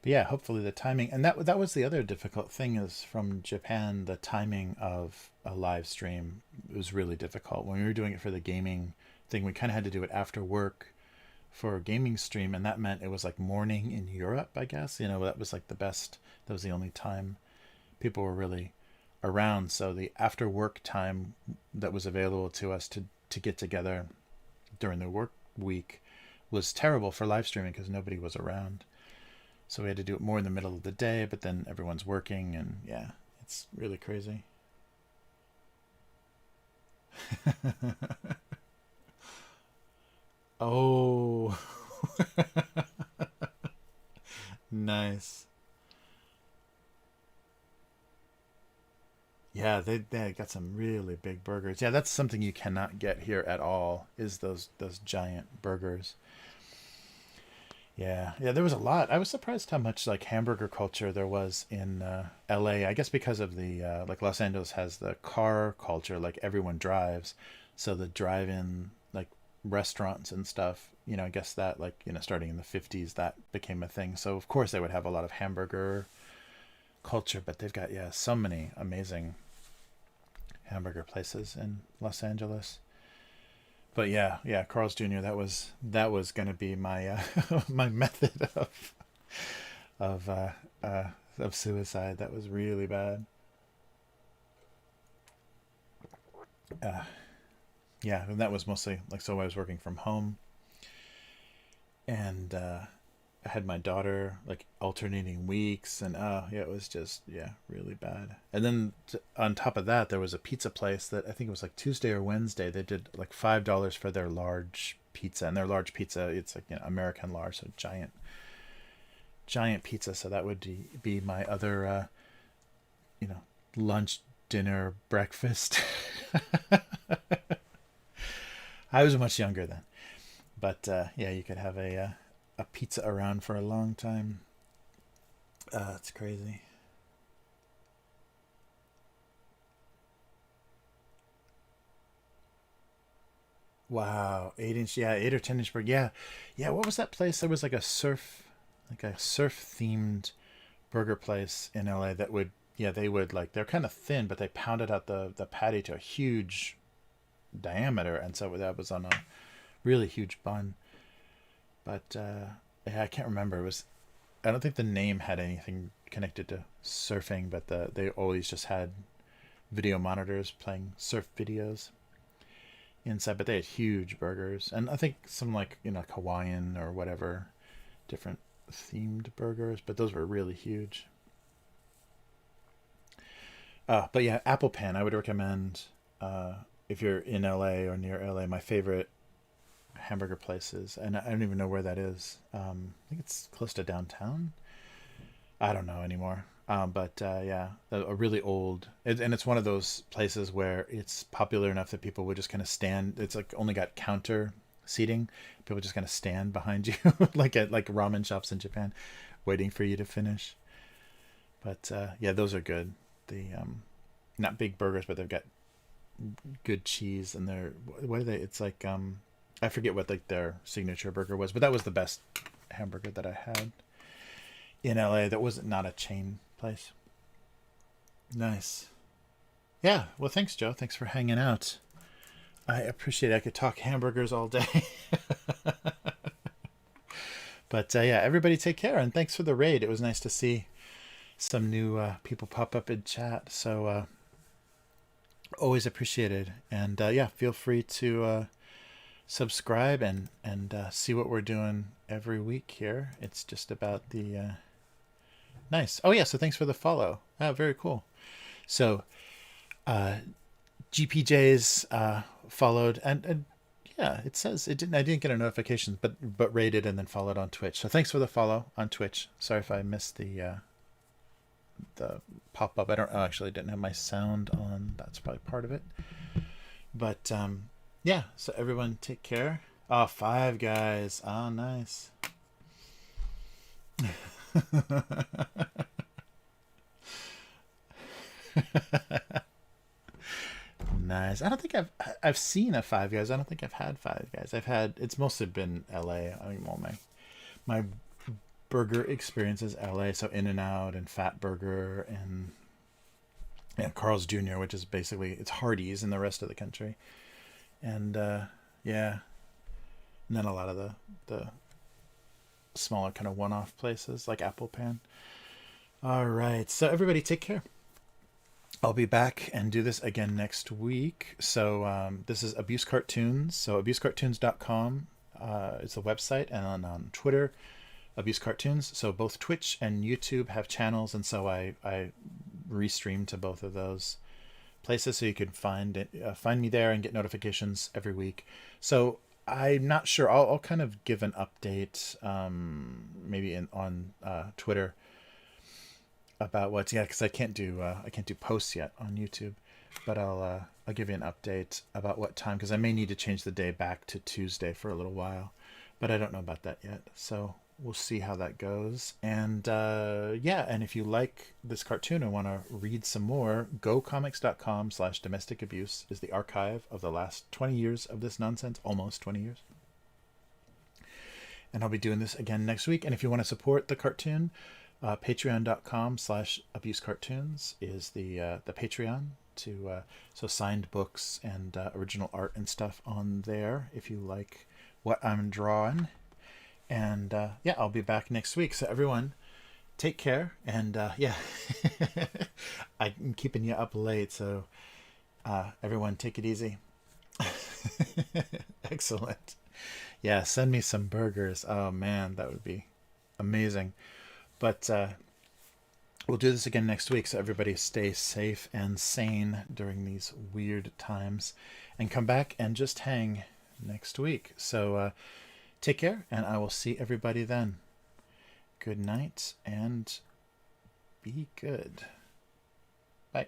But yeah, hopefully the timing, and that was the other difficult thing, is from Japan, the timing of a live stream was really difficult. When we were doing it for the gaming thing, we kind of had to do it after work for a gaming stream, and that meant it was like morning in Europe, I guess. That was like that was the only time people were really around. So the after work time that was available to us to get together during the work week was terrible for live streaming because nobody was around. So we had to do it more in the middle of the day, but then everyone's working, and yeah, it's really crazy. Oh, nice. Yeah, they got some really big burgers. Yeah, that's something you cannot get here at all, is those giant burgers. Yeah, yeah, there was a lot. I was surprised how much like hamburger culture there was in LA. I guess because of the like Los Angeles has the car culture, like everyone drives, so the drive-in like restaurants and stuff. I guess that like starting in the 50s that became a thing. So of course they would have a lot of hamburger culture, but they've got so many amazing hamburger places in Los Angeles. But yeah, Carl's Jr. That was gonna be my my method of uh, of suicide. That was really bad. Uh, yeah, and that was mostly like, so I was working from home, and I had my daughter like alternating weeks, and yeah, it was just really bad. And then on top of that, there was a pizza place that I think it was like Tuesday or Wednesday. They did like $5 for their large pizza, and their large pizza, it's like American large, so giant pizza. So that would be my other lunch, dinner, breakfast. I was much younger then, but yeah, you could have a pizza around for a long time. It's crazy. Wow, 8 inch, yeah, 8 or 10 inch burger. Yeah, yeah. What was that place? There was like a surf themed burger place in LA that would, yeah, they would like they're kind of thin, but they pounded out the patty to a huge diameter, and so that was on a really huge bun. But yeah, I can't remember. It was I don't think the name had anything connected to surfing, but they always just had video monitors playing surf videos inside. But they had huge burgers, and I think some like like Hawaiian or whatever different themed burgers, but those were really huge. But yeah, Apple Pan I would recommend if you're in LA or near LA. My favorite hamburger places, and I don't even know where that is. I think it's close to downtown. I don't know anymore. But yeah, a really old, and it's one of those places where it's popular enough that people would just kind of stand. It's like only got counter seating. People just kind of stand behind you, like at like ramen shops in Japan, waiting for you to finish. But yeah, those are good. The not big burgers, but they've got good cheese, and they're what are they? It's like I forget what like their signature burger was, but that was the best hamburger that I had in LA. That was not a chain place. Nice. Yeah. Well, thanks, Joe. Thanks for hanging out. I appreciate it. I could talk hamburgers all day. But yeah, everybody take care, and thanks for the raid. It was nice to see some new people pop up in chat. So always appreciated. And yeah, feel free to subscribe and see what we're doing every week here. It's just about the nice. Oh yeah, so thanks for the follow. Oh, very cool. So GPJ's followed, and yeah, it says it didn't. I didn't get a notification, but rated and then followed on Twitch. So thanks for the follow on Twitch. Sorry if I missed the pop up. I don't. Oh, actually, I didn't have my sound on. That's probably part of it. But yeah. So everyone, take care. Oh, Five Guys. Oh, nice. Nice. I don't think I've seen a Five Guys. I don't think I've had Five Guys. I've had it's mostly been L.A. I mean, well, my burger experience is L.A. So In and Out and Fat Burger and Carl's Jr., which is basically it's Hardee's in the rest of the country, and yeah, and then a lot of the smaller kind of one-off places like Apple Pan. All right, so everybody take care. I'll be back and do this again next week. So this is Abuse Cartoons. So abusecartoons.com is the website, and on Twitter, Abuse Cartoons. So both Twitch and YouTube have channels, and so I restream to both of those places, so you can find me there and get notifications every week. So I'm not sure. I'll kind of give an update, maybe on Twitter about what's because I can't do posts yet on YouTube, but I'll give you an update about what time, because I may need to change the day back to Tuesday for a little while, but I don't know about that yet. So we'll see how that goes. And yeah, and if you like this cartoon and want to read some more, gocomics.com/domestic abuse is the archive of the last 20 years of this nonsense, almost 20 years. And I'll be doing this again next week. And if you want to support the cartoon, patreon.com/abusecartoons is the Patreon to so signed books and original art and stuff on there if you like what I'm drawing. And yeah, I'll be back next week. So everyone, take care. And yeah, I'm keeping you up late. So everyone, take it easy. Excellent. Yeah, send me some burgers. Oh man, that would be amazing. But we'll do this again next week. So everybody stay safe and sane during these weird times, and come back and just hang next week. So take care, and I will see everybody then. Good night, and be good. Bye.